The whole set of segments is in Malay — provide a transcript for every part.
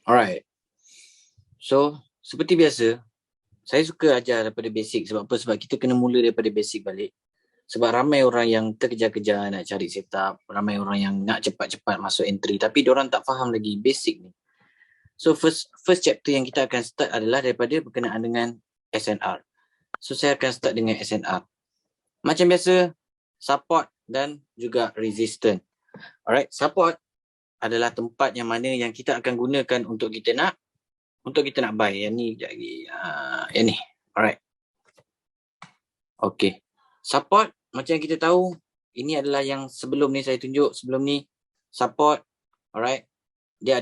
Alright. So, seperti biasa, saya suka ajar daripada basic. Sebab apa? Sebab kita kena mula daripada basic balik. Sebab ramai orang yang terkejar-kejar nak cari setup. Ramai orang yang nak cepat-cepat masuk entry. Tapi diorang tak faham lagi basic ni. So, first chapter yang kita akan start adalah daripada berkenaan dengan SNR. So, saya akan start dengan SNR. Macam biasa, support dan juga resistance. Alright, support adalah tempat yang mana yang kita akan gunakan untuk kita nak buy. Yang ni sekejap lagi. Yang ni. Alright. Okay. Support, macam yang kita tahu, ini adalah yang sebelum ni saya tunjuk. Sebelum ni, support. Alright. Dia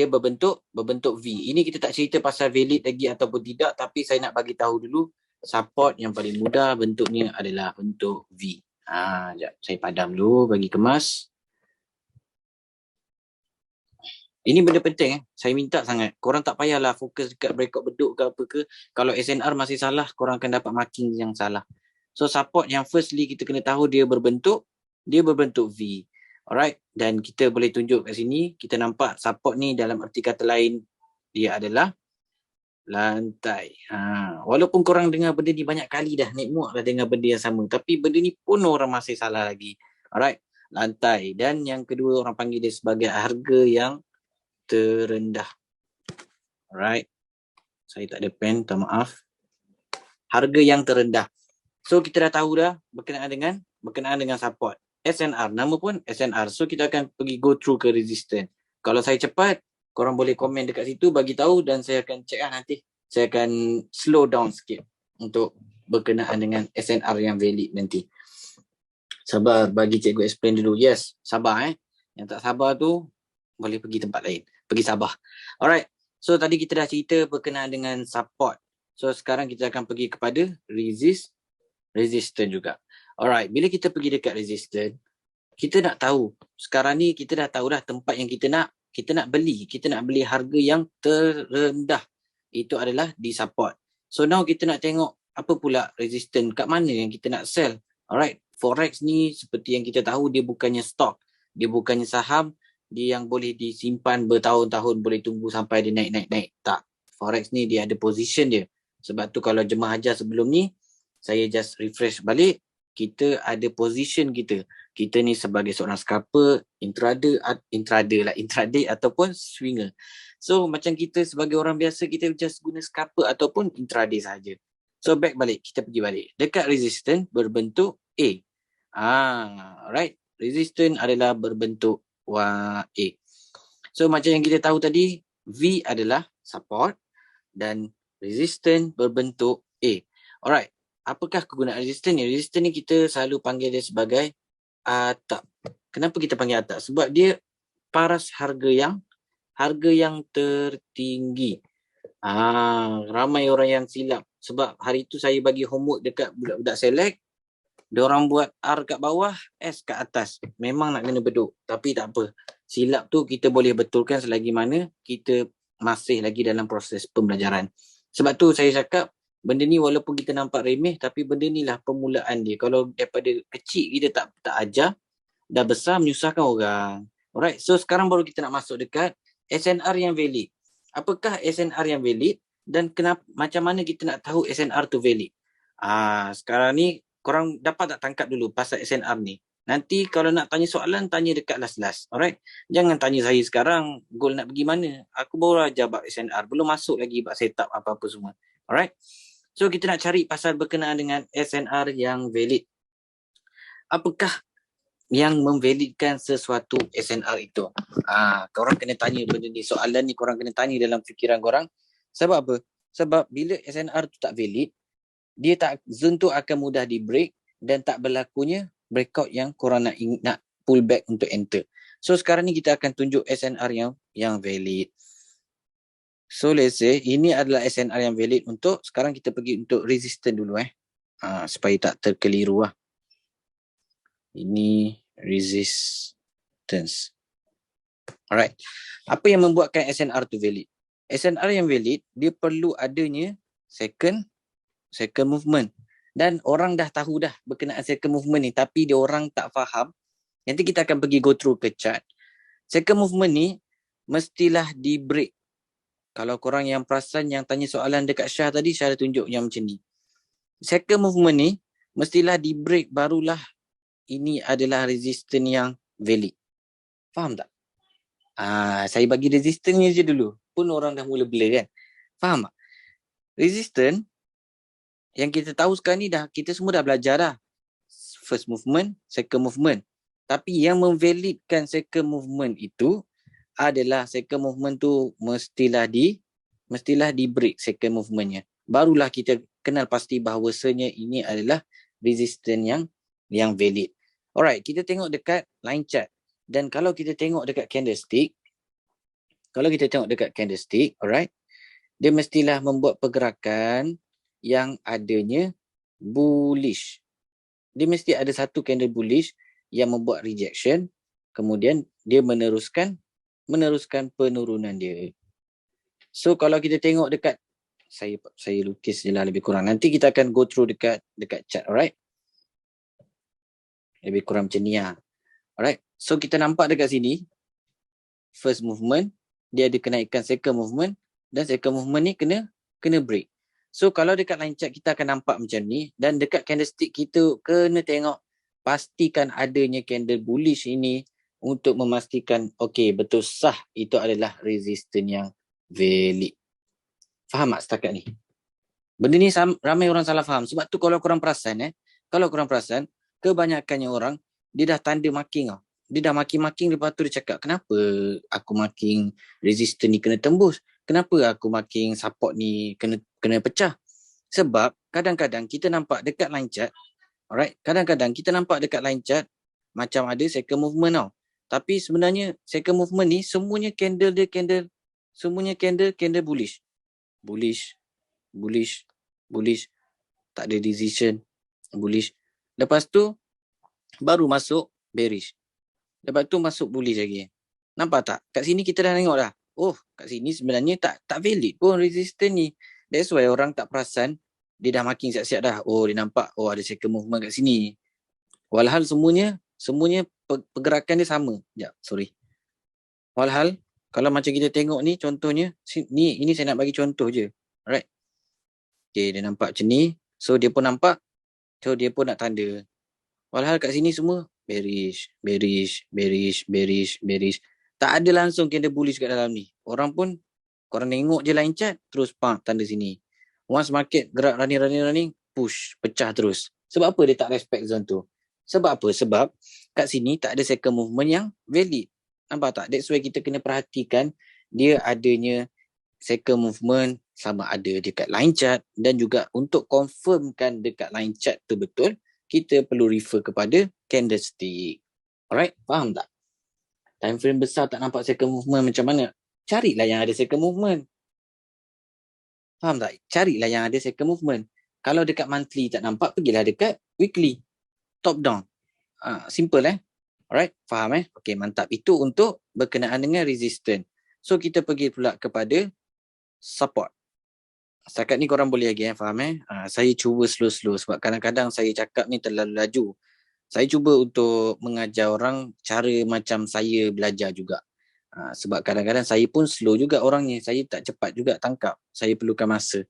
berbentuk V. Ini kita tak cerita pasal valid lagi ataupun tidak. Tapi saya nak bagi tahu dulu. Support yang paling mudah bentuknya adalah bentuk V. Sekejap. Saya padam dulu bagi kemas. Ini benda penting. Saya minta sangat. Korang tak payahlah fokus dekat breakout beduk ke apa ke. Kalau SNR masih salah, korang akan dapat marking yang salah. So support yang firstly kita kena tahu dia berbentuk V. Alright. Dan kita boleh tunjuk kat sini. Kita nampak support ni dalam arti kata lain. Dia adalah lantai. Walaupun korang dengar benda ni banyak kali dah. Naik muak dah dengar benda yang sama. Tapi benda ni pun orang masih salah lagi. Alright. Lantai. Dan yang kedua orang panggil dia sebagai harga yang terendah. Alright. Saya tak ada pen, tak maaf. Harga yang terendah. So kita dah tahu dah berkenaan dengan support. SNR, nama pun SNR. So kita akan pergi go through ke resistance. Kalau saya cepat, korang boleh komen dekat situ bagi tahu dan saya akan check nanti. Saya akan slow down sikit untuk berkenaan dengan SNR yang valid nanti. Sabar bagi cikgu explain dulu. Yes, sabar Yang tak sabar tu boleh pergi tempat lain. Pergi Sabah. Alright. So tadi kita dah cerita berkenaan dengan support. So sekarang kita akan pergi kepada resistance juga. Alright. Bila kita pergi dekat resistance, kita nak tahu. Sekarang ni kita dah tahu dah tempat yang kita nak beli. Kita nak beli harga yang terendah. Itu adalah di support. So now kita nak tengok apa pula resistance. Kat mana yang kita nak sell. Alright. Forex ni seperti yang kita tahu dia bukannya stock. Dia bukannya saham. Dia yang boleh disimpan bertahun-tahun, boleh tunggu sampai dia naik. Tak. Forex ni dia ada position dia. Sebab tu kalau jemaah ajar sebelum ni, saya just refresh balik. Kita ada position kita. Kita ni sebagai seorang scalper, intraday ataupun swinger. So macam kita sebagai orang biasa, kita just guna scalper ataupun intraday saja. So back balik, kita pergi balik. Dekat resistance berbentuk A. Right. Resistance adalah berbentuk A. So macam yang kita tahu tadi, V adalah support dan resistance berbentuk A. Alright. Apakah kegunaan resistance ni? Resistance ni kita selalu panggil dia sebagai atap. Kenapa kita panggil atap? Sebab dia paras harga yang tertinggi. Ramai orang yang silap. Sebab hari tu saya bagi homework dekat budak-budak select. Diorang buat R kat bawah, S kat atas. Memang nak kena beduk. Tapi tak apa. Silap tu kita boleh betulkan selagi mana kita masih lagi dalam proses pembelajaran. Sebab tu saya cakap, benda ni walaupun kita nampak remeh, tapi benda ni lah permulaan dia. Kalau daripada kecil kita tak ajar, dah besar menyusahkan orang. Alright, so sekarang baru kita nak masuk dekat SNR yang valid. Apakah SNR yang valid dan kenapa, macam mana kita nak tahu SNR tu valid? Sekarang ni korang dapat tak tangkap dulu pasal SNR ni? Nanti kalau nak tanya soalan, tanya dekat last-last. Alright? Jangan tanya saya sekarang, goal nak pergi mana. Aku baru ajar bab SNR. Belum masuk lagi bab setup apa-apa semua. Alright? So, kita nak cari pasal berkenaan dengan SNR yang valid. Apakah yang memvalidkan sesuatu SNR itu? Korang kena tanya benda ni. Soalan ni korang kena tanya dalam fikiran korang. Sebab apa? Sebab bila SNR tu tak valid, dia tak, zone tu akan mudah di break dan tak berlakunya breakout yang korang nak pull back untuk enter. So sekarang ni kita akan tunjuk SNR yang valid. So let's say ini adalah SNR yang valid untuk, sekarang kita pergi untuk resistance dulu supaya tak terkeliru Ini resistance. Alright. Apa yang membuatkan SNR tu valid? SNR yang valid, dia perlu adanya second movement. Dan orang dah tahu dah berkenaan second movement ni, tapi dia orang tak faham. Nanti kita akan pergi go through ke chart. Second movement ni mestilah di break. Kalau korang yang perasan yang tanya soalan dekat Syah tadi, Syah ada tunjuk yang macam ni. Second movement ni, mestilah di break barulah ini adalah resistance yang valid. Faham tak? Saya bagi resistance ni je dulu. Pun orang dah mula blur kan. Faham tak? Resistance yang kita tahu sekarang ni kita semua dah belajar dah. First movement, second movement. Tapi yang memvalidkan second movement itu adalah second movement tu mestilah di break second movementnya. Barulah kita kenal pasti bahawasanya ini adalah resistance yang valid. Alright, kita tengok dekat line chart. Dan kalau kita tengok dekat candlestick, alright, dia mestilah membuat pergerakan yang adanya bullish. Dia mesti ada satu candle bullish yang membuat rejection, kemudian dia meneruskan penurunan dia. So kalau kita tengok dekat, saya lukis je lah lebih kurang. Nanti kita akan go through dekat chart, alright? Lebih kurang macam ni lah. Alright, so kita nampak dekat sini, first movement, dia ada kenaikan second movement, dan second movement ni kena break. So kalau dekat line chart kita akan nampak macam ni, dan dekat candlestick kita kena tengok, pastikan adanya candle bullish ini untuk memastikan, okay, betul sah itu adalah resistance yang valid. Faham tak setakat ni? Benda ni ramai orang salah faham. Sebab tu kalau korang perasan, kebanyakannya orang, dia dah tanda marking tau. Dia dah marking, lepas tu dia cakap, kenapa aku marking resistance ni kena tembus? Kenapa aku marking support ni kena pecah? Sebab kadang-kadang kita nampak dekat line chart, alright, kadang-kadang kita nampak dekat line chart macam ada second movement tau. Tapi sebenarnya second movement ni semuanya candle bullish. Bullish. Tak ada decision. Bullish. Lepas tu baru masuk bearish. Lepas tu masuk bullish lagi. Nampak tak? Kat sini kita dah tengok dah. Oh, kat sini sebenarnya tak valid pun resistance ni. That's why orang tak perasan, dia dah marking siap-siap dah. Oh, dia nampak, oh ada second movement kat sini. Walhal semuanya pergerakan dia sama. Sekejap, sorry. Walhal, kalau macam kita tengok ni, contohnya, ini saya nak bagi contoh je. Alright. Okay, dia nampak macam ni. So, dia pun nampak. So, dia pun nak tanda. Walhal kat sini semua, bearish. Tak ada langsung candle bullish kat dalam ni. Orang tengok je line chart, terus tanda sini. Once market gerak running, push, pecah terus. Sebab apa dia tak respect zone tu? Sebab apa? Sebab kat sini tak ada second movement yang valid. Nampak tak? That's why kita kena perhatikan dia adanya second movement sama ada dekat line chart, dan juga untuk confirmkan dekat line chart tu betul, kita perlu refer kepada candlestick. Alright? Faham tak? Time frame besar tak nampak second movement macam mana? Carilah yang ada second movement. Faham tak? Carilah yang ada second movement. Kalau dekat monthly tak nampak, pergilah dekat weekly. Top down. Simple Alright? Faham Okay, mantap. Itu untuk berkenaan dengan resistance. So, kita pergi pula kepada support. Setakat ni korang boleh lagi faham Saya cuba slow-slow sebab kadang-kadang saya cakap ni terlalu laju. Saya cuba untuk mengajar orang cara macam saya belajar juga. Sebab kadang-kadang saya pun slow juga orangnya. Saya tak cepat juga tangkap. Saya perlukan masa.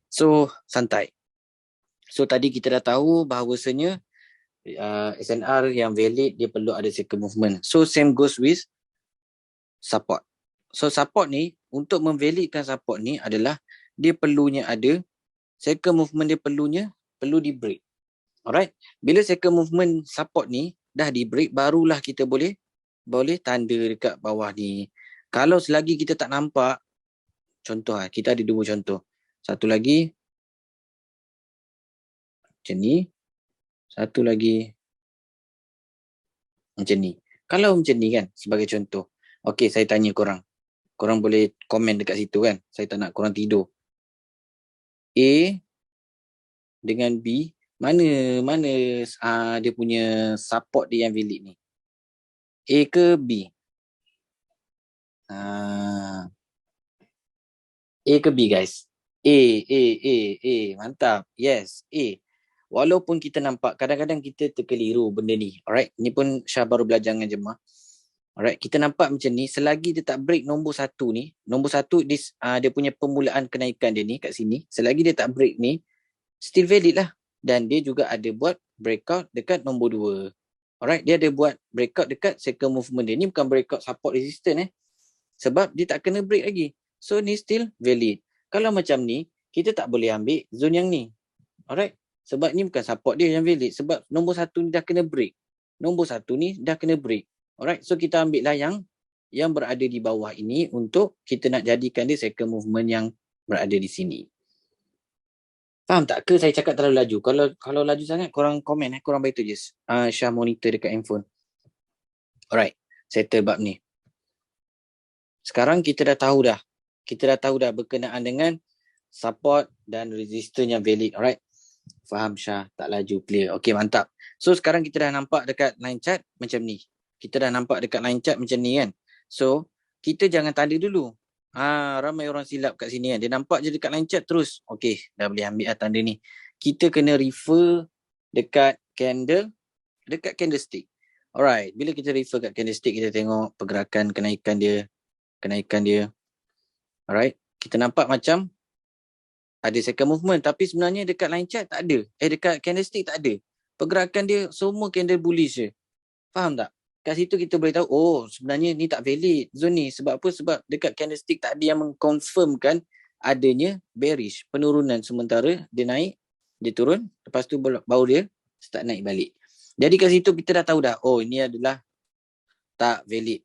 So, santai. So, tadi kita dah tahu bahawasanya SNR yang valid, dia perlu ada second movement. So, same goes with support. So, support ni, untuk memvalidkan support ni adalah dia perlunya ada second movement, dia perlu di break. Alright, bila second movement support ni dah di break, barulah kita boleh tanda dekat bawah ni. Kalau selagi kita tak nampak, contoh kita ada dua contoh. Satu lagi macam ni, satu lagi macam ni. Kalau macam ni kan, sebagai contoh. Okey, saya tanya korang. Korang boleh komen dekat situ kan. Saya tak nak korang tidur. A dengan B, mana dia punya support dia yang valid ni? A ke B? A ke B guys? A. Mantap. Yes, A. Walaupun kita nampak kadang-kadang kita terkeliru benda ni. Alright, ni pun Syah baru belajar dengan jemaah. Alright, kita nampak macam ni, selagi dia tak break nombor satu ni, nombor satu dia punya permulaan kenaikan dia ni kat sini, selagi dia tak break ni, still valid lah. Dan dia juga ada buat breakout dekat nombor 2. Alright, dia ada buat breakout dekat second movement dia. Ni bukan breakout support resistance sebab dia tak kena break lagi. So ni still valid. Kalau macam ni, kita tak boleh ambil zone yang ni. Alright, sebab ni bukan support dia yang valid. Sebab nombor satu ni dah kena break. Nombor satu ni dah kena break. Alright, so kita ambil lah yang berada di bawah ini untuk kita nak jadikan dia second movement yang berada di sini. Faham tak ke saya cakap terlalu laju? Kalau laju sangat, korang komen korang baik tu je. Syah monitor dekat handphone. Alright, settle bab ni. Sekarang kita dah tahu dah. Kita dah tahu dah berkenaan dengan support dan resistance yang valid. Alright. Faham Syah, tak laju, clear. Okay, mantap. So sekarang kita dah nampak dekat line chart macam ni. Kita dah nampak dekat line chart macam ni kan. So kita jangan tanda dulu. Ramai orang silap kat sini kan. Dia nampak je dekat line chart terus. Okay, dah boleh ambil lah tanda ni. Kita kena refer dekat candlestick. Alright, bila kita refer kat candlestick, kita tengok pergerakan kenaikan dia. Alright, kita nampak macam ada second movement, tapi sebenarnya dekat line chart tak ada. Dekat candlestick tak ada. Pergerakan dia semua candle bullish je. Faham tak? Kat situ kita boleh tahu, sebenarnya ni tak valid zone ni. Sebab apa? Sebab dekat candlestick tak ada yang mengkonfirmkan adanya bearish, penurunan sementara dia naik, dia turun, lepas tu baru dia start naik balik. Jadi kat situ kita dah tahu dah, ini adalah tak valid.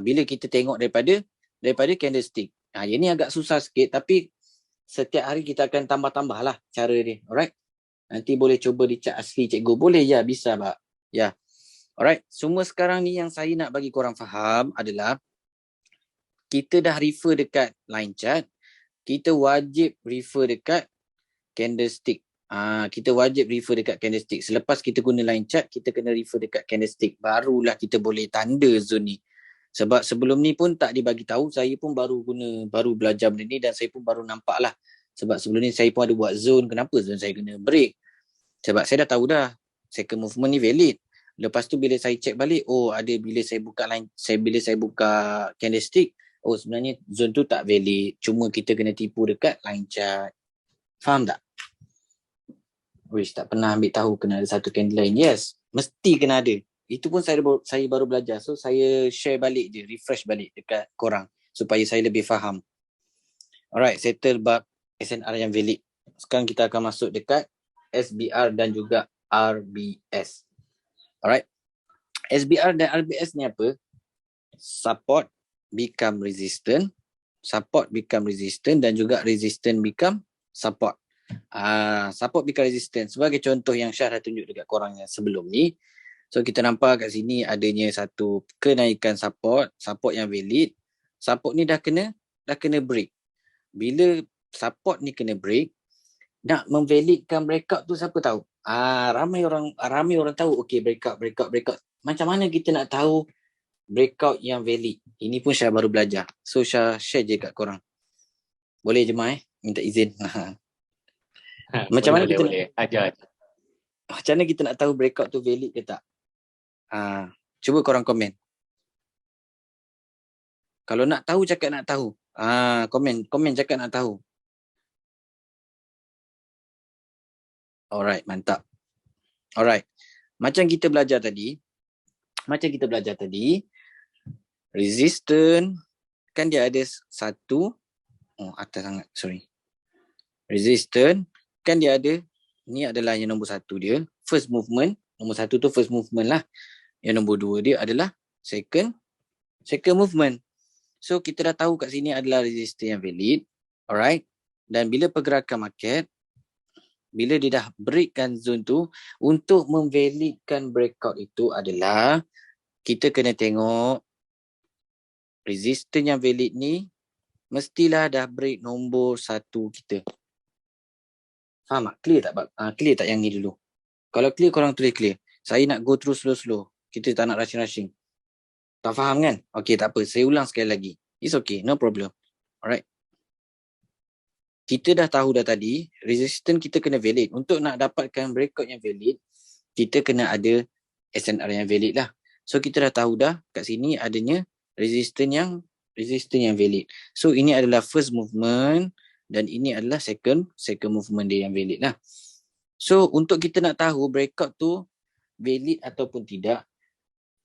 Bila kita tengok daripada candlestick. Yang ni agak susah sikit, tapi setiap hari kita akan tambah-tambah lah cara dia. Alright. Nanti boleh cuba di chart asli cikgu. Boleh ya, bisa Pak. Ya. Alright. Semua sekarang ni yang saya nak bagi korang faham adalah kita dah refer dekat line chart. Kita wajib refer dekat candlestick. Kita wajib refer dekat candlestick. Selepas kita guna line chart, kita kena refer dekat candlestick. Barulah kita boleh tanda zone ni. Sebab sebelum ni pun tak dibagi tahu, saya pun baru belajar benda ni dan saya pun baru nampak lah. Sebab sebelum ni saya pun ada buat zone, kenapa zone saya kena break? Sebab saya dah tahu dah, second movement ni valid. Lepas tu bila saya check balik, ada bila saya buka candlestick, sebenarnya zone tu tak valid. Cuma kita kena tipu dekat line chart. Faham tak? Wish, tak pernah ambil tahu kena ada satu candle line. Yes, mesti kena ada. Itu pun saya baru belajar. So saya share balik je, refresh balik dekat korang supaya saya lebih faham. Alright, settle bab SNR yang valid. Sekarang kita akan masuk dekat SBR dan juga RBS. Alright. SBR dan RBS ni apa? Support become resistant, support become resistant dan juga resistant become support. Support become resistant. Sebagai contoh yang Syah dah tunjuk dekat korang yang sebelum ni. So kita nampak kat sini adanya satu kenaikan support yang valid. Support ni dah kena break. Bila support ni kena break, nak memvalidkan breakout tu siapa tahu? Ramai orang tahu breakout. Macam mana kita nak tahu breakout yang valid? Ini pun Syah baru belajar. So Syah share je kat korang. Boleh Jemaah minta izin. Macam mana kita ajar. Macam mana kita nak tahu breakout tu valid ke tak? Cuba korang komen. Kalau nak tahu, cakap nak tahu. Komen cakap nak tahu. Alright, mantap. Alright. Macam kita belajar tadi, resistance kan dia ada satu, atas sangat, sorry. Resistance kan dia ada, ni adalah yang nombor satu dia, first movement. Nombor satu tu first movement lah. Yang nombor dua dia adalah second movement. So kita dah tahu kat sini adalah resistance yang valid. Alright. Dan bila pergerakan market, bila dia dah breakkan zone tu, untuk memvalidkan breakout itu adalah kita kena tengok resistance yang valid ni mestilah dah break nombor satu kita. Faham tak? Clear tak? Clear tak yang ni dulu? Kalau clear, korang tulis clear. Saya nak go through slow-slow. Kita tak nak rushing-rushing. Tak faham kan? Okay, tak apa. Saya ulang sekali lagi. It's okay. No problem. Alright. Kita dah tahu dah tadi, resistance kita kena valid. Untuk nak dapatkan breakout yang valid, kita kena ada SNR yang valid lah. So kita dah tahu dah kat sini adanya resistance yang valid. So ini adalah first movement dan ini adalah second movement dia yang valid lah. So untuk kita nak tahu breakout tu valid ataupun tidak,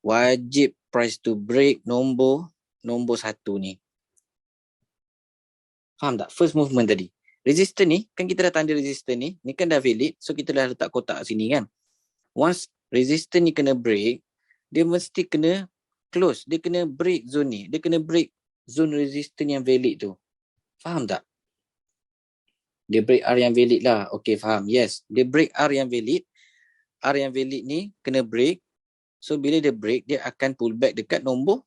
wajib price to break nombor 1 ni. Faham tak? First movement tadi. Resistance ni, kan kita dah tanda resistance ni kan dah valid, so kita dah letak kotak sini kan. Once resistance ni kena break, dia mesti kena close, dia kena break zone ni, dia kena break zone resistance yang valid tu. Faham tak? Dia break R yang valid lah. Okay, faham. Yes, dia break R yang valid. R yang valid ni kena break. So bila dia break, dia akan pull back dekat nombor.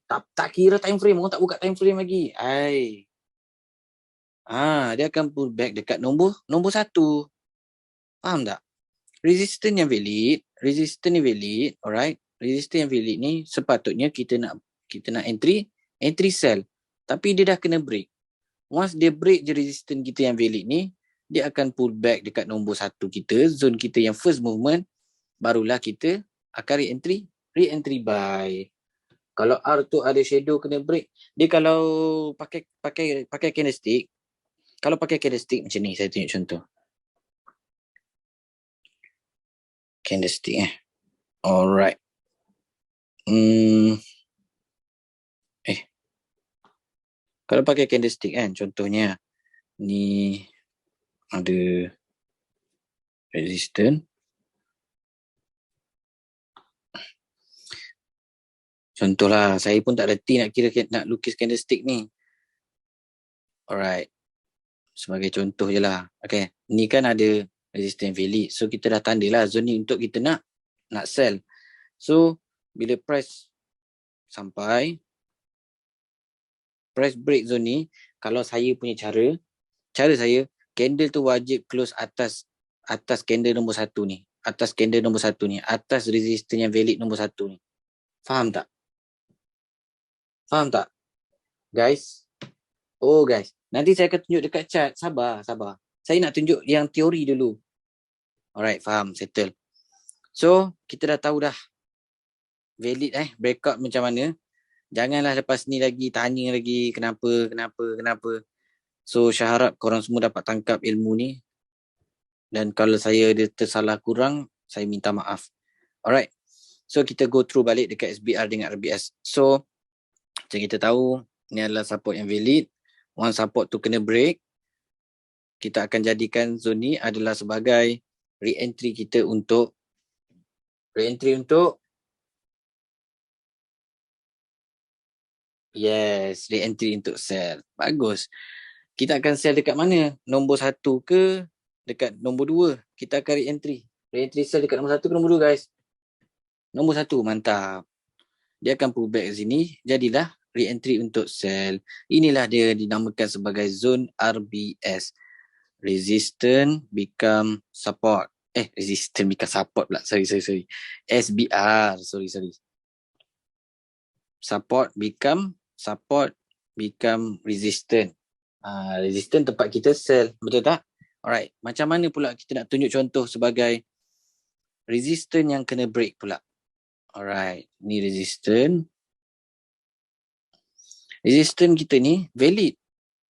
Tak kira time frame, orang tak buka time frame lagi. Dia akan pull back dekat nombor 1. Faham tak? Resistance yang valid, alright. Resistance yang valid ni sepatutnya kita nak entry sell. Tapi dia dah kena break. Once dia break je resistance kita yang valid ni, dia akan pull back dekat nombor 1 kita, zone kita yang first movement, barulah kita akan re-entry buy. Kalau R tu ada shadow kena break, dia kalau pakai candlestick, macam ni, saya tunjuk contoh. Candlestick alright. Kalau pakai candlestick kan, contohnya ni ada resistance. Contohlah, saya pun tak reti nak lukis candlestick ni. Alright. Sebagai contoh je lah. Okay. Ni kan ada resistance valid. So kita dah tanda lah zone ni untuk kita nak sell. So bila price sampai, price break zone ni, kalau saya punya cara saya, candle tu wajib close atas candle nombor 1 ni. Atas candle nombor 1 ni. Atas resistance yang valid nombor 1 ni. Faham tak? Guys? Oh guys, nanti saya akan tunjuk dekat chart. Sabar. Saya nak tunjuk yang teori dulu. Alright, faham, settle. So, kita dah tahu dah valid breakout macam mana. Janganlah lepas ni lagi tanya lagi kenapa. So, saya harap korang semua dapat tangkap ilmu ni. Dan kalau saya ada tersalah kurang, saya minta maaf. Alright. So, kita go through balik dekat SBR dengan RBS. So, macam kita tahu, ni adalah support yang valid. Once support tu kena break, kita akan jadikan zone ni adalah sebagai re-entry kita untuk re-entry untuk sell. Bagus. Kita akan sell dekat mana? Nombor 1 ke dekat nombor 2? Kita akan re-entry sell dekat nombor 1 ke nombor 2 guys? Nombor 1, mantap. Dia akan pull back ke sini, jadilah re-entry untuk sell. Inilah dia dinamakan sebagai zone RBS. Resistance become support. Resistance become support pula. Sorry. SBR. Sorry. Support become resistance. Resistance tempat kita sell. Betul tak? Alright. Macam mana pula kita nak tunjuk contoh sebagai resistance yang kena break pula? Alright. Ni resistance. Resistance kita ni valid.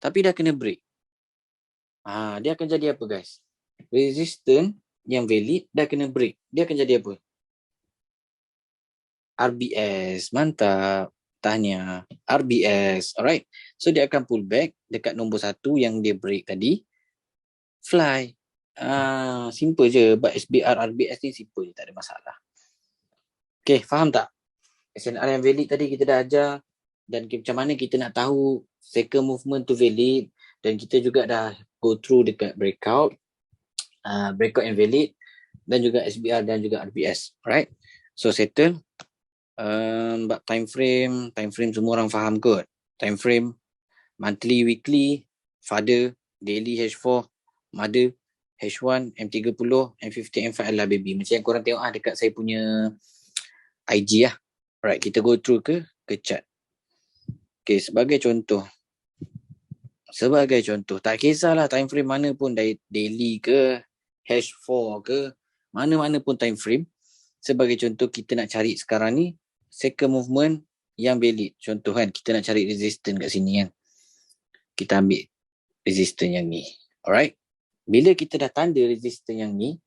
Tapi dah kena break. Dia akan jadi apa guys? Resistance yang valid dah kena break. Dia akan jadi apa? RBS. Mantap. Tahniah. RBS. Alright. So dia akan pull back dekat nombor 1 yang dia break tadi. Fly. Simple je. But SBR, RBS ni simple je. Tak ada masalah. Okay, faham tak? SNR yang valid tadi kita dah ajar. Dan macam mana kita nak tahu second movement tu valid. Dan kita juga dah go through dekat breakout yang valid. Dan juga SBR dan juga RBS. Alright. So settle. But time frame semua orang faham kot. Time frame monthly, weekly, father, daily H4, mother, H1, M30, M50, M5 adalah baby. Macam yang korang tengok dekat saya punya IG lah. Alright, kita go through ke chart. Okay, sebagai contoh, tak kisahlah time frame mana pun, daily ke, H4 ke, mana-mana pun time frame. Sebagai contoh, kita nak cari sekarang ni second movement yang valid. Contoh kan, kita nak cari resistance kat sini kan. Kita ambil resistance yang ni. Alright. Bila kita dah tanda resistance yang ni,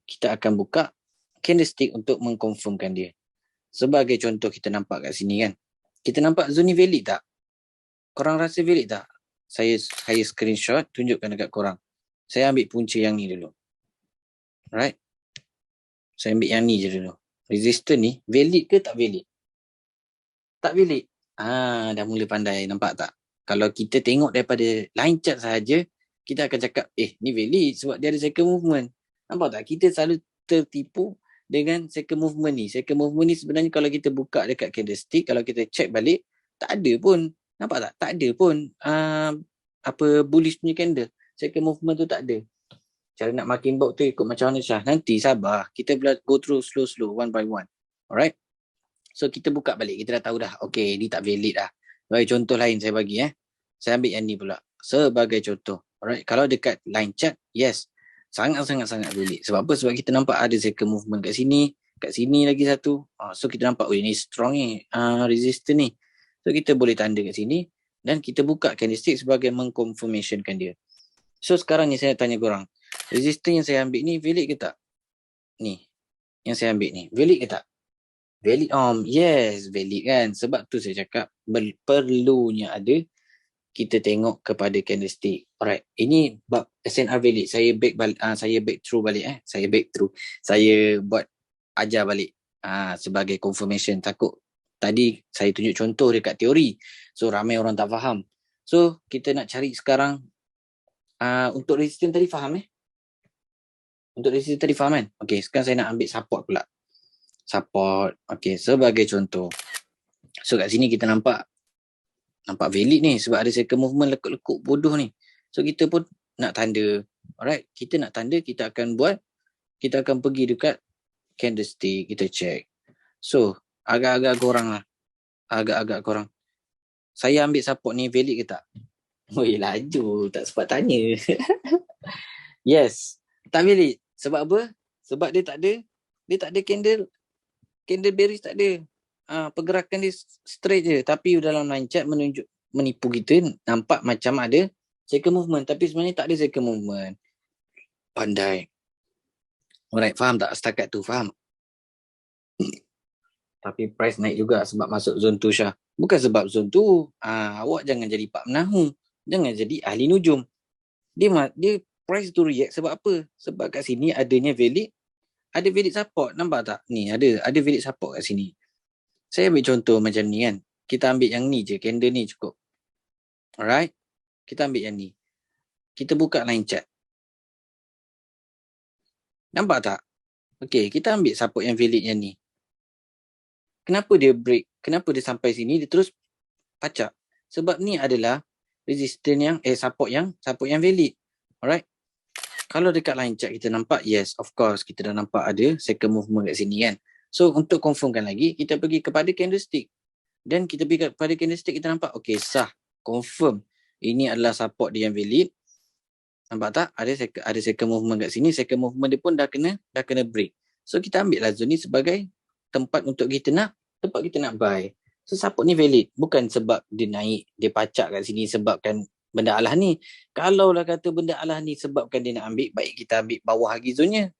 kita akan buka candlestick untuk mengkonfirmkan dia. Sebagai contoh, kita nampak kat sini kan. Kita nampak zone ni valid tak? Korang rasa valid tak? Saya screenshot, tunjukkan dekat korang. Saya ambil punca yang ni dulu. Alright. Saya ambil yang ni je dulu. Resistance ni valid ke tak valid? Tak valid. Dah mula pandai, nampak tak? Kalau kita tengok daripada line chart sahaja, kita akan cakap, ni valid sebab dia ada second movement. Nampak tak? Kita selalu tertipu dengan second movement ni. Second movement ni sebenarnya kalau kita buka dekat candlestick, kalau kita check balik, tak ada pun. Nampak tak? Tak ada pun bullish punya candle. Second movement tu tak ada. Cara nak marking box tu ikut macam mana Syah? Nanti sabar. Kita go through slow one by one. Alright? So kita buka balik. Kita dah tahu dah. Okay, ni tak valid dah. Sebagai contoh lain saya bagi Saya ambil yang ni pula. Sebagai contoh. Alright? Kalau dekat line chart, yes. Sangat-sangat valid. Sebab apa? Sebab kita nampak ada second movement kat sini. Kat sini lagi satu. So kita nampak, ni strong ni. Resistance ni. So kita boleh tanda kat sini. Dan kita buka candlestick sebagai mengconfirmationkan dia. So sekarang ni saya tanya korang. Resistance yang saya ambil ni valid ke tak? Ni. Yang saya ambil ni. Valid ke tak? Valid. Yes, valid kan. Sebab tu saya cakap perlunya ada kita tengok kepada candlestick. Alright. Ini bab SNR valid. Saya back through balik. Saya buat ajar balik sebagai confirmation. Takut tadi saya tunjuk contoh dekat teori. So ramai orang tak faham. So kita nak cari sekarang untuk resistance tadi faham Untuk resistance tadi faham kan? Okay, sekarang saya nak ambil support pula. Support. Okay, sebagai contoh. So kat sini kita nampak valid ni sebab ada second movement lekuk-lekuk bodoh ni. So kita pun nak tanda. Alright, kita nak tanda, kita akan pergi dekat candlestick, kita check. So, agak-agak korang. Saya ambil support ni valid ke tak? Laju, tak sempat tanya. Yes, tak valid. Sebab apa? Sebab dia tak ada candle bearish, tak ada. Pergerakan dia straight je. Tapi dalam line chart menipu kita, nampak macam ada second movement. Tapi sebenarnya tak ada second movement. Pandai. Alright, faham tak? Setakat tu, faham? Tapi price naik juga sebab masuk zone tu Syah. Bukan sebab zone tu. Awak jangan jadi Pak Menahu. Jangan jadi ahli nujum. Dia price tu react sebab apa? Sebab kat sini adanya valid. Ada valid support. Nampak tak? Ni ada valid support kat sini. Saya ambil contoh macam ni kan. Kita ambil yang ni je. Candle ni cukup. Alright. Kita ambil yang ni. Kita buka line chart. Nampak tak? Okay. Kita ambil support yang valid yang ni. Kenapa dia break? Kenapa dia sampai sini? Dia terus pacak. Sebab ni adalah resistance yang support yang valid. Alright. Kalau dekat line chart kita nampak, yes, of course kita dah nampak ada second movement kat sini kan. So untuk confirmkan lagi, kita pergi kepada candlestick. Dan kita pergi kepada candlestick, kita nampak, okay, sah, confirm. Ini adalah support dia yang valid. Nampak tak? Ada second movement kat sini. Second movement dia pun dah kena break. So kita ambil lah zone ni sebagai tempat kita nak buy. So support ni valid. Bukan sebab dia naik, dia pacak kat sini sebabkan benda alah ni. Kalau lah kata benda alah ni sebabkan dia nak ambil, baik kita ambil bawah lagi zonnya.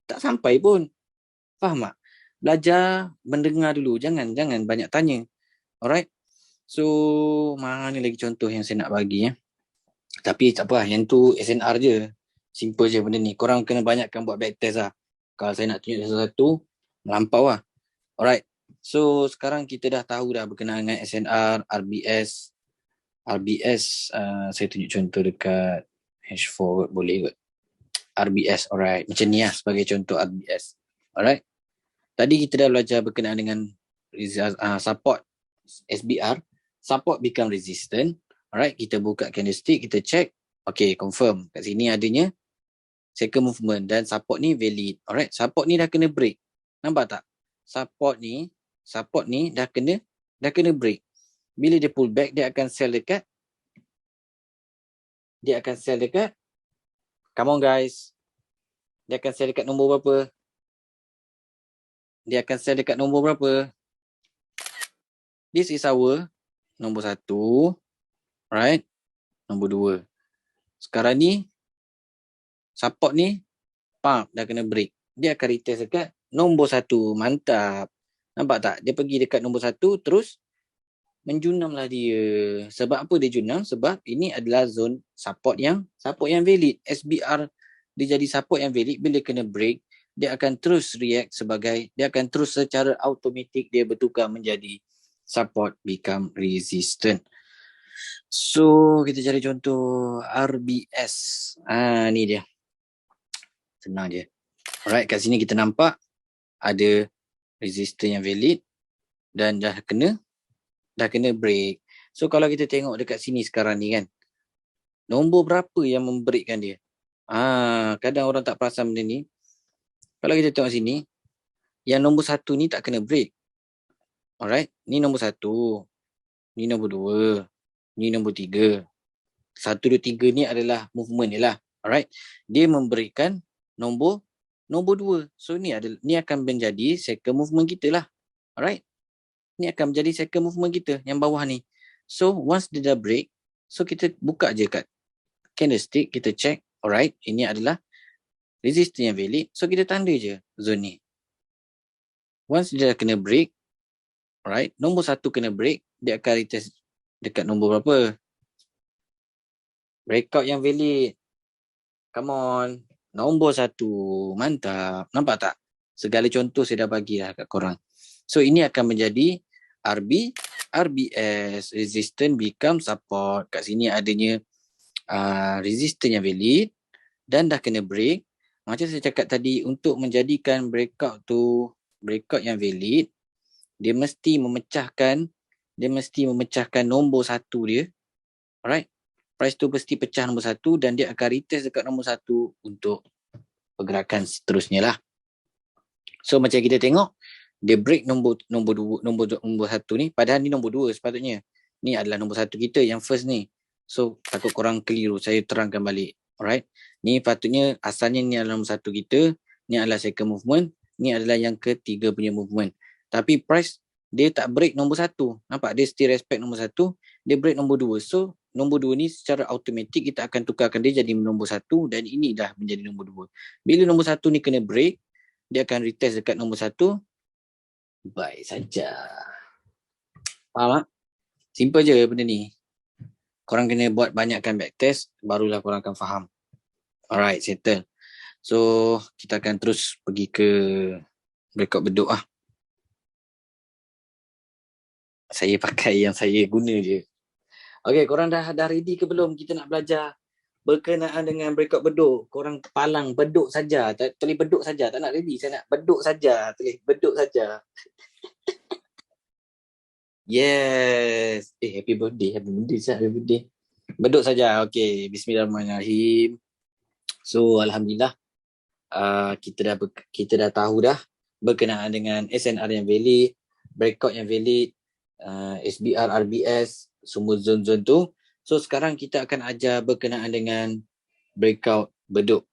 Tak sampai pun. Faham tak? Belajar, mendengar dulu. Jangan banyak tanya. Alright? So, mana lagi contoh yang saya nak bagi Tapi tak apa, yang tu SNR je. Simple je benda ni. Korang kena banyakkan buat backtest lah. Kalau saya nak tunjuk satu-satu, melampau lah. Alright. So, sekarang kita dah tahu dah berkenaan dengan SNR, RBS. Saya tunjuk contoh dekat hash forward boleh kot. RBS, alright. Macam ni lah sebagai contoh RBS. Alright. Tadi kita dah belajar berkenaan dengan support SBR. Support become resistant. Alright, kita buka candlestick, kita check. Okay, confirm. Kat sini adanya second movement dan support ni valid. Alright, support ni dah kena break. Nampak tak? Support ni dah kena break. Bila dia pull back, dia akan sell dekat. Come on guys. Dia akan sell dekat nombor berapa? dia akan sell dekat nombor berapa? This is our nombor 1, right? Nombor 2. Sekarang ni, support ni, dah kena break. Dia akan retest dekat nombor 1. Mantap. Nampak tak? Dia pergi dekat nombor 1, terus menjunamlah dia. Sebab apa dia junam? Sebab ini adalah zone support yang valid. SBR dia jadi support yang valid. Bila kena break, dia akan terus react dia akan terus secara automatik dia bertukar menjadi support become resistant. So kita cari contoh RBS. Ni dia. Senang je. Alright, kat sini kita nampak ada resistor yang valid dan dah kena break. So kalau kita tengok dekat sini sekarang ni kan, nombor berapa yang membreakkan dia? Kadang orang tak perasan benda ni. Kalau kita tengok sini, yang nombor 1 ni tak kena break. Alright, ni nombor 1, ni nombor 2, ni nombor 3. 1, 2, 3 ni adalah movement dia lah. Alright, dia membreakkan nombor 2. So ni akan menjadi second movement kita lah. Alright, ni akan menjadi second movement kita yang bawah ni. So once dia dah break, so kita buka je kat candlestick, kita check. Alright, ini adalah resistance yang valid. So kita tanda je zone ni. Once dia dah kena break, alright, nombor 1 kena break, dia akan retest dekat nombor berapa? Breakout yang valid. Come on. Nombor 1. Mantap. Nampak tak? Segala contoh saya dah bagi lah kat korang. So ini akan menjadi RBS. Resistance become support. Kat sini adanya resistance yang valid dan dah kena break. Macam saya cakap tadi, untuk menjadikan breakout yang valid, dia mesti memecahkan nombor 1 dia. Alright. Price tu mesti pecah nombor 1 dan dia akan retest dekat nombor 1 untuk pergerakan seterusnya lah. So macam kita tengok, dia break nombor 1 ni, padahal ni nombor 2 sepatutnya. Ni adalah nombor 1 kita yang first ni. So takut korang keliru, saya terangkan balik. Alright. Ni patutnya asalnya ni adalah nombor 1 kita, ni adalah second movement, ni adalah yang ketiga punya movement. Tapi price dia tak break nombor 1. Nampak? Dia still respect nombor 1, dia break nombor 2. So nombor 2 ni secara automatik kita akan tukarkan dia jadi nombor 1 dan ini dah menjadi nombor 2. Bila nombor 1 ni kena break, dia akan retest dekat nombor 1. Baik saja. Faham tak? Simple je benda ni. Korang kena buat banyakkan backtest, barulah korang akan faham. Alright, settle. So kita akan terus pergi ke breakout bedok lah. Saya pakai yang saya guna je. Okay, korang dah ready ke belum? Kita nak belajar berkenaan dengan breakout bedok. Korang palang bedok saja. Tulis bedok saja. Tak nak ready. Saya nak bedok saja. Tulis bedok saja. Yes. Happy birthday. Happy birthday. Bedok saja. Okay. Bismillahirrahmanirrahim. So, Alhamdulillah. Kita dah tahu dah berkenaan dengan SNR yang valid, breakout yang valid, SBR, RBS, semua zone-zone tu. So sekarang kita akan ajar berkenaan dengan breakout bedok.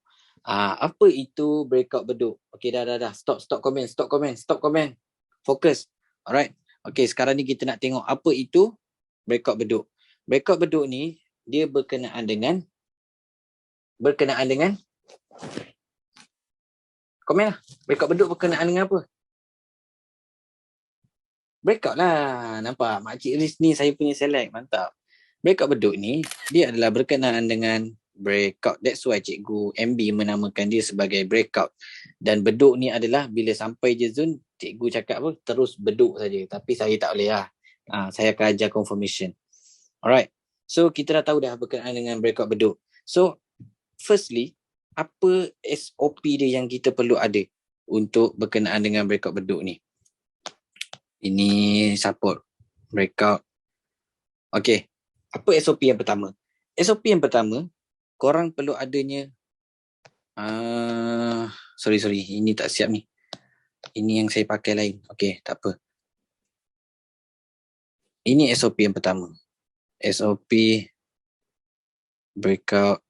Apa itu breakout bedok? Okay, dah. Stop comment. Fokus. Alright. Okay, sekarang ni kita nak tengok apa itu breakout bedok. Breakout bedok ni dia berkenaan dengan komen lah. Breakout bedok berkenaan dengan apa? Breakout lah. Nampak? Makcik Riz ni saya punya select. Mantap. Breakout bedok ni, dia adalah berkenaan dengan breakout. That's why Cikgu MB menamakan dia sebagai breakout. Dan bedok ni adalah bila sampai je zone, Cikgu cakap apa? Terus bedok saja. Tapi saya tak boleh lah. Saya akan ajar confirmation. Alright. So, kita dah tahu dah berkenaan dengan breakout bedok. So, firstly, apa SOP dia yang kita perlu ada untuk berkenaan dengan breakout bedok ni? Ini support breakout. Okay. Apa SOP yang pertama? SOP yang pertama, korang perlu adanya sorry. Ini tak siap ni. Ini yang saya pakai lain. Okay, tak apa. Ini SOP yang pertama. SOP breakout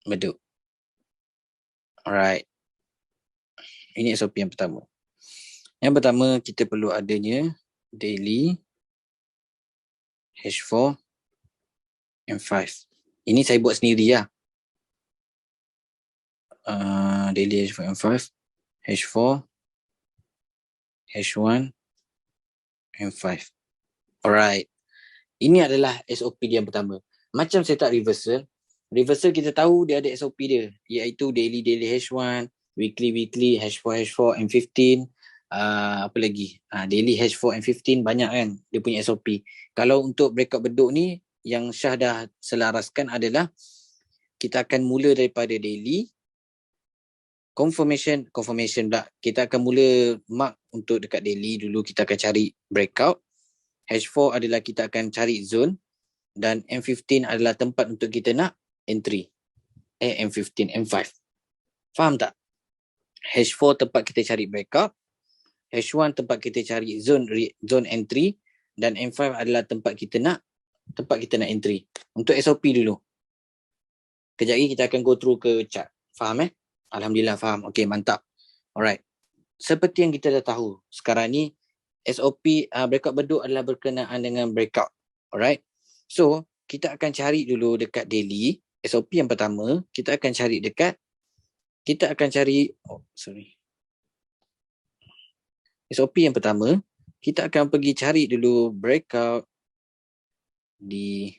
bedok. Alright. Ini SOP yang pertama. Yang pertama, kita perlu adanya daily H4 and 5. Ini saya buat sendiri lah. Daily H4 and 5. H4, H1 and 5. Alright. Ini adalah SOP dia yang pertama. Macam saya tak reversal. Reversal kita tahu dia ada SOP dia. Iaitu daily H1, weekly H4 and 15. Apa lagi? Daily H4 and 15 banyak kan dia punya SOP. Kalau untuk breakout beduk ni yang Syah dah selaraskan adalah kita akan mula daripada daily confirmation pula. Kita akan mula mark untuk dekat daily dulu, kita akan cari breakout. H4 adalah kita akan cari zone dan M15 adalah tempat untuk kita nak entry. M15, M5. Faham tak? H4 tempat kita cari breakout, H1 tempat kita cari zone entry dan M5 adalah tempat kita nak entry. Untuk SOP dulu. Kejap lagi kita akan go through ke chart. Faham Alhamdulillah faham. Okey, mantap. Alright. Seperti yang kita dah tahu, sekarang ni SOP breakout beduk adalah berkenaan dengan breakout. Alright. So, kita akan cari dulu dekat daily. SOP yang pertama, kita akan cari SOP yang pertama, kita akan pergi cari dulu breakout di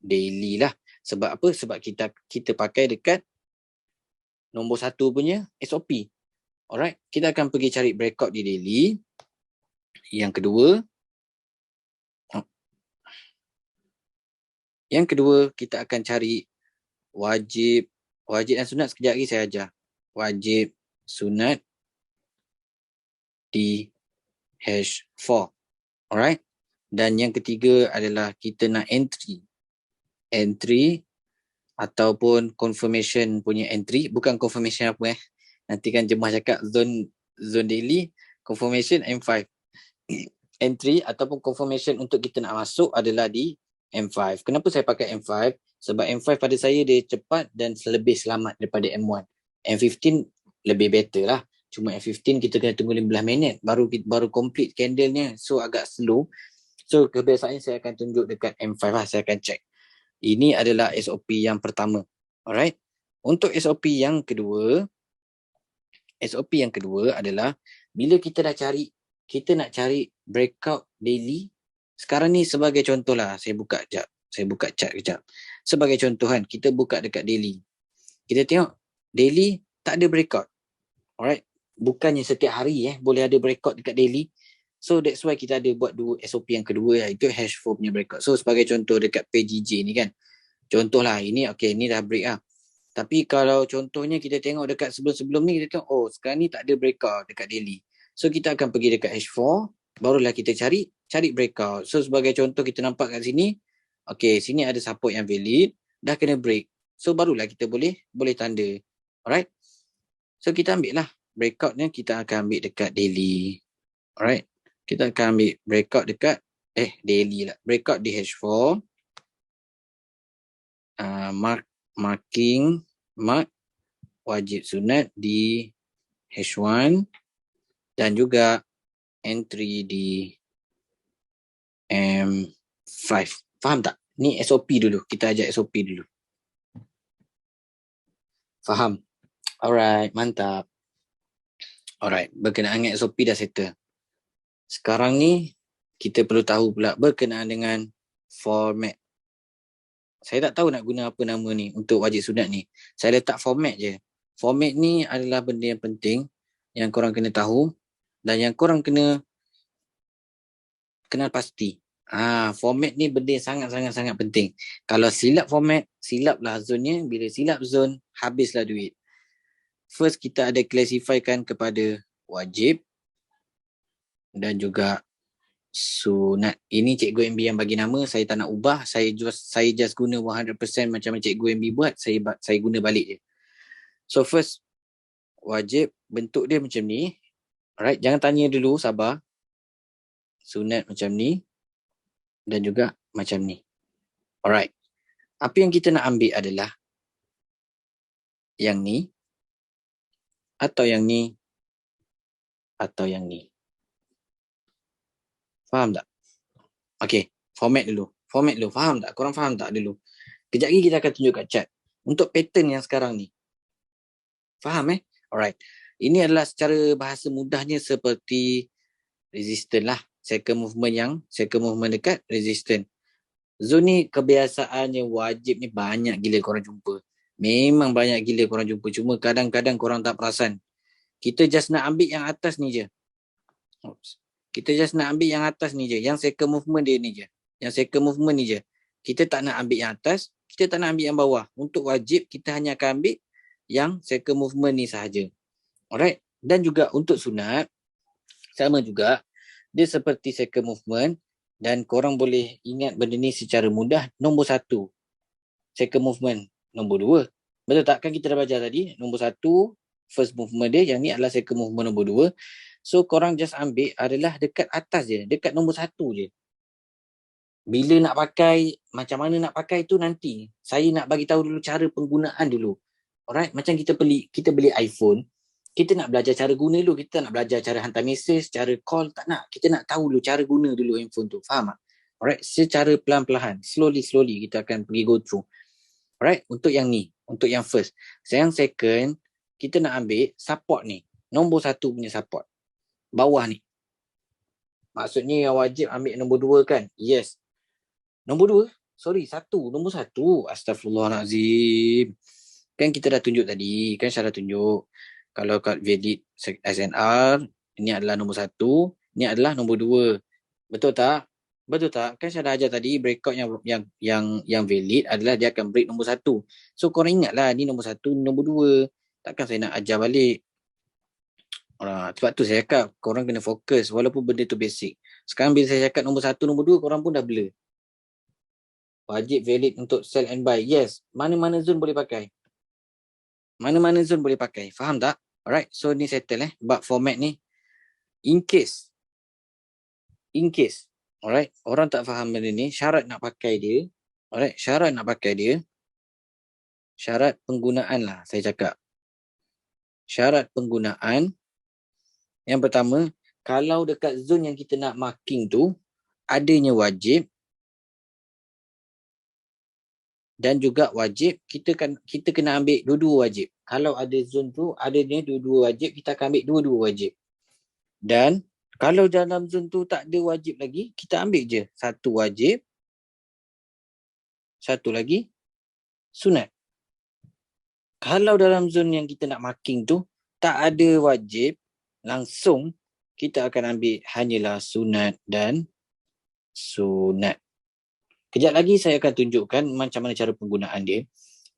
daily lah. Sebab apa? Sebab kita pakai dekat nombor 1 punya SOP. Alright, kita akan pergi cari breakout di daily. Yang kedua, kita akan cari wajib dan sunat. Sekejap lagi saya ajar. Wajib sunat di H4. Alright. Dan yang ketiga adalah kita nak entry ataupun confirmation punya entry. Bukan confirmation apa nanti kan jemaah cakap zone daily, confirmation M5. Entry ataupun confirmation untuk kita nak masuk adalah di M5. Kenapa saya pakai M5? Sebab M5 pada saya dia cepat dan lebih selamat daripada M1. M15 lebih better lah. Cuma M15 kita kena tunggu 15 minit baru complete candle-nya. So agak slow. So kebiasaannya saya akan tunjuk dekat M5 lah. Saya akan check. Ini adalah SOP yang pertama. Alright. Untuk SOP yang kedua adalah bila kita nak cari breakout daily. Sekarang ni sebagai contoh lah, saya buka chart kejap. Sebagai contoh kan, kita buka dekat daily. Kita tengok daily tak ada breakout. Alright. Bukannya setiap hari boleh ada breakout dekat daily. So that's why kita ada buat dua SOP yang kedua, iaitu H4 punya breakout. So sebagai contoh dekat PGJ ni kan. Contoh lah, ini dah break lah. Tapi kalau contohnya kita tengok dekat sebelum ni, kita tengok sekarang ni tak ada breakout dekat daily. So kita akan pergi dekat H4, barulah kita cari breakout. So sebagai contoh kita nampak kat sini, sini ada support yang valid, dah kena break. So barulah kita boleh tanda. Alright. So kita ambil lah breakoutnya, kita akan ambil dekat daily. Alright. Kita akan ambil breakout dekat daily lah. Breakout di H4. Mark wajib sunat di H1 dan juga entry di M5. Faham tak? Ni SOP dulu. Kita ajak SOP dulu. Faham? Alright, mantap. Alright, berkenaan dengan SOP dah settle. Sekarang ni kita perlu tahu pula berkenaan dengan format. Saya tak tahu nak guna apa nama ni untuk wajib sunat ni. Saya letak format je. Format ni adalah benda yang penting yang korang kena tahu dan yang korang kena kenal pasti. Format ni benda yang sangat-sangat penting. Kalau silap format, silaplah zone-nya. Bila silap zone, habislah duit. First, kita ada classifykan kepada wajib dan juga sunat. Ini Cikgu MB yang bagi nama, saya tak nak ubah. Saya just guna 100% macam Cikgu MB buat, saya guna balik je. So first, wajib bentuk dia macam ni. Alright, jangan tanya dulu, sabar. Sunat macam ni dan juga macam ni. Alright. Apa yang kita nak ambil adalah yang ni atau yang ni atau yang ni. Faham tak? Okay, format dulu. Faham tak? Korang faham tak dulu? Kejap lagi kita akan tunjuk kat chat. Untuk pattern yang sekarang ni. Faham Alright. Ini adalah secara bahasa mudahnya seperti resistant lah. Second movement dekat resistant. Zone ni kebiasaannya wajib ni banyak gila korang jumpa. Memang banyak gila korang jumpa. Cuma kadang-kadang korang tak perasan. Kita just nak ambil yang atas ni je. Kita just nak ambil yang atas ni je. Yang second movement dia ni je. Yang second movement ni je. Kita tak nak ambil yang atas. Kita tak nak ambil yang bawah. Untuk wajib, kita hanya akan ambil yang second movement ni sahaja. Alright. Dan juga untuk sunat, sama juga. Dia seperti second movement. Dan korang boleh ingat benda ni secara mudah. Nombor 1. Second movement. Nombor 2. Betul tak? Kan kita dah belajar tadi. Nombor 1. First movement dia. Yang ni adalah second movement nombor 2. So korang just ambil adalah dekat atas je. Dekat nombor 1 je. Bila nak pakai, macam mana nak pakai tu nanti. Saya nak bagi tahu dulu cara penggunaan dulu. Alright, macam kita beli iPhone, kita nak belajar cara guna dulu. Kita tak nak belajar cara hantar mesej, cara call, tak nak. Kita nak tahu dulu cara guna dulu handphone tu. Faham tak? Alright, secara pelan-pelan, slowly kita akan pergi go through. Alright, untuk yang ni, untuk yang first. Yang second, kita nak ambil support ni. Nombor 1 punya support. Bawah ni. Maksudnya yang wajib ambil nombor 2 kan? Yes. Nombor 2? Sorry, 1. Nombor 1. Astaghfirullahaladzim. Kan kita dah tunjuk tadi. Kan Syah dah tunjuk. Kalau kat valid SNR, ini adalah nombor 1. Ini adalah nombor 2. Betul tak? Betul tak? Kan Syah dah ajar tadi breakout yang valid adalah dia akan break nombor 1. So korang ingatlah ni nombor 1, nombor 2. Takkan saya nak ajar balik. Sebab tu saya cakap korang kena fokus walaupun benda tu basic. Sekarang bila saya cakap nombor 1, nombor 2, korang pun dah blur. Wajib valid untuk sell and buy. Yes. Mana-mana zone boleh pakai. Mana-mana zone boleh pakai. Faham tak? Alright. So ni settle bab format ni. In case. Alright. Orang tak faham benda ni. Syarat nak pakai dia. Alright. Syarat nak pakai dia. Syarat penggunaan lah saya cakap. Syarat penggunaan. Yang pertama. Kalau dekat zone yang kita nak marking tu. Adanya wajib. Dan juga wajib, kita kena ambil dua-dua wajib. Kalau ada zone tu, adanya dua-dua wajib, kita akan ambil dua-dua wajib. Dan kalau dalam zone tu tak ada wajib lagi, kita ambil je satu wajib, satu lagi sunat. Kalau dalam zone yang kita nak marking tu, tak ada wajib, langsung kita akan ambil hanyalah sunat dan sunat. Kejap lagi saya akan tunjukkan macam mana cara penggunaan dia.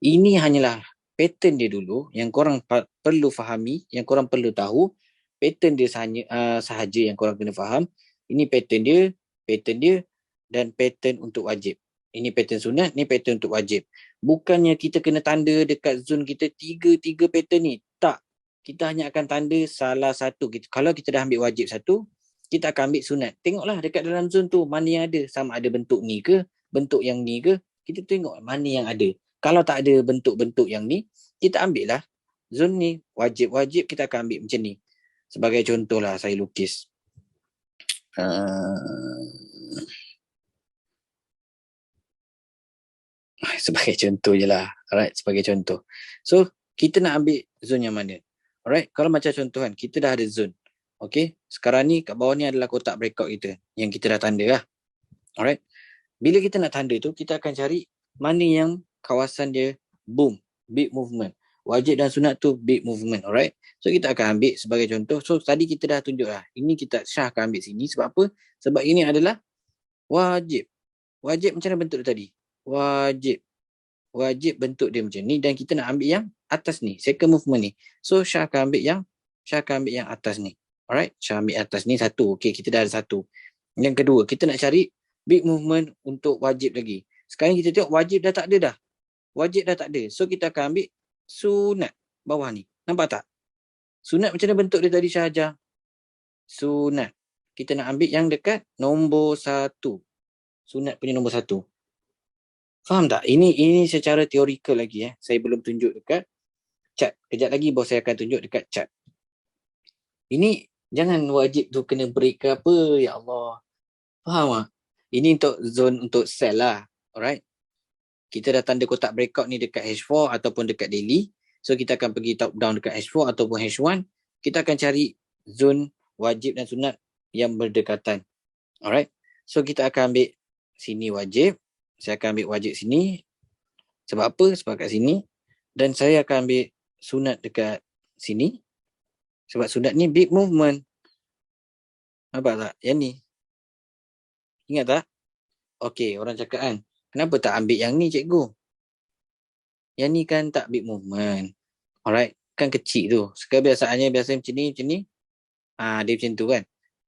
Ini hanyalah pattern dia dulu yang korang perlu fahami, yang korang perlu tahu. Pattern dia sahaja yang korang kena faham. Ini pattern dia dan pattern untuk wajib. Ini pattern sunat, ini pattern untuk wajib. Bukannya kita kena tanda dekat zone kita tiga pattern ni. Tak. Kita hanya akan tanda salah satu. Kalau kita dah ambil wajib satu, kita akan ambil sunat. Tengoklah dekat dalam zone tu mana yang ada. Sama ada bentuk ni ke, bentuk yang ni ke, kita tengok mana yang ada. Kalau tak ada bentuk-bentuk yang ni, kita ambil lah. Zone ni, wajib-wajib kita akan ambil macam ni. Sebagai contoh lah, saya lukis. Sebagai contoh je lah. Alright, sebagai contoh. So, kita nak ambil zone yang mana? Alright, kalau macam contoh kan, kita dah ada zone. Okay, sekarang ni kat bawah ni adalah kotak breakout kita. Yang kita dah tanda lah. Alright. Bila kita nak tanda tu, kita akan cari mana yang kawasan dia boom, big movement. Wajib dan sunat tu big movement, alright. So kita akan ambil sebagai contoh. So tadi kita dah tunjuk lah. Ini kita Syah akan ambil sini. Sebab apa? Sebab ini adalah wajib. Wajib macam mana bentuk dia tadi? Wajib. Wajib bentuk dia macam ni. Dan kita nak ambil yang atas ni. Second movement ni. So Syah akan ambil yang atas ni. Alright. Syah ambil atas ni satu. Okay, kita dah ada satu. Yang kedua, kita nak cari big movement untuk wajib lagi. Sekarang kita tengok wajib dah tak ada dah. Wajib dah tak ada. So kita akan ambil sunat bawah ni. Nampak tak? Sunat macam mana bentuk dia tadi Syah ajar? Sunat. Kita nak ambil yang dekat nombor 1. Sunat punya nombor 1. Faham tak? Ini secara teorikal lagi. Saya belum tunjuk dekat chat. Kejap lagi bos saya akan tunjuk dekat chat. Ini jangan wajib tu kena break ke apa. Ya Allah. Faham tak? Ini untuk zone untuk sel lah. Alright. Kita dah tanda kotak breakout ni dekat H4 ataupun dekat daily. So kita akan pergi top down dekat H4 ataupun H1. Kita akan cari zone wajib dan sunat yang berdekatan. Alright. So kita akan ambil sini wajib. Saya akan ambil wajib sini. Sebab apa? Sebab kat sini. Dan saya akan ambil sunat dekat sini. Sebab sunat ni big movement. Nampak tak? Yang ni. Ingat tak? Okey, orang cakap kan. Kenapa tak ambil yang ni cikgu? Yang ni kan tak big movement. Alright. Kan kecil tu. Kebiasaannya biasa macam ni. Dia macam tu kan.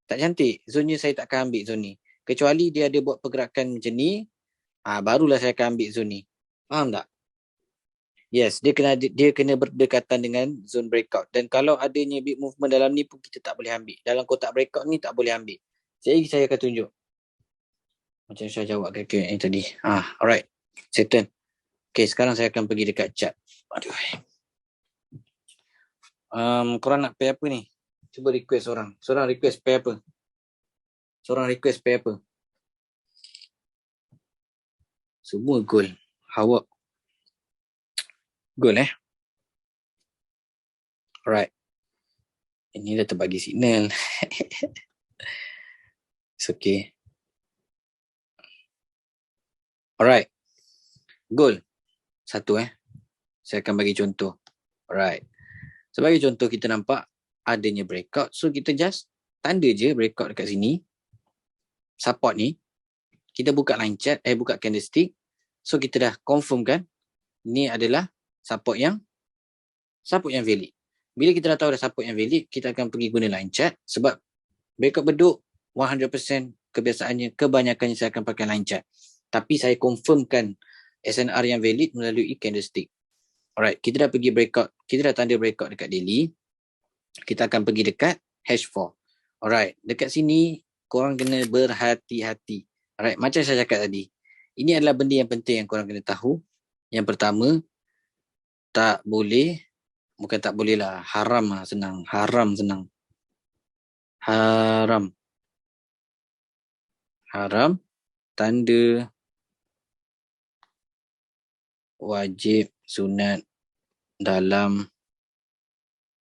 Tak cantik. Zone saya tak akan ambil zone ni. Kecuali dia ada buat pergerakan macam ni. Barulah saya akan ambil zone ni. Faham tak? Yes, dia kena berdekatan dengan zone breakout. Dan kalau adanya big movement dalam ni pun kita tak boleh ambil. Dalam kotak breakout ni tak boleh ambil. Jadi saya akan tunjuk. Macam saya jawab ke Q&A tadi. Alright. Settle. Okay, sekarang saya akan pergi dekat chat. Aduh. Korang nak pay apa ni? Cuba request orang. Seorang request pay apa? Semua goal. Hawak. Goal Alright. Ini dah terbagi signal. It's okay. Alright. Goal. Satu Saya akan bagi contoh. Alright. Sebagai contoh kita nampak adanya breakout. So kita just tanda je breakout dekat sini. Support ni. Kita buka line chart. Buka candlestick. So kita dah confirm kan. Ni adalah support yang valid. Bila kita dah tahu dah support yang valid, kita akan pergi guna line chart. Sebab breakout beduk 100% kebanyakannya saya akan pakai line chart. Tapi saya confirmkan SNR yang valid melalui candlestick. Alright, kita dah pergi breakout. Kita dah tanda breakout dekat daily. Kita akan pergi dekat H4. Alright, dekat sini korang kena berhati-hati. Alright, macam saya cakap tadi. Ini adalah benda yang penting yang korang kena tahu. Yang pertama, bukan tak boleh lah. Haram lah senang. Haram. Tanda wajib sunat dalam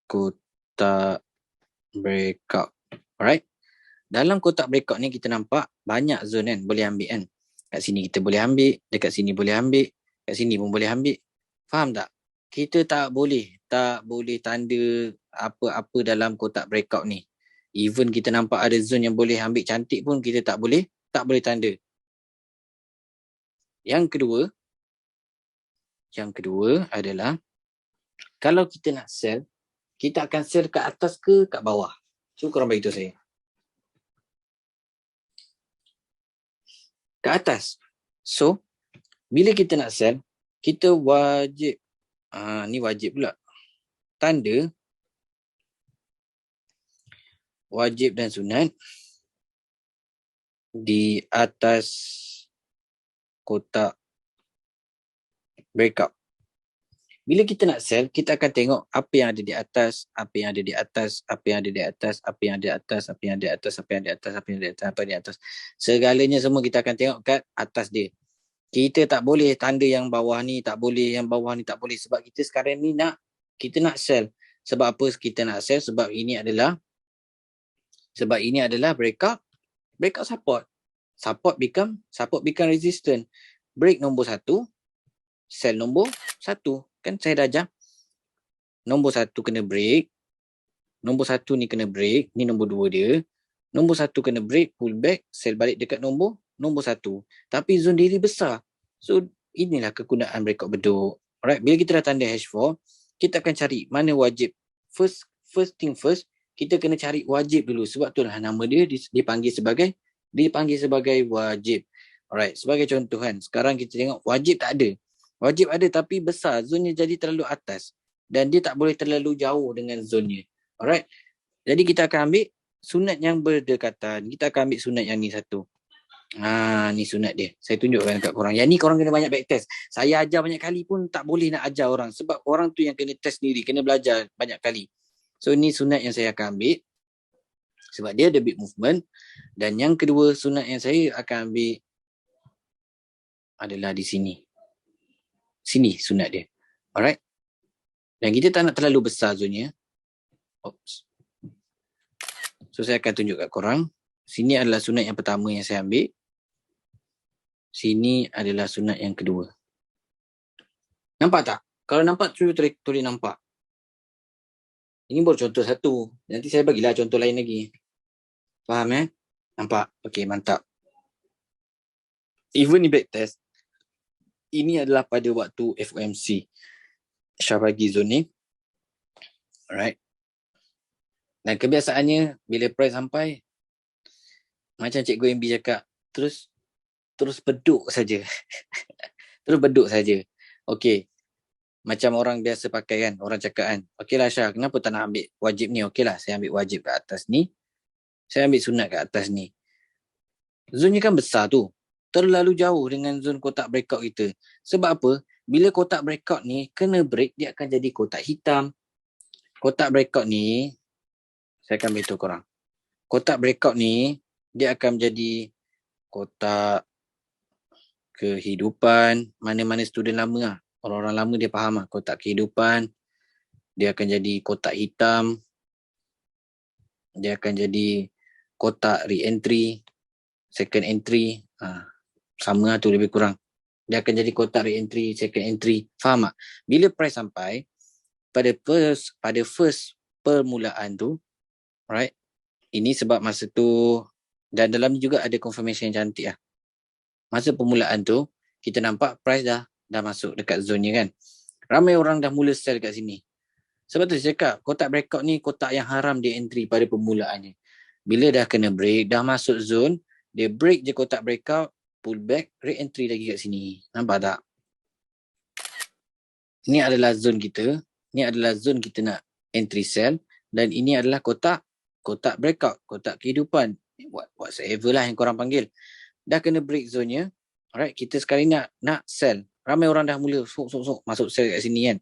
kotak breakout. Alright. Dalam kotak breakout ni kita nampak banyak zone kan. Boleh ambil kan. Kat sini kita boleh ambil. Dekat sini boleh ambil. Kat sini pun boleh ambil. Faham tak? Kita tak boleh tanda apa-apa dalam kotak breakout ni. Even kita nampak ada zone yang boleh ambil cantik pun kita tak boleh tanda. Yang kedua adalah kalau kita nak sell, kita akan sell kat atas ke kat bawah? So korang beritahu saya. Kat atas. So bila kita nak sell, kita wajib ni wajib pula. Tanda wajib dan sunat di atas kotak breakout. Bila kita nak sell, kita akan tengok apa yang ada di atas, apa yang ada di atas, apa yang ada di atas, apa yang ada di atas, apa yang ada di atas, apa yang ada di atas, apa yang ada di atas, apa yang ada di atas. Segalanya semua kita akan tengok kat atas dia. Kita tak boleh tanda yang bawah ni, tak boleh, yang bawah ni tak boleh. Sebab kita sekarang ni kita nak sell. Sebab apa kita nak sell? Sebab ini adalah breakout support. Support become resistance. Break nombor 1, sell nombor 1. Kan saya dah ajar. Nombor 1 kena break. Nombor 1 ni kena break. Ni nombor 2 dia. Nombor 1 kena break, pull back, sell balik dekat nombor 1. Tapi zone daily besar. So inilah kegunaan breakout beduk. Alright, bila kita dah tanda H4, kita akan cari mana wajib. First thing first, kita kena cari wajib dulu. Sebab itulah nama dia dipanggil sebagai wajib. Alright, sebagai contoh kan, sekarang kita tengok wajib tak ada. Wajib ada tapi besar, zonnya jadi terlalu atas. Dan dia tak boleh terlalu jauh dengan zonnya. Alright, jadi kita akan ambil sunat yang berdekatan. Kita akan ambil sunat yang ni satu. Ni sunat dia. Saya tunjukkan kat korang. Yang ni korang kena banyak back test. Saya ajar banyak kali pun tak boleh nak ajar orang. Sebab orang tu yang kena test sendiri. Kena belajar banyak kali. So ni sunat yang saya akan ambil. Sebab dia ada big movement. Dan yang kedua sunat yang saya akan ambil adalah di sini. Sini sunat dia. Alright. Dan kita tak nak terlalu besar zonnya. Oops. So saya akan tunjuk kat korang. Sini adalah sunat yang pertama yang saya ambil. Sini adalah sunat yang kedua. Nampak tak? Kalau nampak tulis nampak. Ini baru contoh satu. Nanti saya bagilah contoh lain lagi. Faham Nampak? Okey, mantap. Even ni back test. Ini adalah pada waktu FOMC. Syah bagi zone ni. Alright. Dan kebiasaannya bila price sampai macam Cikgu MB cakap, terus beduk saja. Terus beduk saja. Okey. Macam orang biasa pakai kan, orang cakap kan, okeylah Syah, kenapa tak nak ambil wajib ni? Okeylah, saya ambil wajib kat atas ni. Saya ambil sunat kat atas ni. Zone ni kan besar tu. Terlalu jauh dengan zone kotak breakout kita. Sebab apa? Bila kotak breakout ni kena break, dia akan jadi kotak hitam. Kotak breakout ni, saya akan beritahu korang. Kotak breakout ni, dia akan menjadi kotak kehidupan. Mana-mana student lama lah. Orang-orang lama dia faham lah. Kotak kehidupan. Dia akan jadi kotak hitam. Dia akan jadi kotak re-entry. Second entry. Sama lah tu lebih kurang. Dia akan jadi kotak re-entry, second entry. Faham tak? Bila price sampai, pada first permulaan tu, right? Ini sebab masa tu, dan dalam ni juga ada confirmation yang cantik lah. Masa permulaan tu, kita nampak price dah masuk dekat zone ni kan. Ramai orang dah mula sell kat sini. Sebab tu saya cakap, kotak breakout ni kotak yang haram dia entry pada permulaannya. Bila dah kena break, dah masuk zone, dia break je kotak breakout, pull back, re-entry lagi kat sini. Nampak tak? Ini adalah zone kita. Ini adalah zone kita nak entry sell. Dan ini adalah kotak breakout, kotak kehidupan. Whatever lah yang korang panggil. Dah kena break zone-nya. Alright, kita sekarang nak sell. Ramai orang dah mula sok masuk sell kat sini kan.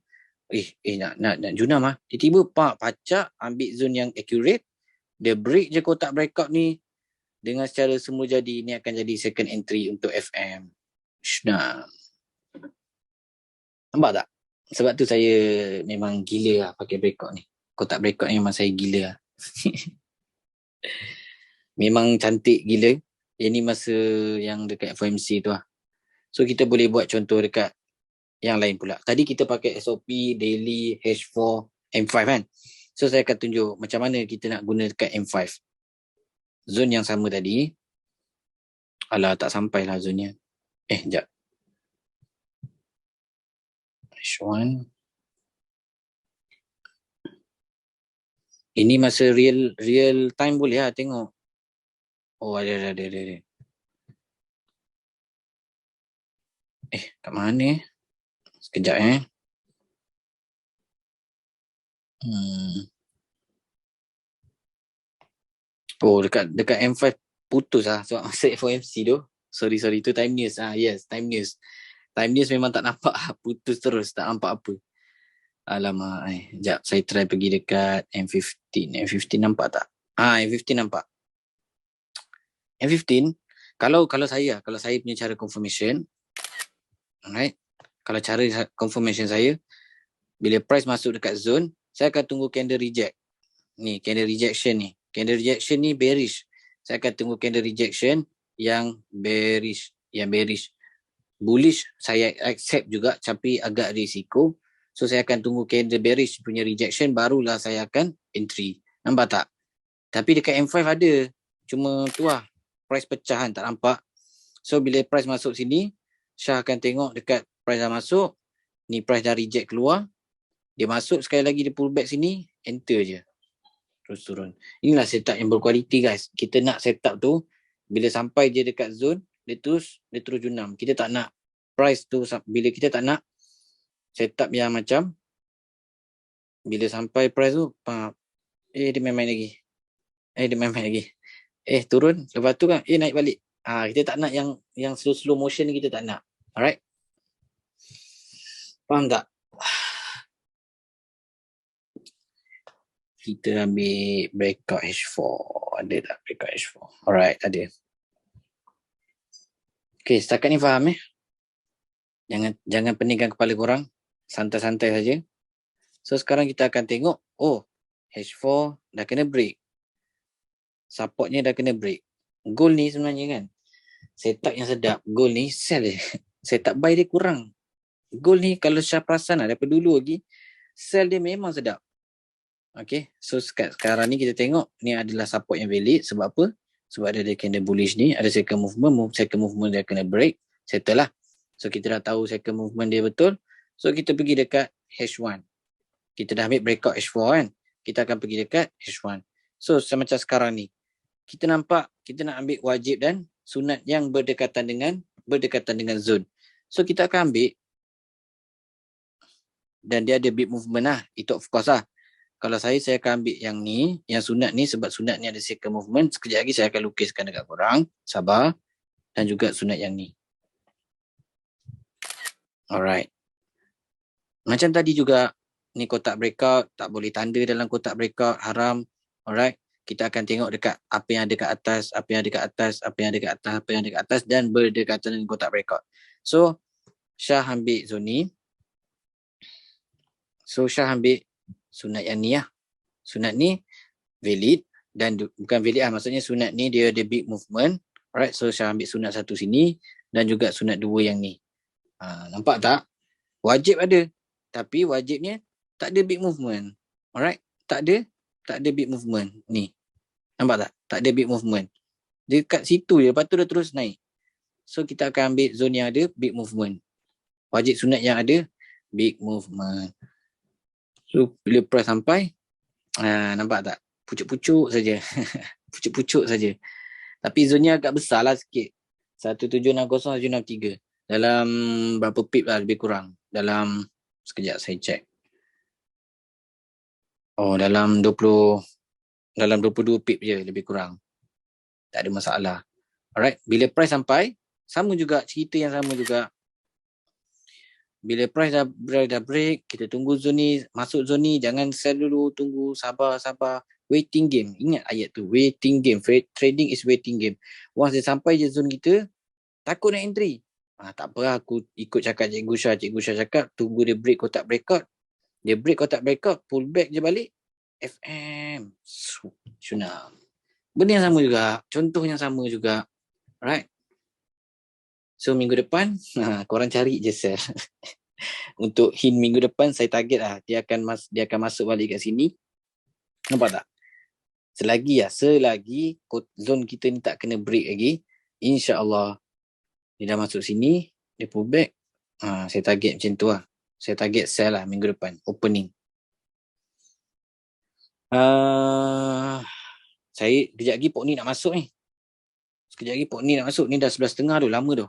Nak junam lah. Tiba-tiba pacak ambil zone yang accurate. Dia break je kotak breakout ni. Dengan secara semua jadi, ni akan jadi second entry untuk FM. Nah. Nampak tak? Sebab tu saya memang gila lah pakai breakout ni. Kotak breakout ni memang saya gila lah. Memang cantik gila. Yang ni masa yang dekat FOMC tu lah. So kita boleh buat contoh dekat yang lain pula. Tadi kita pakai SOP, daily, H4, M5 kan. So saya akan tunjuk macam mana kita nak guna dekat M5. Zone yang sama tadi. Alah, tak sampai lah zone-nya. Sekejap. H1. Ini masa real time boleh lah tengok. Oh, ada. Kat mana Sekejap Oh, dekat M5 putus lah sebab masa FOMC tu. Sorry, tu time news. Yes, time news. Time news memang tak nampak, putus terus, tak nampak apa. Alamak, sekejap saya try pergi dekat M15. M15 nampak tak? M15 nampak. M15, kalau saya punya cara confirmation, alright, kalau cara confirmation saya, bila price masuk dekat zone, saya akan tunggu candle reject. Ni, candle rejection ni. Candle rejection ni bearish. Saya akan tunggu candle rejection yang bearish. Bullish saya accept juga tapi agak risiko. So saya akan tunggu candle bearish punya rejection, barulah saya akan entry. Nampak tak? Tapi dekat M5 ada. Cuma tu lah, price pecahan tak nampak. So bila price masuk sini, Syah akan tengok dekat price dah masuk. Ni price dah reject keluar. Dia masuk sekali lagi, dia pull back sini, enter je. Terus turun. Inilah setup yang berkualiti guys. Kita nak setup tu, bila sampai je dekat zone, dia terus junam. Kita tak nak price tu, bila kita tak nak setup yang macam, bila sampai price tu, dia main-main lagi. Turun. Lepas tu kan, naik balik. Kita tak nak yang slow motion ni, kita tak nak. Alright? Faham tak? Kita ambil breakout H4. Ada tak breakout H4? Alright, ada. Okay, setakat ni faham Jangan peningkan kepala korang. Santai-santai saja. So sekarang kita akan tengok, H4 dah kena break. Supportnya dah kena break. Goal ni sebenarnya kan, setup yang sedap. Goal ni sell dia. Setup buy dia kurang. Goal ni kalau Syah perasan daripada dulu lagi, sell dia memang sedap. Okay, so sekarang ni kita tengok ni adalah support yang valid. Sebab apa? Sebab ada candle bullish ni, ada second movement dia kena break, settle lah. So kita dah tahu second movement dia betul. So kita pergi dekat H1. Kita dah ambil breakout H4 kan. Kita akan pergi dekat H1. So macam sekarang ni, kita nampak kita nak ambil wajib dan sunat yang berdekatan dengan zone. So kita akan ambil, dan dia ada big movement lah. Itu of course lah. Kalau saya akan ambil yang ni, yang sunat ni, sebab sunat ni ada second movement. Sekejap lagi saya akan lukiskan dekat korang. Sabar. Dan juga sunat yang ni. Alright. Macam tadi juga, ni kotak breakout, tak boleh tanda dalam kotak breakout, haram. Alright. Kita akan tengok dekat apa yang ada kat atas, apa yang ada kat atas, apa yang ada kat atas, apa yang ada kat atas, dan berdekatan dengan kotak breakout. So, Syah ambil zone ni. So, Syah ambil sunat yang ni lah. Sunat ni valid, dan bukan valid lah, maksudnya sunat ni dia ada big movement. Alright, so Syah ambil sunat satu sini dan juga sunat dua yang ni. Nampak tak? Wajib ada, tapi wajibnya tak ada big movement. Alright, tak ada big movement ni. Nampak tak? Tak ada big movement. Dekat situ je, lepas tu dia terus naik. So kita akan ambil zone yang ada big movement. Wajib sunat yang ada big movement. So bila price sampai, nampak tak? Pucuk-pucuk saja. Pucuk-pucuk saja. Tapi zonnya agak besar lah sikit. 1760, 163. Dalam berapa pip lah lebih kurang. Dalam, sekejap saya cek. Dalam 22 pip je lebih kurang. Tak ada masalah. Alright, bila price sampai, sama juga, cerita yang sama juga. Bila price dah break, kita tunggu zone ni, masuk zone ni, jangan sell dulu, tunggu, sabar. Waiting game. Ingat ayat tu, waiting game. Trading is waiting game. Once dia sampai je zone kita, takut nak entry. Tak apa, aku ikut cakap Cikgu Syah cakap, tunggu dia break kotak breakout. Dia break kotak breakout, pull back je balik. FM. Sunam. Benda yang sama juga. Contoh yang sama juga. Alright. So minggu depan, korang cari je sell. Untuk hint minggu depan, saya target lah. Dia akan masuk balik kat sini. Nampak tak? Selagi zone kita ni tak kena break lagi, insya-Allah dia dah masuk sini, dia pull back. Saya target macam tu lah. Saya target sell lah minggu depan, opening. Saya kejap lagi pok ni nak masuk ni. Ni dah 11.30 tu, lama tu.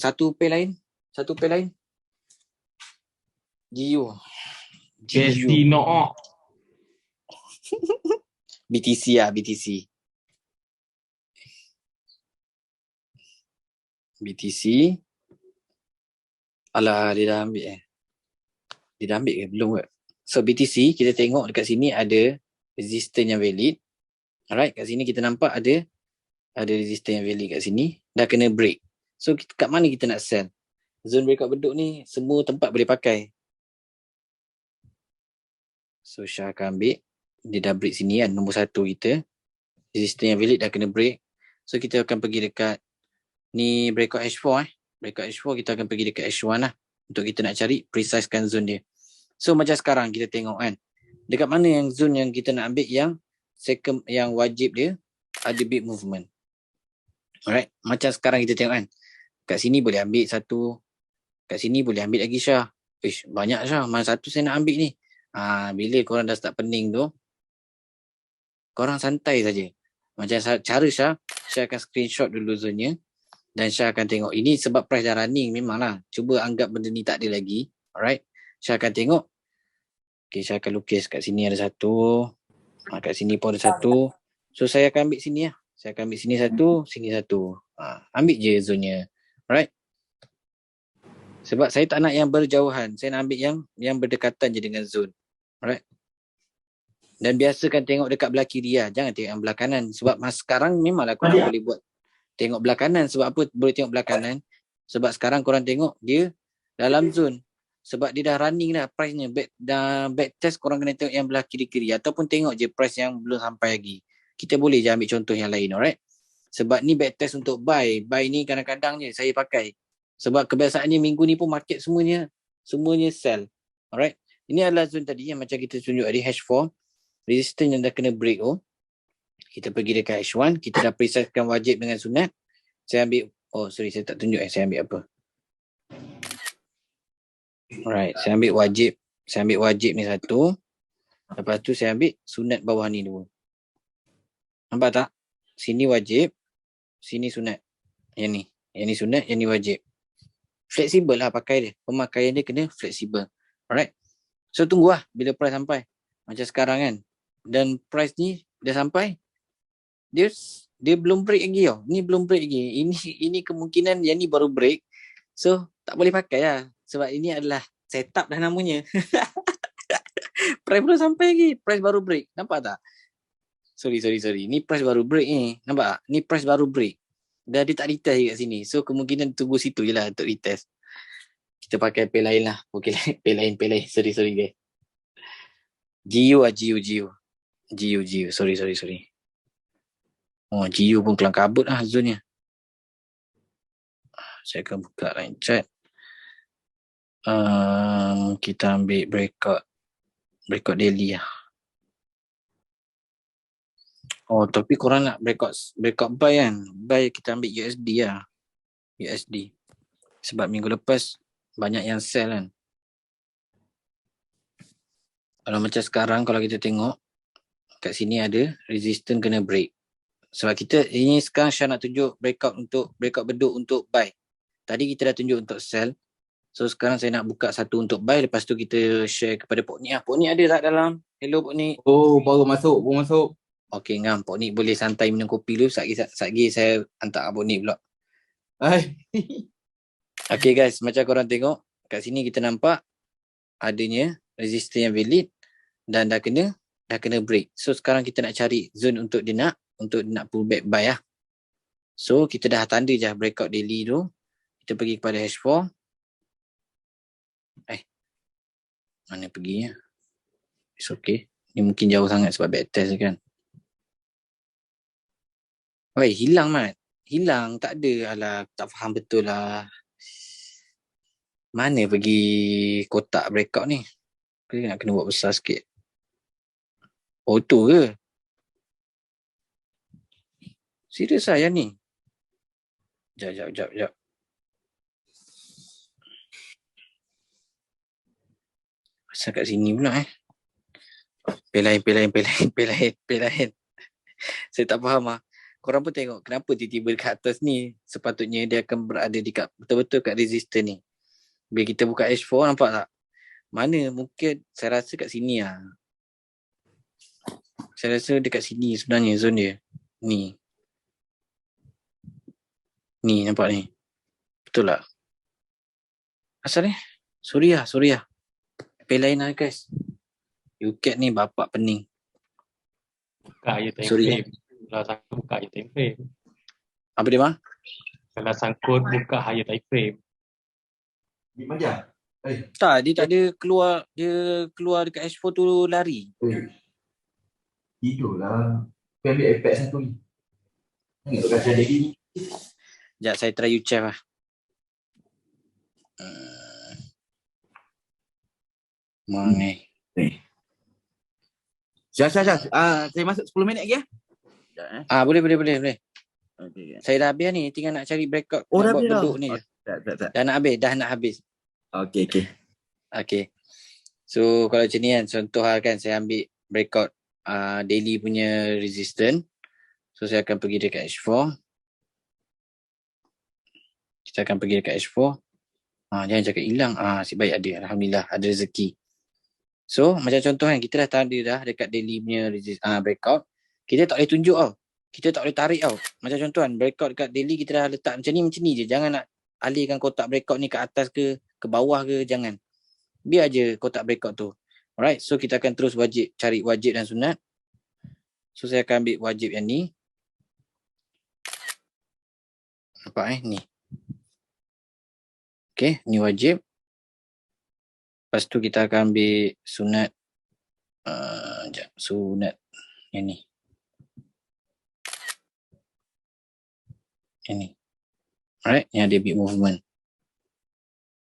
Satu pair lain. GU. no. BTC. Alah, dia dah ambil Dia dah ambil ke? Belum ke? So BTC, kita tengok dekat sini ada resistance yang valid. Alright, kat sini kita nampak ada resistance yang valid kat sini. Dah kena break. So kat mana kita nak sell? Zone breakout beduk ni semua tempat boleh pakai. So Syah akan ambil. Dia dah break sini kan, nombor 1 kita. Resistance yang valid dah kena break. So kita akan pergi dekat ni breakout H4 Breakout H4 kita akan pergi dekat H1 lah. Untuk kita nak cari precisekan zone dia. So macam sekarang kita tengok kan. Dekat mana yang zone yang kita nak ambil yang wajib dia ada big movement. Alright. Macam sekarang kita tengok kan. Kat sini boleh ambil satu. Kat sini boleh ambil lagi Syah. Banyak Syah. Mana satu saya nak ambil ni. Bila korang dah start pening tu, korang santai saja. Macam cara Syah akan screenshot dulu zone-nya. Dan Syah akan tengok. Ini sebab price dah running memanglah. Cuba anggap benda ni tak ada lagi. Alright. Syah akan tengok. Okay, Syah akan lukis kat sini ada satu. Kat sini pun ada satu. So saya akan ambil sini lah. Saya akan ambil sini satu. Ambil je zone-nya. Alright. Sebab saya tak nak yang berjauhan. Saya nak ambil yang berdekatan je dengan zone. Alright. Dan biasakan tengok dekat belah kiri lah. Jangan tengok yang belah kanan. Sebab sekarang memanglah korang boleh buat tengok belah kanan. Sebab apa boleh tengok belah kanan? Sebab sekarang korang tengok dia dalam zone. Sebab dia dah running dah price-nya. Back test korang kena tengok yang belah kiri-kiri. Ataupun tengok je price yang belum sampai lagi. Kita boleh je ambil contoh yang lain, alright? Sebab ni back test untuk buy. Buy ni kadang-kadang je saya pakai. Sebab kebiasaannya minggu ni pun market semuanya sell. Alright? Ini adalah zone tadi yang macam kita tunjuk tadi, H4. Resistance yang dah kena break kita pergi dekat H1, kita dah precisekan wajib dengan sunat. Saya ambil, saya tak tunjuk saya ambil apa. Alright, saya ambil wajib ni satu. Lepas tu saya ambil sunat bawah ni dua. Nampak tak? Sini wajib, sini sunat. Yang ni sunat, yang ni wajib. Fleksibel lah pakai dia. Pemakaian dia kena fleksibel. Alright. So tunggulah bila price sampai. Macam sekarang kan. Dan price ni dah sampai. Dia belum break lagi tau. Ni belum break lagi. Ini kemungkinan yang ni baru break. So tak boleh pakai lah. Sebab ini adalah setup dah namanya. Price belum sampai lagi. Price baru break. Nampak tak? Sorry. Ni price baru break ni. Nampak tak? Ni price baru break. Dah dia tak retest kat sini. So kemungkinan tunggu situ je lah untuk retest. Kita pakai pay lain lah. Okay, pay lain. Sorry guys. GU. Sorry. GU pun kelang kabut lah zone nya. Saya akan buka line chat. Kita ambil breakout daily lah. Tapi korang nak breakout buy kan? Buy kita ambil USD lah. USD. Sebab minggu lepas banyak yang sell kan. Kalau macam sekarang, kalau kita tengok kat sini ada resistance kena break. Sebab kita ini sekarang Syah nak tunjuk breakout beduk untuk buy. Tadi kita dah tunjuk untuk sell. So sekarang saya nak buka satu untuk buy. Lepas tu kita share kepada Pok Nik. Pok Nik ada tak dalam? Hello Pok Nik. Baru masuk. Okey ngam, Pok Nik boleh santai minum kopi dulu. Satgi saya hantar Pok Nik pula. Okay guys, macam korang tengok kat sini kita nampak adanya resistance yang valid dan dah kena break. So sekarang kita nak cari zone untuk dia nak pull back buy lah. So kita dah tanda je breakout daily tu. Kita pergi kepada H4. Mana perginya? It's okay. Ni mungkin jauh sangat sebab backtest kan. Hilang Mat. Hilang. Tak ada. Alah, tak faham betul lah. Mana pergi kotak breakout ni? Kita nak kena buat besar sikit. Tu ke? Serius lah yang ni? Sekejap. Pasal kat sini pula Pay lain. Saya tak faham lah. Korang pun tengok kenapa tiba-tiba dekat atas ni sepatutnya dia akan berada betul-betul kat resistor ni. Bila kita buka H4 nampak tak? Mana mungkin saya rasa kat sini lah. Saya rasa dekat sini sebenarnya zone dia. Ni nampak ni. Betul tak? Asal ni? Sorry lah. Pay lain lah guys. UCAT ni bapak pening. Buka je time Sorry. frame. Kalau sangkut buka je time frame. Apa dia mah? Kalau sangkut buka higher time frame. Tak, dia tak ada keluar. Dia keluar dekat H4 tu lari. Tidur lah. Kau ambil iPad satu ni. Tengok kaca dia ni. Sekejap saya try UCAT lah. Mana? Syah. Saya masuk 10 minit lagi ya. Boleh. Okay. Saya dah habis ni. Tinggal nak cari breakout. Dah buat habis beduk ni. Tak. Dah nak habis. Okay. So kalau macam ni kan, contoh kan saya ambil breakout daily punya resistance. So saya akan pergi dekat H4. Kita akan pergi dekat H4. Jangan cakap hilang. Asyik baik ada. Alhamdulillah ada rezeki. So macam contoh kan, kita dah tanda dah dekat daily punya breakout. Kita tak boleh tunjuk tau. Kita tak boleh tarik tau. Macam contoh kan, breakout dekat daily kita dah letak macam ni je. Jangan nak alihkan kotak breakout ni ke atas ke bawah ke, jangan. Biar je kotak breakout tu. Alright, so kita akan terus cari wajib dan sunat. So saya akan ambil wajib yang ni. Nampak ni. Okay, ni wajib. Lepas tu kita akan ambil sunat. Sunat yang ni. Yang ni. Alright, yang ada big movement.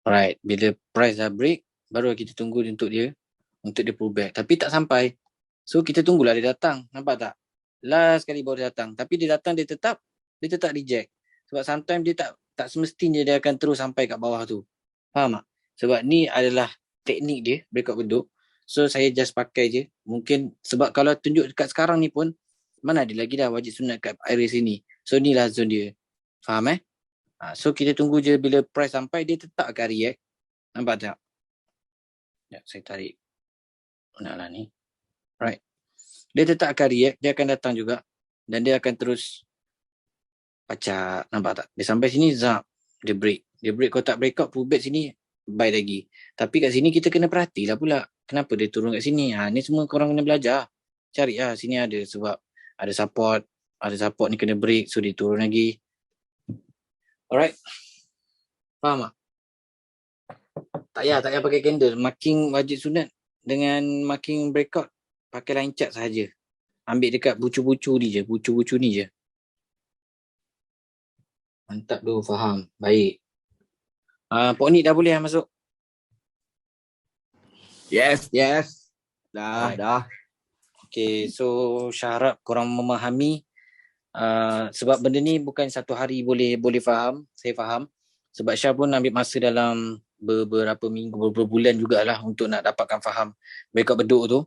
Alright, bila price dah break, baru kita tunggu untuk dia pullback. Tapi tak sampai. So kita tunggulah dia datang. Nampak tak? Last kali baru dia datang. Tapi dia datang, dia tetap reject. Sebab sometimes dia tak semestinya dia akan terus sampai kat bawah tu. Faham tak? Sebab ni adalah teknik dia, breakout beduk. So saya just pakai je. Mungkin sebab kalau tunjuk dekat sekarang ni pun, mana ada lagi dah wajib sunat kat area sini. So ni lah zone dia. Faham So kita tunggu je bila price sampai, dia tetap akan react. Nampak tak? Ya, saya tarik. Naklah ni. Right. Dia tetap akan react, dia akan datang juga. Dan dia akan terus pacak. Nampak tak? Dia sampai sini, zap. Dia break. Dia break, kalau tak breakout, pullback sini, buy lagi. Tapi kat sini kita kena perhatilah pula. Kenapa dia turun kat sini? Ni semua korang kena belajar. Cari lah, sini ada. Sebab ada support. Ada support ni kena break, so dia turun lagi. Alright. Faham tak? Tak payah pakai candle. Marking wajib sunat dengan marking breakout, pakai line chart sahaja. Ambil dekat bucu-bucu ni je. Bucu-bucu ni je. Mantap tu, faham. Baik. Pok ni dah boleh masuk? Yes. Dah. Okay, so syarat korang memahami. Sebab benda ni bukan satu hari boleh faham. Saya faham. Sebab Syah pun ambil masa dalam beberapa minggu, beberapa bulan jugalah untuk nak dapatkan faham breakout beduk tu.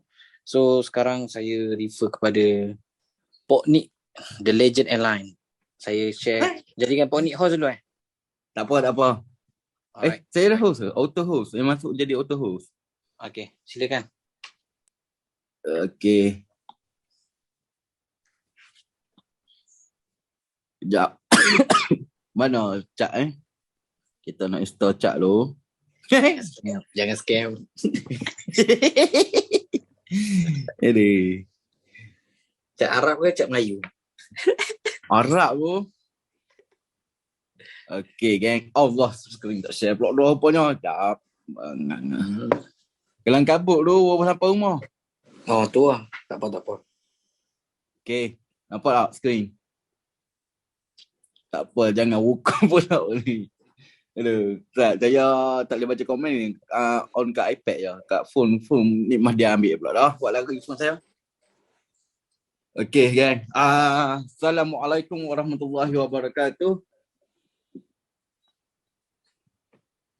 So sekarang saya refer kepada Pok Nick, The Legend Airline. Saya share. Jadikan Pok Nick host dulu Tak apa. Alright. Saya dah host ke? Auto host. Saya masuk jadi auto host. Okay, silakan. Okay. Sekejap. Mana cat Kita nak install cat dulu. Jangan scam. Ini. Cat Arab ke cat Melayu? Arab tu. Okay, geng. Allah, screen tak share blok dua apanya. Sekejap. Kelang kabut tu, apa sampai rumah. Oh, tu lah. Tak apa. Okay. Nampak tak screen? Tak apa, jangan buka pula ni. Aduh, saya tak boleh baca komen ni. On kat iPad je. Kat phone ni mah dia ambil pula dah. Buat lagi phone saya. Okay, gang. Assalamualaikum warahmatullahi wabarakatuh.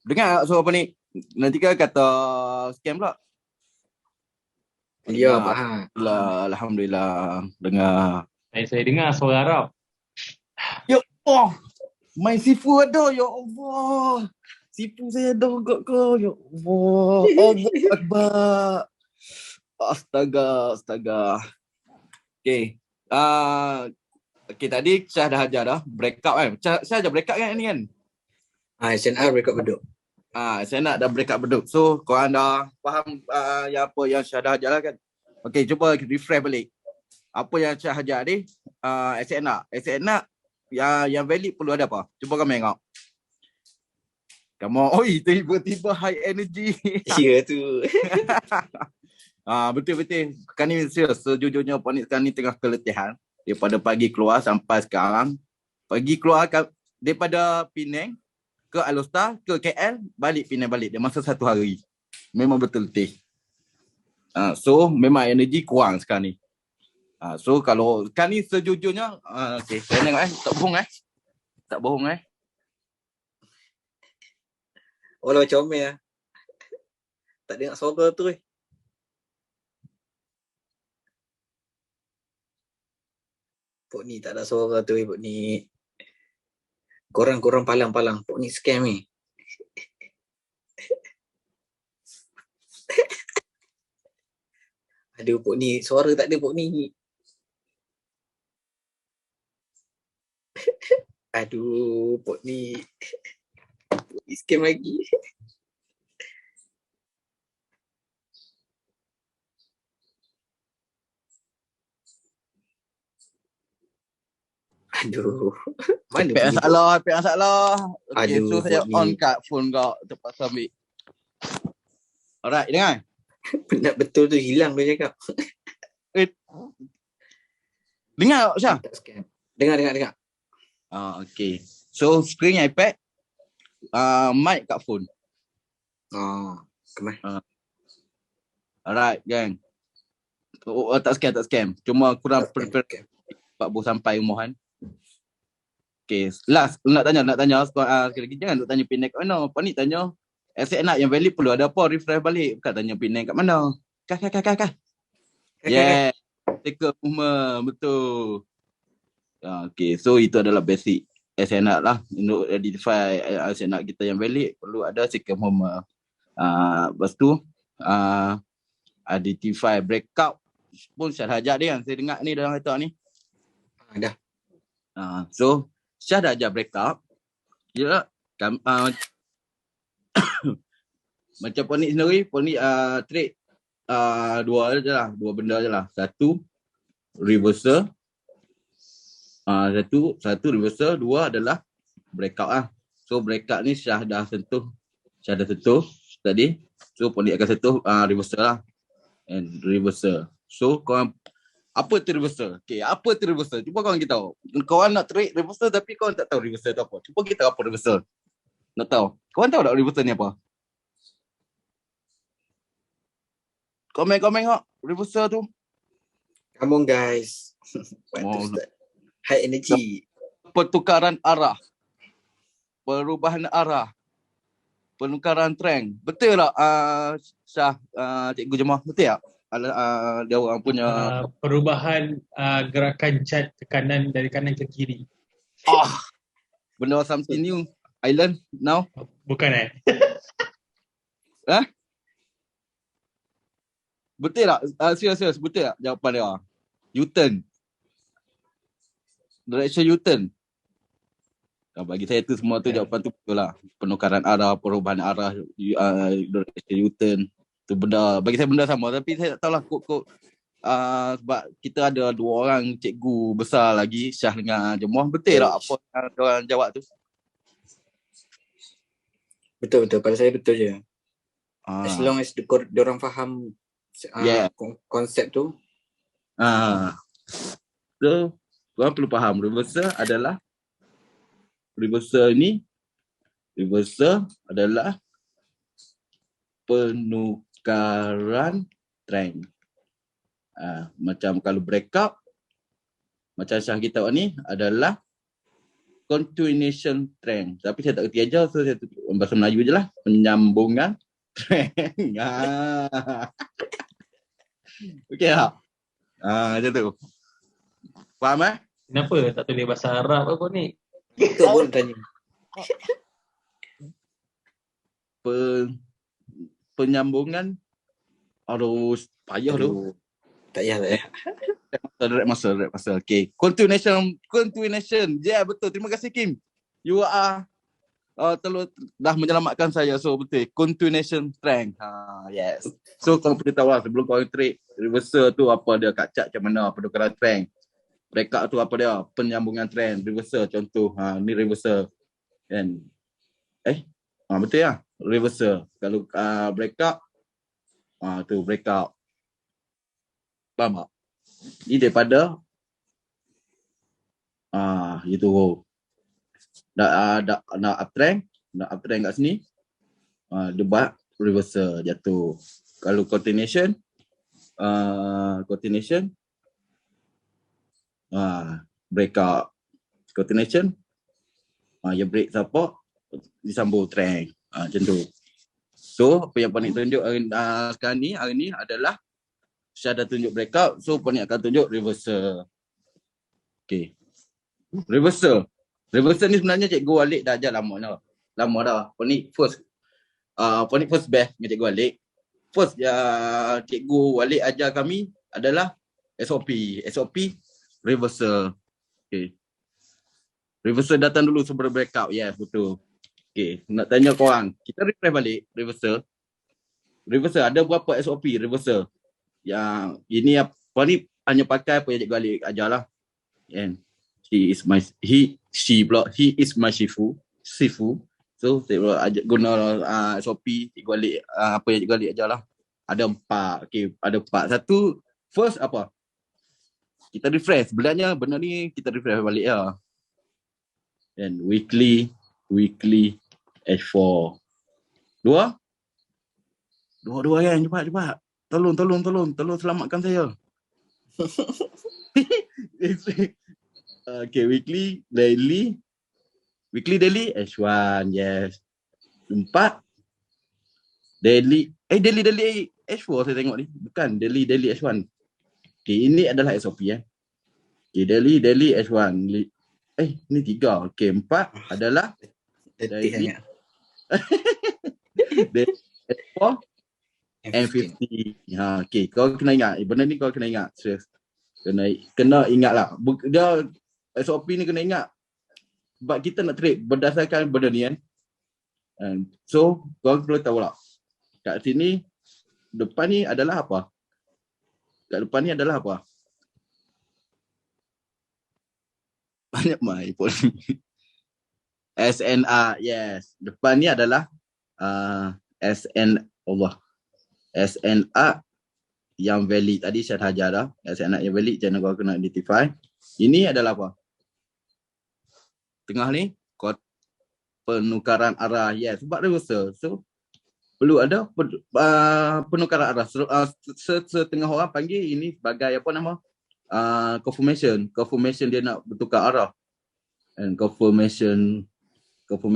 Dengar suara apa ni? Nanti kan kata scam pula. Ya, faham. Alhamdulillah. Dengar. Saya dengar suara Arab. Ya Allah. Main sifu ada. Ya Allah. Sifu saya ada kat kau. Ya Allah. Allah Akbar. Astaga. Okay. Okay, tadi Syah dah ajar dah. Breakout kan. Syah ajar breakout kan ni kan? SNR breakout beduk. Saya nak dah breakout beduk. So, korang dah faham yang apa yang Syah dah ajar lah kan? Okay, cuba refresh balik. Apa yang Syah ajar ni? SNR yang valid perlu ada apa? Cuba kau tengok. Come on. Oi, tiba-tiba high energy. Ya tu. Betul-betul. Sekarang ni sejujurnya Pak Nik sekarang ni tengah keletihan. Daripada pagi keluar sampai sekarang. Pagi keluar daripada Penang ke Alostar, ke KL, balik Penang balik. Dia masa 1 hari. Memang betul letih. So, memang energi kurang sekarang ni. So, kalau sekarang ni sejujurnya, okay, saya tengok Tak bohong Walau comel lah. Tak dengar suara tu Pok ni tak ada suara tu Pok ni. Korang palang-palang. Pok ni scam ni. Aduh Pok ni, suara tak ada Pok ni. Aduh Pok ni. Pok ni scam lagi. Aduh. Mana Pek pergi tu? masalah. Okay, Aduh, so saya buat ni. on kat phone kau. Terpaksa ambil. Alright, dengar. Penat betul tu, hilang dia cakap. Dengar tak, Syah? Tak scam. Dengar. Okay. So, screen iPad. Mic kat phone. Kemana? Alright, gang. Tak scam. Cuma kurang Tak scam, prepare scam. 40 sampai rumah kan. Okay, last nak tanya sekali lagi. Jangan nak tanya Penang kat mana. Pak ni tanya asset nak yang valid perlu ada apa, refresh balik. Bukan tanya Penang kat mana. Kah. Yeah. Take a movement, betul. Okay, so itu adalah basic asset nak lah. Untuk identify asset nak kita yang valid perlu ada second movement. Lepas tu identify breakout pun Syah dah ajar dia kan. Saya dengar ni dalam letak ni. Dah. So Syah dah ajar breakout. Ya, macam Ponik sendiri, Ponik trade dua benda je lah. Satu reversal. Satu reversal, dua adalah breakout lah. So breakout ni Syah dah sentuh tadi. So Ponik akan sentuh reversal lah. And reversal. So korang, apa tu reversal? Okay, apa tu reversal? Cuba korang kita tahu. Korang nak trade reversal tapi korang tak tahu reversal tu apa. Cuba kita apa reversal. Nak tahu? Korang tahu tak reversal ni apa? Komen kok reversal tu. Come on guys. Want to start. High energy. Pertukaran arah. Perubahan arah. Penukaran trend. Betul tak Syah, Cikgu Jemaah? Betul tak? Dia orang punya Perubahan gerakan chart tekanan dari kanan ke kiri. benda something new. I learn now. Bukan Betul tak? Serius, betul tak jawapan dia? U-turn. Direction U-turn. Bagi saya tu semua tu jawapan tu betul lah. Penukaran arah, perubahan arah, direction U-turn. Tu benda, bagi saya benda sama. Tapi saya tak tahulah kod-kod. Sebab kita ada dua orang cikgu besar lagi, Syah dengan Jemaah. Betul tak apa yang orang jawab tu? Betul. Pada saya betul je. As Ah, long as diorang faham Yeah. konsep tu. So, korang perlu faham reversal adalah penukaran trend. Macam kalau breakout, macam Syah kita ni adalah continuation trend. Tapi saya tak kerti ajar, so saya tutup bahasa Melayu je lah. Penyambungan trend. Okey tak? Macam tu. Faham Kenapa tak tulis bahasa Arab apa ni? Itu pun tanya. Penyambungan. Aduh, payah tu. Aduh, tak payah. Direct masa. Okay. Continuation. Yeah, betul. Terima kasih, Kim. You are dah menyelamatkan saya. So, betul. Continuation strength. Yes. So, korang perlu tahu lah sebelum korang trade, reversal tu apa dia, kat chart macam mana, penukaran trend. Breakout tu apa dia, penyambungan trend. Reversal contoh. Ni reversal. Kan? Betul lah. Reversal. Kalau breakout, tu breakout. Faham tak? Ni daripada itu nak uptrend kat sini, dia buat reversal jatuh. Kalau continuation breakout, continuation dia break support, disambung trend, macam tu. So apa yang Ponik tunjuk sekarang ni, hari ni adalah Syah dah tunjuk breakout, so Ponik akan tunjuk reversal. Okay, reversal ni sebenarnya Cikgu Walid dah ajar lama dah. Ponik first batch dengan Cikgu Walid. First Cikgu Walid ajar kami adalah SOP reversal. Okay, reversal datang dulu sebelum breakout. Yes, betul. Okay, nak tanya korang, kita refresh balik reversal ada berapa SOP reversal? Yang ini apa ni hanya pakai apa yang Cikgu Walid ajar lah. He is my Shifu. So saya pula guna SOP cikgu Alik, apa yang cikgu Alik ajar lah. Ada 4. Okay, ada 4. Satu, first apa? Kita refresh. Sebenarnya benda ni kita refresh balik lah. And weekly H4. Dua kan, cepat. Tolong selamatkan saya. Okay, weekly daily H1, yes. 4 daily H4 saya tengok ni. Bukan daily H1. Okay, ini adalah SOP Okay, daily H1. Ni 3. Okay, 4 adalah daily H4 and 50. Okay, kau kena ingat. Benda ni kau kena ingat. Serius. Kena ingat lah. Dia SOP ni kena ingat. Sebab kita nak trade berdasarkan benda ni kan. So, kau perlu tahu lah. Kat sini, depan ni adalah apa? Banyak mai pun. SNR, yes. Depan ni adalah SNR yang valid. Tadi saya dah ajar dah. SNR yang valid, jangan kau kena identify. Ini adalah apa? Tengah ni, penukaran arah. Yes, sebab reversal. So, perlu ada penukaran arah. Setengah orang panggil ini sebagai apa nama? Confirmation. Confirmation dia nak bertukar arah. And confirmation tukar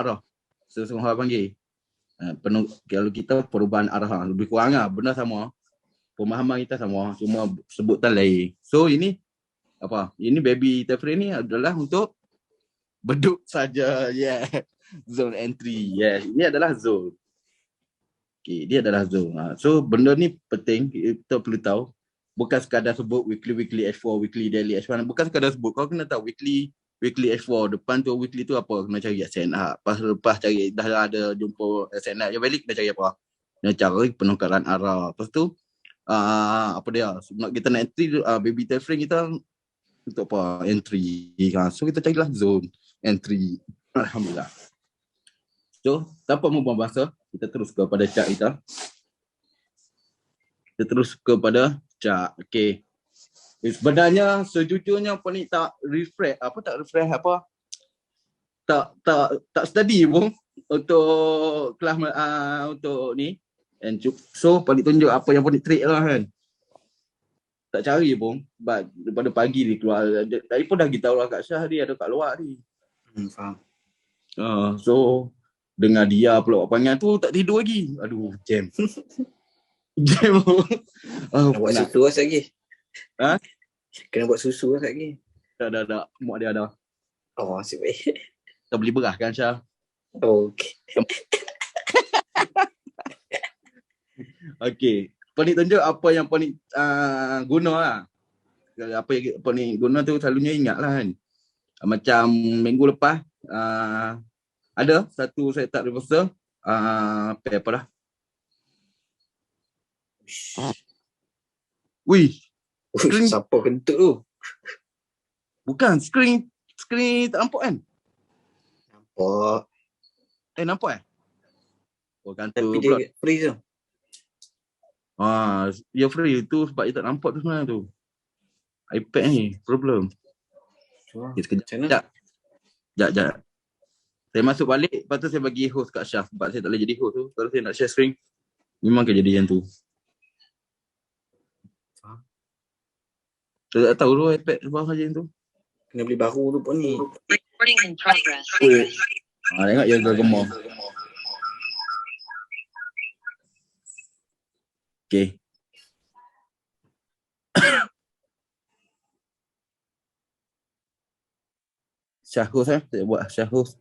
arah. Setengah orang panggil. Kalau kita perubahan arah lebih kurang lah. Benda sama. Pemahaman kita sama. Cuma sebutan lain. So, ini apa? Ini baby interframe ni adalah untuk beduk saja. Yeah. Zone entry. Yeah. Ini adalah zone. Okay, dia adalah zone. So benda ni penting, kita perlu tahu. Bukan sekadar sebut weekly H4, weekly daily H1. Bukan sekadar sebut. Kau kena tahu weekly H4. Depan tu weekly tu apa? Kena cari SNR. Lepas cari dah ada jumpa SNR yang balik, kena cari apa? Kena cari penukaran arah. Lepas tu apa dia? Kita nak entry baby interframe kita untuk apa? Entry. So kita carilah zone entry. Alhamdulillah. So tanpa membuang masa, kita terus kepada chart kita. Okay. Sebenarnya sejujurnya apa ni tak study pun untuk kelas untuk ni. And so paling tunjuk apa yang Ponik trade lah kan. Tak cari pun daripada pagi dia keluar. Tadi pun dah beritahu lah kat Syah dia ada kat luar ni. Faham. So dengar dia pula panggil tu tak tidur lagi. Aduh, jam. Kena buat susu lah lagi. Ha? Kena buat susu lah lagi. Dah. Muak dia dah. Oh, asyik baik. Kita beli beras kan, Syah? Okay. Okay. Ponik tunjuk apa yang Ponik guna lah. Apa yang Ponik guna tu selalunya ingat lah kan. Macam minggu lepas, ada satu setup reversal, apa dah? Wih, Siapa kentut tu? bukan, screen tak nampak kan? Nampak. Nampak Oh, kantor Tapi pula. dia freeze tu. Dia free tu sebab dia tak nampak tu sebenarnya tu. iPad ni, problem. Sekejap. Saya masuk balik, lepas tu saya bagi host kat Syah sebab saya tak boleh jadi host tu. Kalau saya nak share screen, memang akan jadi yang tu. Saya tak tahu tu iPad bawah saja yang tu. Kena beli baru tu pun ni. Recording in progress. Tengok dia gemar. Okay. Syah host saya buat Syah host.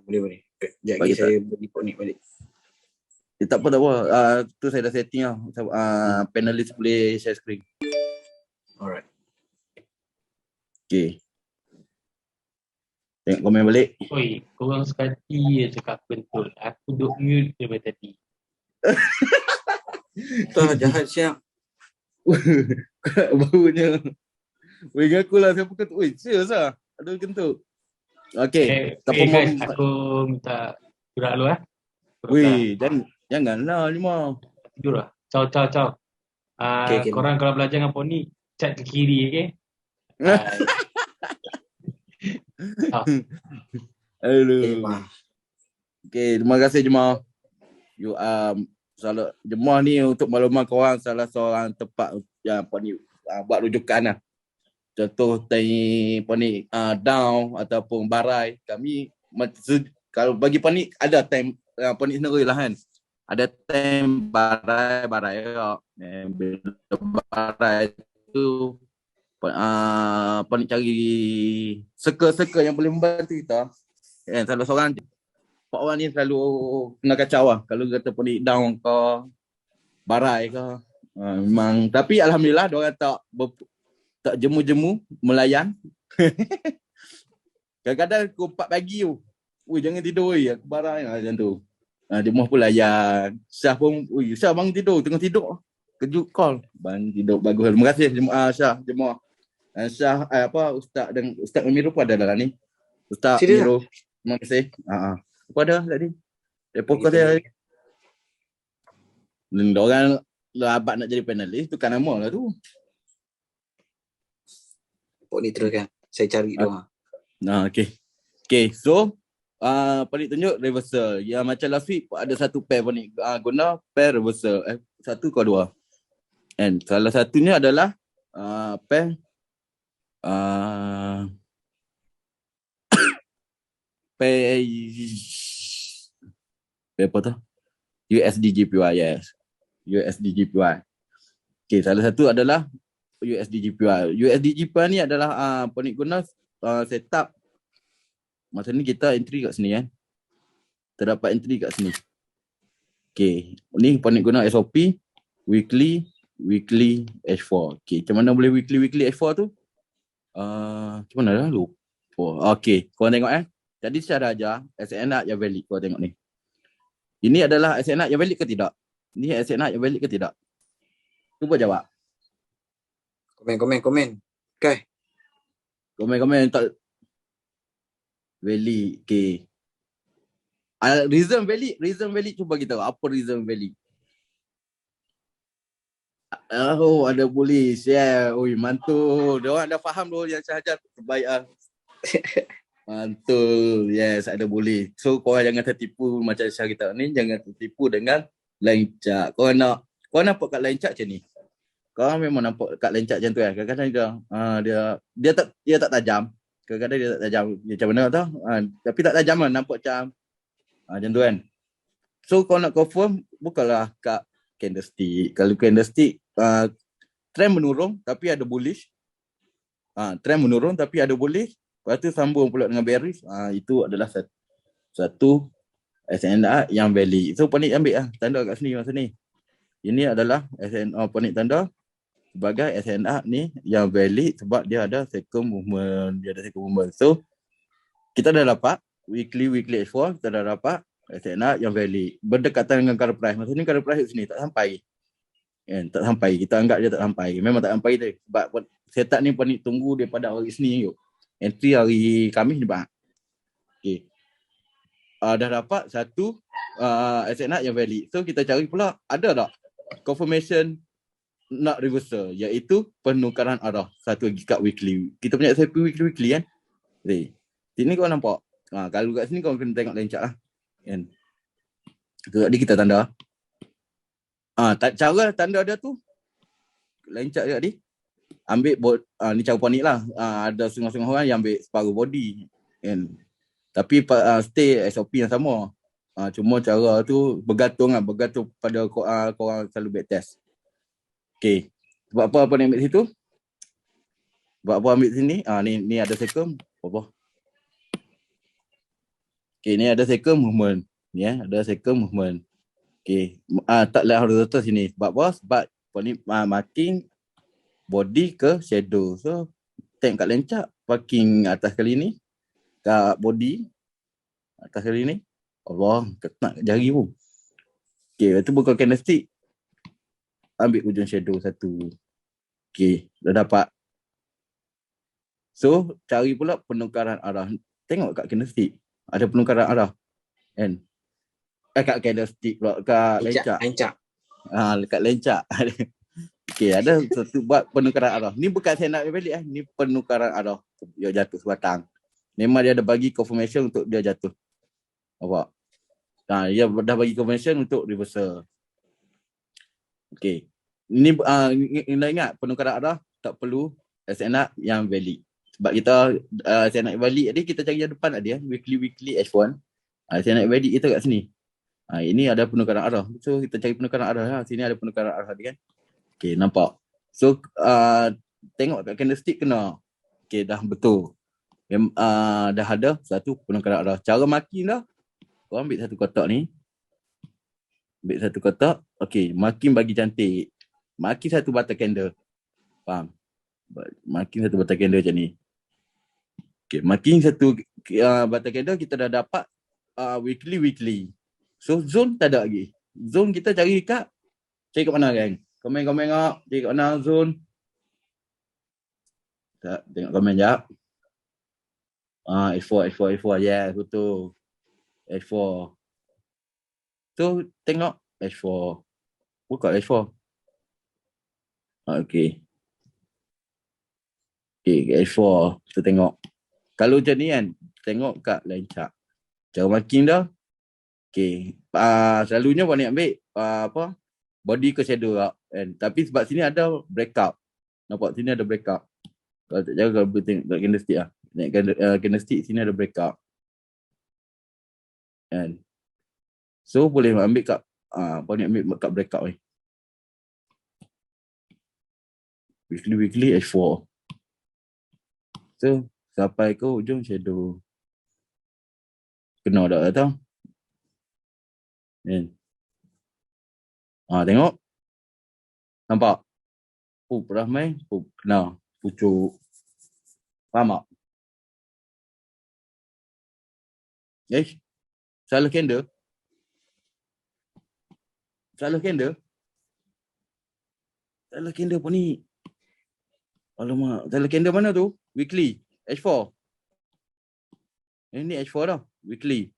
Boleh. Sekejap Bagi lagi saya beli Ponik balik. Tak apa. Tu saya dah setting lah. Panelist boleh share screen. Alright. Okay. Tengok komen balik. Oi, korang sekali je cakap betul. Aku duk mute daripada tadi. Tak jahat siap. Baunya. Weh, aku lah siapa kentut. Weh, serius lah. Ada kentut. Okay. Guys, aku minta gerak dulu Aku Weh, janganlah Lima. tidur lah. Ciao. Okay. Korang kalau belajar dengan Poni, cat ke kiri, okay? Bye. Aduh. Okay, terima kasih Jemaah. You salah Jemaah ni untuk makluman korang salah seorang tempat yang Poni buat rujukan lah. Contoh tadi Poni down ataupun barai. Kami kalau bagi Poni ada time Poni sendiri lah kan. Ada time barai bila barai tu Poni cari circle yang boleh membantu kita. Salah seorang Pak Wan ni selalu kena kacau lah. Kalau kata Poni down ke barai ke. Memang tapi alhamdulillah diorang tak jemu-jemu melayan. Kadang-kadang pukul 4 pagi tu. Ui, jangan tidur weh, aku barang macam tu. Jemaah pun layan. Syah pun, ui, Syah bangun tidur, tengah tidur. Kejut call. Bangun tidur, bagus. Terima kasih Syah, jemaah. Syah, Ustaz Miru pun ada dalam ni. Ustaz Miru, terima kasih. Apa ada tadi? Dia fokus dia. Dan orang abad nak jadi panelis, tukar nama lah tu. Pok ni teruskan. Saya cari doa. Okay. So, Panik tunjuk reversal. Yang macam last week ada satu pair Panik guna pair reversal. Satu ke dua. And salah satunya adalah pair pair apa tu? USD JPY, yes. USD JPY. Okay, salah satu adalah USD JPY. USD JPY ni adalah Panik guna setup. Masa ni kita entry kat sini kan. Terdapat entry kat sini. Okay. Ni Panik guna SOP. Weekly H4. Okay. Macam mana boleh weekly H4 tu? Macam mana dah lupa. Okay. Korang tengok Jadi saya ajar SNR yang valid. Korang tengok ni. Ini adalah SNR yang valid ke tidak? Ini SNR yang valid ke tidak? Cuba jawab. Komen. Okay. Komen tak valid. Okay. Reason valid cuba kita tahu. Apa reason valid? Oh, ada polis. Yeah. Oi, mantul. Dia orang dah faham dulu yang saya ajar terbaik Mantul. Yes, ada polis. So, korang jangan tertipu macam saya kita ni. Jangan tertipu dengan lencak. Korang nampak kat lencak macam ni. Korang memang nampak kat lencak macam tu Kadang-kadang dia tak tajam. Kadang-kadang dia tak tajam. Macam mana tau. Tapi tak tajam lah. Nampak macam macam tu kan. So kau nak confirm, bukanlah kat candlestick. Kalau candlestick, trend menurun tapi ada bullish. Trend menurun tapi ada bullish. Lepas tu sambung pula dengan bearish. Itu adalah satu SNR yang valid. So Panik ambil tanda kat sini masa ni. Ini adalah SNR Panik tanda sebagai SNR ni yang valid sebab dia ada second movement. So kita dah dapat weekly H4, kita dah dapat SNR yang valid berdekatan dengan current price. Masa ni current price kat sini tak sampai. Tak sampai. Kita anggap dia tak sampai. Memang tak sampai tu. Sebab setup ni Panik tunggu daripada hari Isnin. Entry hari Khamis ni bang. Okay. Dah dapat satu SNR yang valid. So kita cari pula ada tak confirmation nak reversal, iaitu penukaran arah. Satu lagi kat weekly. Kita punya SIP weekly kan. Sini kau nampak. Kalau kat sini kau kena tengok lencak lah. Kan. Tadi kita tanda. Cara tanda dia tu lencak je tadi. Ambil ni cara Panik lah. Ada setengah-setengah orang yang ambil separuh body. Kan. Tapi stay SOP yang sama. Cuma cara tu bergantung pada korang selalu backtest. Okay. Sebab apa ni ambil situ? Sebab apa ambil sini? Ni ada second. Apa? Okay, ni ada second movement. Ni ada second movement. Okay. Tak lihat horizontal sini. Sebab apa? Sebab ni marking body ke shadow. So, tengok kat lencak. Marking atas kali ni. Kat body. Atas kali ni. Allah, ketak jari pun. Okay, itu bukan candlestick. Ambil ujung shadow satu. Okey, dah dapat. So, cari pula penukaran arah. Tengok kat candlestick. Ada penukaran arah. Kan? Kat candlestick pula. Kat lencak. Lencak. Dekat lencak. Okey, ada satu buat penukaran arah. Ni bukan saya nak balik Ni penukaran arah. Dia jatuh sebatang. Memang dia ada bagi confirmation untuk dia jatuh. Nampak? Dia dah bagi confirmation untuk reversal. Okey. Ni ingat penukaran arah tak perlu SNR yang valid. Sebab kita SNR valid tadi kita cari yang depan tadi weekly H1. SNR valid kita kat sini. Ini ada penukaran arah. So kita cari penukaran arah. Sini ada penukaran arah tadi kan. Okey, nampak. So tengok kat candlestick kena. Okey, dah betul. Dah ada satu penukaran arah. Cara marking dah. Kau ambil satu kotak ni. Ambil satu kotak. Okey, marking bagi cantik. Marking satu batang candle. Faham? Marking satu batang candle macam ni. Okey, marking satu batang candle kita dah dapat weekly. So zone tak ada lagi. Zone kita cari kat mana kan? Komen ngap, cari kat mana zone. Tak, tengok komen jap. H4. Yes, betul. H4. So tengok H4. Buka H4. Okey. H4. Kita tengok. Kalau macam ni kan, tengok kat lencak. Cara marking dah. Okey. Selalunya boleh ambil body ke shadow lah. Kan? Tapi sebab sini ada breakout. Nampak sini ada breakout. Kalau tak jaga, kalau boleh tengok kat candlestick lah. Naik candlestick sini ada breakout. Kan? So boleh ambil kat ambil kat breakout ni. Weekly H4. So sampai ke ujung shadow. Kena tak tahu. Kan? Tengok. Nampak? Ramai. Kena. Pucuk. Faham tak? Salah candle. Salah candle pun ni. Alamak. Salah candle mana tu? Weekly. H4. Ini H4 dah. Weekly.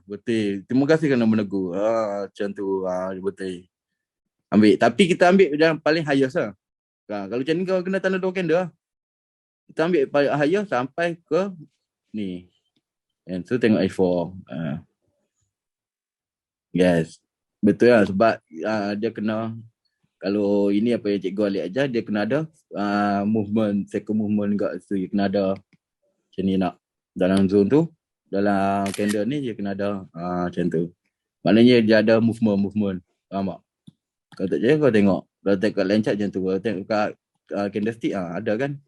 Betul. Terima kasih kerana menegur. Macam tu. Betul. Ambil. Tapi kita ambil yang paling highest lah. Kalau macam ni kau kena tanda 2 candle lah. Kita ambil paling highest sampai ke ni. And so tengok H4. Yes. Betul lah sebab dia kena, kalau ini apa yang cikgu Alik ajar, dia kena ada movement, second movement juga. So dia kena ada macam ni nak. Dalam zone tu, dalam candle ni dia kena ada macam tu. Maknanya dia ada movement. Faham tak? Kalau tak jadi kau tengok. Kalau tengok kat lencak macam tu. Kalau tengok kat candlestick ada kan?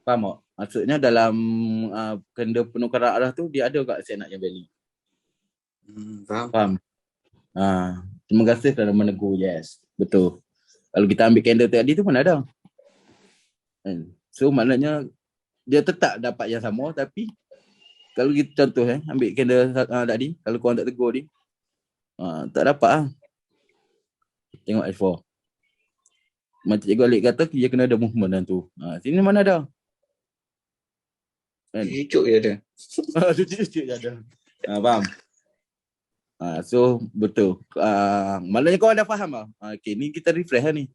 Faham tak? Maksudnya dalam candle penukaran arah tu dia ada kat SNR yang valid. Faham? Terima kasih kerana menegur. Yes, betul. Kalau kita ambil candle tadi tu mana ada. So maknanya dia tetap dapat yang sama, tapi kalau kita contoh ambil candle tadi, kalau korang tak tegur ni, tak dapat lah. Tengok H4. Macam cikgu Alik kata, dia kena ada movement dalam tu. Sini mana ada. Cucuk je ada. Cucuk je ada. Faham? So betul. Maknanya kau dah faham lah. Okay, ni kita refresh lah ni.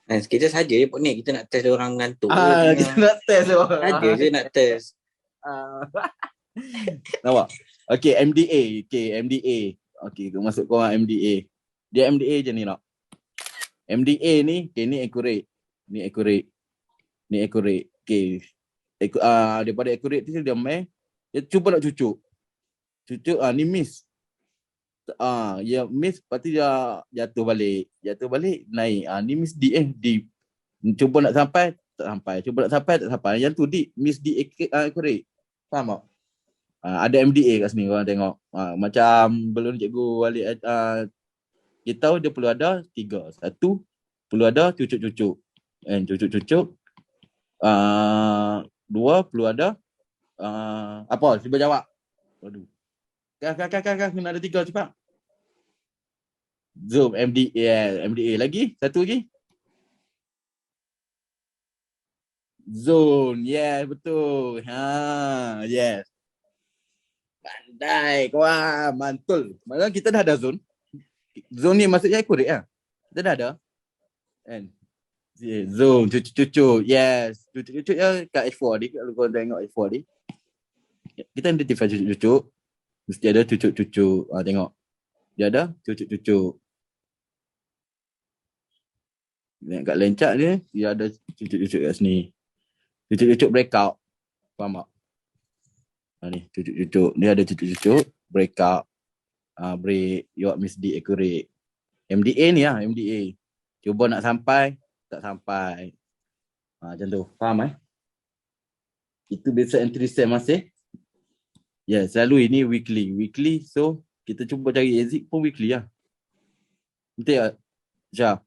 Kita saja je ni, kita nak test orang ngantuk. Kita nak test orang. Saja je nak test. Nampak? Okay, MDA. Okay, masuk korang MDA. Dia MDA je ni nak. MDA ni, okay, ni accurate. Ni accurate. Okay. Daripada accurate tu dia main. Dia cuba nak cucuk. Ni miss. Ya miss, lepas tu dia jatuh balik, naik. Ni miss D. Cuba nak sampai, tak sampai. Cuba nak sampai, tak sampai. Yang tu D, miss D accurate. Faham tak? Ada MDA kat sini korang tengok. Macam belum cikgu balik kita tahu dia perlu ada 3. 1, perlu ada cucuk-cucuk. Cucuk-cucuk. 2, perlu ada apa? Cuba jawab. Aduh. Kak, kena ada 3 cepat. Zoom, MDA. Lagi? Satu lagi? Zone. Yes, betul. Yes. Pandai. Wah, mantul. Malah kita dah ada zone. Zone ni maksudnya accurate lah. Kita dah ada. Kan? Zone, cucuk-cucuk. Yes. Cucuk-cucuk ya kat H4 ni. Kalau korang tengok H4 ni. Kita identify cucuk-cucuk. Mesti ada cucuk-cucuk. Tengok. Dia ada cucuk-cucuk. Tengok kat lencak dia. Dia ada cucuk-cucuk kat sini. Cucuk-cucuk breakout. Faham tak? Ni cucuk-cucuk. Dia ada cucuk-cucuk. Breakout. Break. Your misdi accurate. MDA ni lah. MDA. Cuba nak sampai. Tak sampai. Macam tu. Faham Itu biasa entry set masih. Ya, selalu ini weekly. Weekly. So, kita cuba cari exit pun weekly lah. Betul tak? Syah?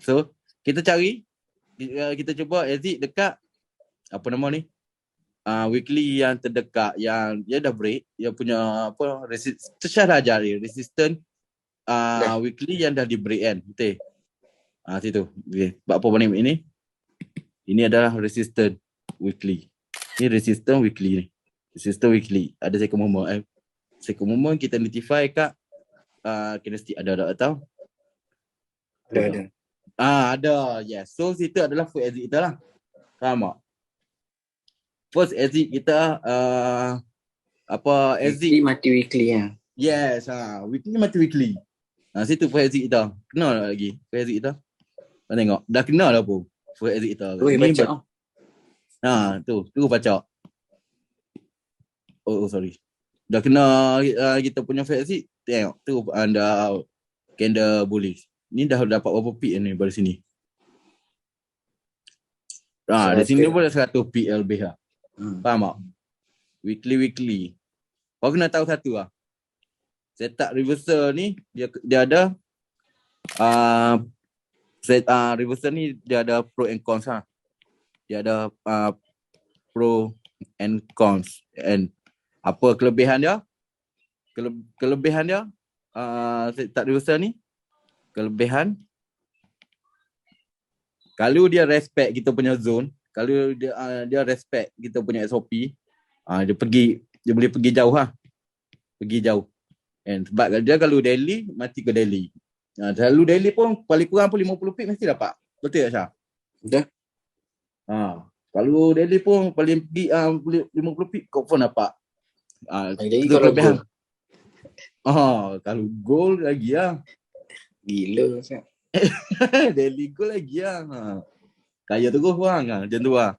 So, kita cari. Kita cuba exit dekat. Apa nama ni? Weekly yang terdekat. Yang dia dah break. Dia punya apa? Syah dah ajar resistance. Weekly yang dah di break kan. Betul? Situ. Okay. Buat apa ni ini? Ini adalah resistance weekly. Ini resistance weekly ni. Resistance weekly. Ada second moment. Second moment kita identify kat candlestick ada atau? Ada. Ada. Yes. So situ adalah first exit kita lah. Faham tak? First exit kita exit Weekly mati weekly ya. Yes. Weekly mati weekly. Situ first exit kita. Kenal tak lagi first exit kita? Kau tengok. Dah kenal dah pun first exit kita. Baca. Tu baca. Oh sorry. Dah kenal kita punya first exit. Tengok. Tu anda candle bullish. Ni dah dapat berapa pip ni dari sini. Dari sini pun dah 100 pip lebih lah. Faham tak? Weekly. Kau kena tahu satu lah. Setup reversal ni dia ada reversal ni dia ada pro and cons lah. Dia ada pro and cons. And apa kelebihan dia? Kelebihan dia setup reversal ni. Kelebihan kalau dia respect kita punya zone, kalau dia respect kita punya SOP, dia boleh pergi jauh lah. Pergi jauh. And sebab dia kalau daily mati ke daily. Selalu daily pun paling kurang pun 50 pip mesti dapat. Betul tak Syah? Betul. Kalau daily pun paling pergi 50 pip confirm dapat. Itu kelebihan. Kalau goal lagi lah. Gila Syah. Daily goal lagi lah. Kaya terus orang macam tu lah.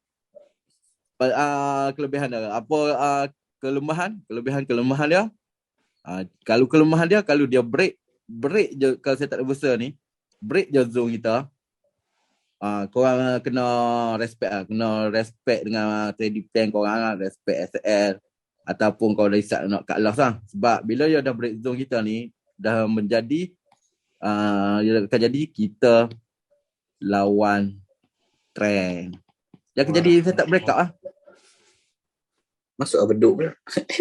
Kelebihan dia. Apa kelemahan? Kelemahan dia. Kalau kelemahan dia, kalau dia break je, kalau saya tak reversal ni, break je zone kita. Korang kena respect lah. Kena respect dengan trading plan korang lah. Respect SL. Ataupun korang dah isap nak cut loss lah. Sebab bila dia dah break zone kita ni, dah menjadi dia akan jadi kita lawan trend. Dia akan jadi setup breakout lah. Masuk beduk pula.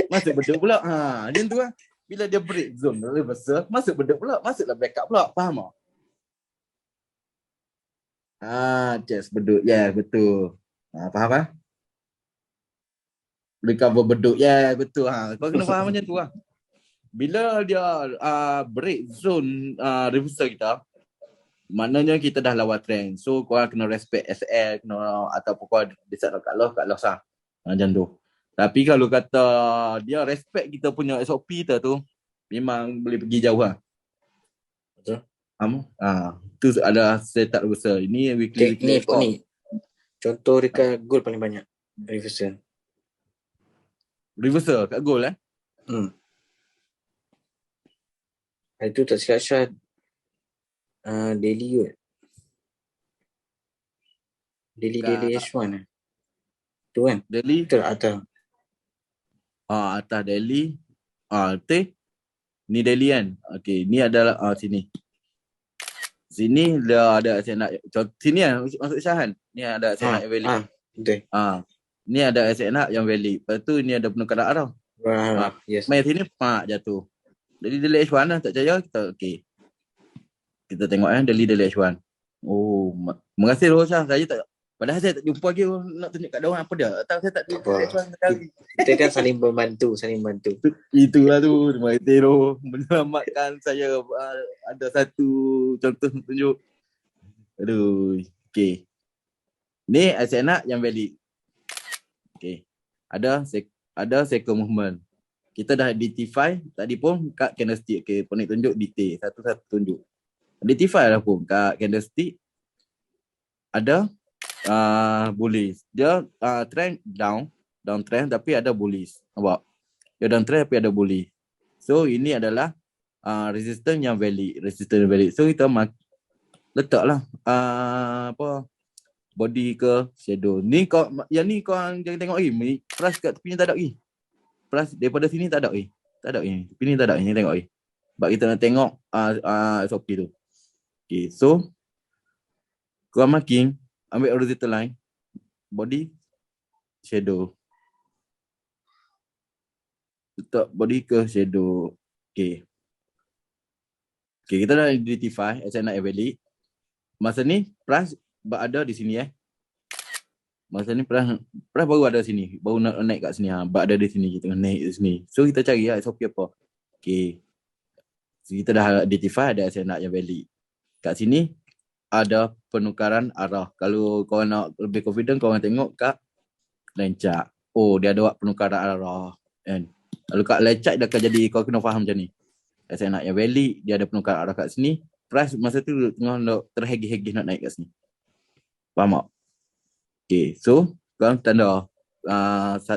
Masuk beduk pula. Macam tu lah. Bila dia break zone reversal, masuk beduk pula. Masuklah breakout pula. Faham tak? Just beduk. Ya, betul. Faham lah? Recover beduk. Ya, betul. Kau kena faham macam tu lah. Bila dia break zone reversal kita, maknanya kita dah lawan trend. So korang kena respect SL, ataupun korang decide nak cut loss lah. Macam tu. Tapi kalau kata dia respect kita punya SOP kita tu, memang boleh pergi jauh lah. Betul. Tu ada setup reversal. Ini weekly Ni contoh dekat goal paling banyak reversal. Reversal kat goal Itu tak silap Syah daily kot. Daily H1 tu kan? daily. Betul atas. Atas daily. Ni daily kan. Okay, ni adalah sini. Sini dia ada saya nak sini kan masuk Syahan. Ni ada saya nak valid. Betul. Ni ada saya nak yang valid. Lepas tu ni ada penukaran arah. Yes. Main sini jatuh. Jadi daily H1 lah, tak percaya kita okey. Kita tengok daily H1. Oh, terima kasih Rosa. Saya tak, padahal saya tak jumpa lagi nak tunjuk kat dia orang apa dia. Tak, saya tak Tak jumpa apa. H1 sekali. Kita kan saling membantu. Itulah tu. Terima kasih Ro. Menyelamatkan saya. Ada satu contoh tunjuk. Aduh. Okay. Ni saya nak yang valid. Okay. Ada second movement. Kita dah identify tadi pun kat candlestick. Okay. Ponik tunjuk detail. Satu-satu tunjuk. Identify lah pun kat candlestick. Ada bullish. Dia trend down trend tapi ada bullish. Nampak? Dia down trend tapi ada bullish. So ini adalah resistance yang valid. So kita letaklah body ke shadow. Ni kau yang ni kau jangan tengok price kat tepi ni tak ada price daripada sini tak ada Tak ada tepi ni tak ada ni tengok sebab kita nak tengok SOP tu. Okay, so kau marking, ambil horizontal line, body, shadow. Letak body ke shadow. Okay, kita dah identify SNI valid. Masa ni price ada di sini Masa ni price baru ada sini. Baru nak naik kat sini ada di sini, kita naik di sini. So kita cari SOP apa. Okay. So, kita dah identify ada SNI yang valid. Kat sini ada penukaran arah. Kalau kau nak lebih confident, kau orang tengok kat line chart. Oh, dia ada buat penukaran arah. Kan? Kalau kat line chart dia akan jadi, kau kena faham macam ni. SNI yang valid, dia ada penukaran arah kat sini. Price masa tu tengah terhegi-hegi nak naik kat sini. Faham tak? Okay, so kau tanda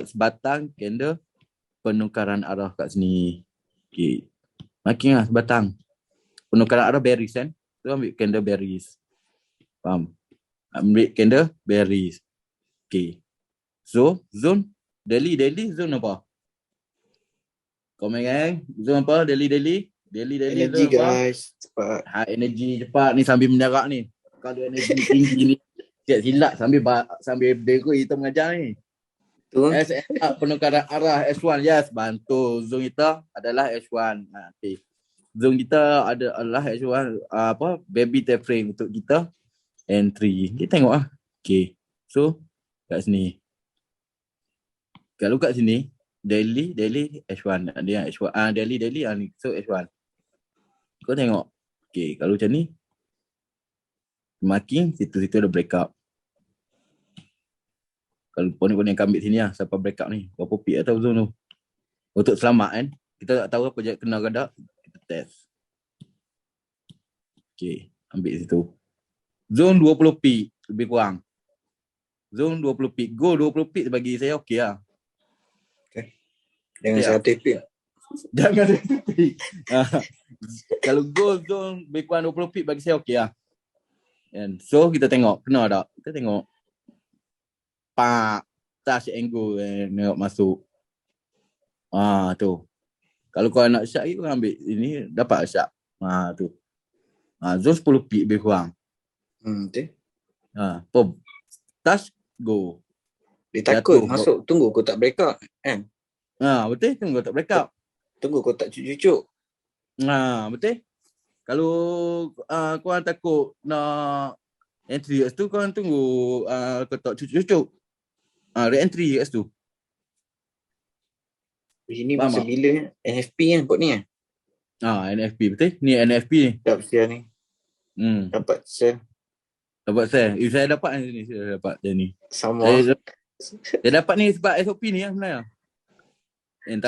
sebatang candle penukaran arah kat sini. Okay. Marking lah sebatang. Penukaran arah bearish kan. So ambil candle bearish. Faham? Ambil candle bearish. Okay. So zone daily zone apa? Komen kan? Zone apa? Daily Energy zone apa? guys. Cepat. Energy cepat ni sambil menjarak ni. Kalau energy tinggi ni silap sambil bego kita mengajar ni. Tu. Penukaran arah S1. Yes, bantu. Zone kita adalah S1. Okay. Zone kita adalah S1 baby tapering untuk kita entry. Kita tengok lah. Okay. So kat sini. Kalau kat sini daily S1. Dia S1. Daily ni. So S1. Kau tengok. Okay, kalau macam ni marking situ-situ ada breakout. Kalau pun yang ambil sini lah sampai breakout ni. Berapa peak atau zone tu. Untuk selamat kan. Kita tak tahu apa je kena ke tak. Kita test. Okay. Ambil situ. Zone 20 peak. Lebih kurang. Zone 20 peak. Go 20 peak bagi saya okey lah. Okay. Dengan 100 peak. Jangan 100 peak. Kalau go zone lebih kurang 20 peak bagi saya okey lah. And so kita tengok. Kena tak? Kita tengok. Touch angle tengok masuk. Tu. Kalau kau nak sharp lagi, kau ambil ini dapat sharp. Tu. Zone 10 peak lebih kurang. Betul. Touch go. Dia takut masuk. Tunggu kau tak breakout kan? Betul. Tunggu tak breakout. Tunggu kau tak cucuk. Betul. Kalau korang takut nak entry kat situ, korang tunggu kau tak cucuk. Re-entry kat situ. Ini masa bila NFP kan buat ni kan? NFP betul. Ni NFP ni. Tak siap ni. Dapat sell. Saya dapat ni. Saya dapat macam ni. Sama. Saya dapat ni sebab SOP ni lah sebenarnya.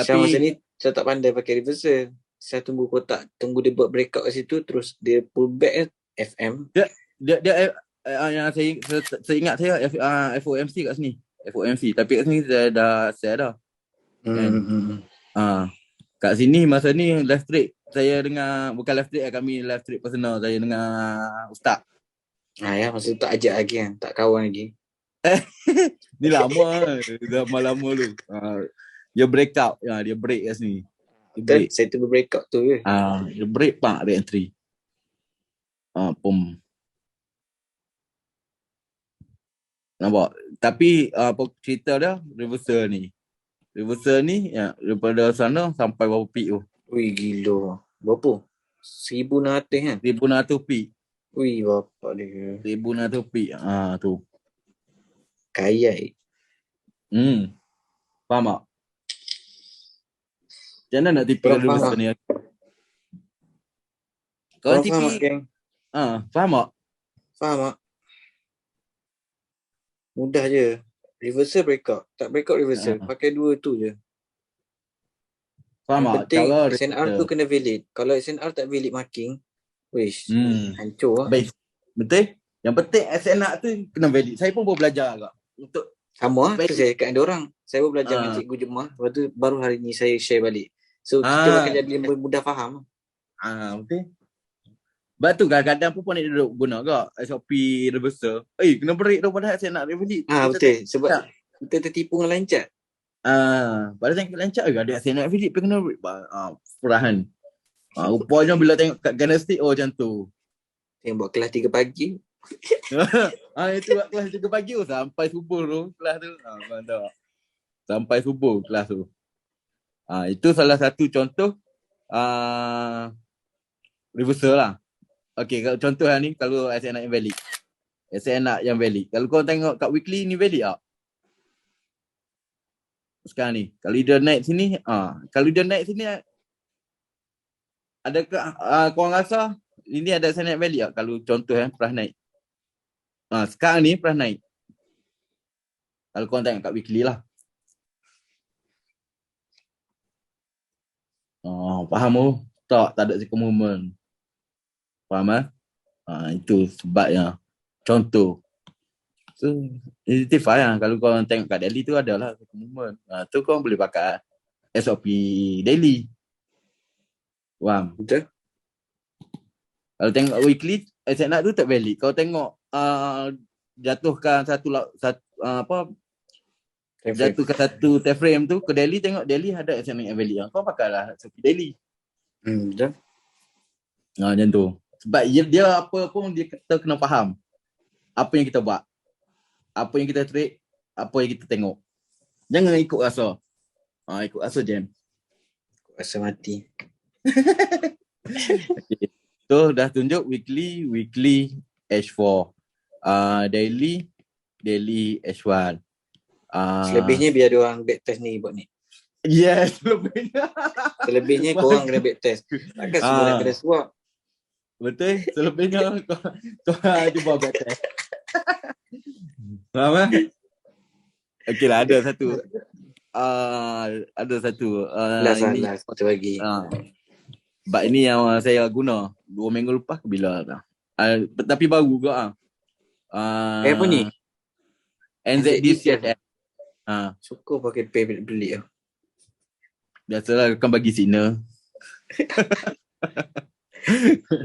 Tapi masa ni saya tak pandai pakai reversal. Saya tunggu kotak. Tunggu dia buat breakout kat situ. Terus dia pull back FM. Dia yang saya ingat saya FOMC kat sini. FOMC. Tapi kat sini saya dah. Kat sini masa ni live trade saya dengan, bukan live trade kami live trade personal saya dengan Ustaz. Masa tu tak ajak lagi kan, tak kawan lagi. Ni lama lu. Dia breakout, dia break kat sini. Betul, saya tunggu breakout tu je. Dia break re-entry. Nampak? Tapi cerita dia reversal ni daripada sana sampai berapa peak tu? Ui gila. Berapa? 1,600 kan? 1,600 peak. Ui, bapak dia. 1,600 pip. Tu. Kayai. Faham tak? Macam mana nak tipu Korang kalau faham besar ni? Kau Korang tipi. faham tak, geng? Faham tak? Faham tak? Mudah je. Reversal breakout. Tak breakout reversal. Ah. Pakai dua tu je. Faham Yang tak? penting Cara SNR tu kena valid. Kalau SNR tak valid marking, wish, hancur lah. Baik. Betul? Yang penting SNR tu kena valid. Saya pun baru belajar agak. Untuk Sama lah. Tu valid. saya kat ada orang. Saya pun belajar dengan cikgu Jemah. Lepas tu baru hari ni saya share balik. So kita makin jadi lebih mudah faham. Betul. Sebab tu kadang-kadang pun ni duduk guna agak SOP reversal. Kena break tu padahal SNR dia valid. Betul. Sebab kita tertipu dengan lancat. Pada saya lancar ke ada SNR valid pun kena break. Furahan. Rupanya bila tengok kat Gymnastik macam tu. Yang buat kelas 3 pagi. Itu buat kelas 3 pagi sampai subuh tu kelas tu. Mantap. Sampai subuh kelas tu. Itu salah satu contoh reversal lah. Okey, kalau contoh ni kalau SNR yang valid. SNR yang valid. Kalau kau tengok kat weekly ni valid tak? Sekarang ni. Kalau dia naik sini, kalau dia naik sini adakah korang rasa ini ada SNR valid tak? Kalau contoh pernah naik. Sekarang ni pernah naik. Kalau korang tengok kat weekly lah. Faham tu? Tak ada second movement. Faham itu sebabnya. Contoh. So, identify lah. Kalau korang tengok kat daily tu adalah second movement. Tu korang boleh pakai SOP daily. Faham? Betul? Kalau tengok weekly, SNR tu tak valid. Kalau tengok jatuhkan jatuhkan satu time frame tu ke daily, tengok daily ada SNR yang valid. Kau pakailah SOP daily. Betul. Macam tu. Sebab dia apa pun kita kena faham. Apa yang kita buat. Apa yang kita trade, apa yang kita tengok. Jangan ikut rasa. Ikut rasa jam. Rasa mati. Okay. So dah tunjuk weekly H4. Daily H1. Selebihnya biar dia orang backtest ni buat ni. Yes, Selebihnya korang kena backtest. Takkan semua nak kena swap. Betul. Selebihnya kau cuba backtest. Faham kan? Okey lah, ada satu. Last kita bagi. Sebab ini yang saya guna 2 minggu lepas ke bila tak. Tapi baru juga Apa ni? NZD-CSM. Syukur pakai pay beli lah. Biasalah kan bagi signal.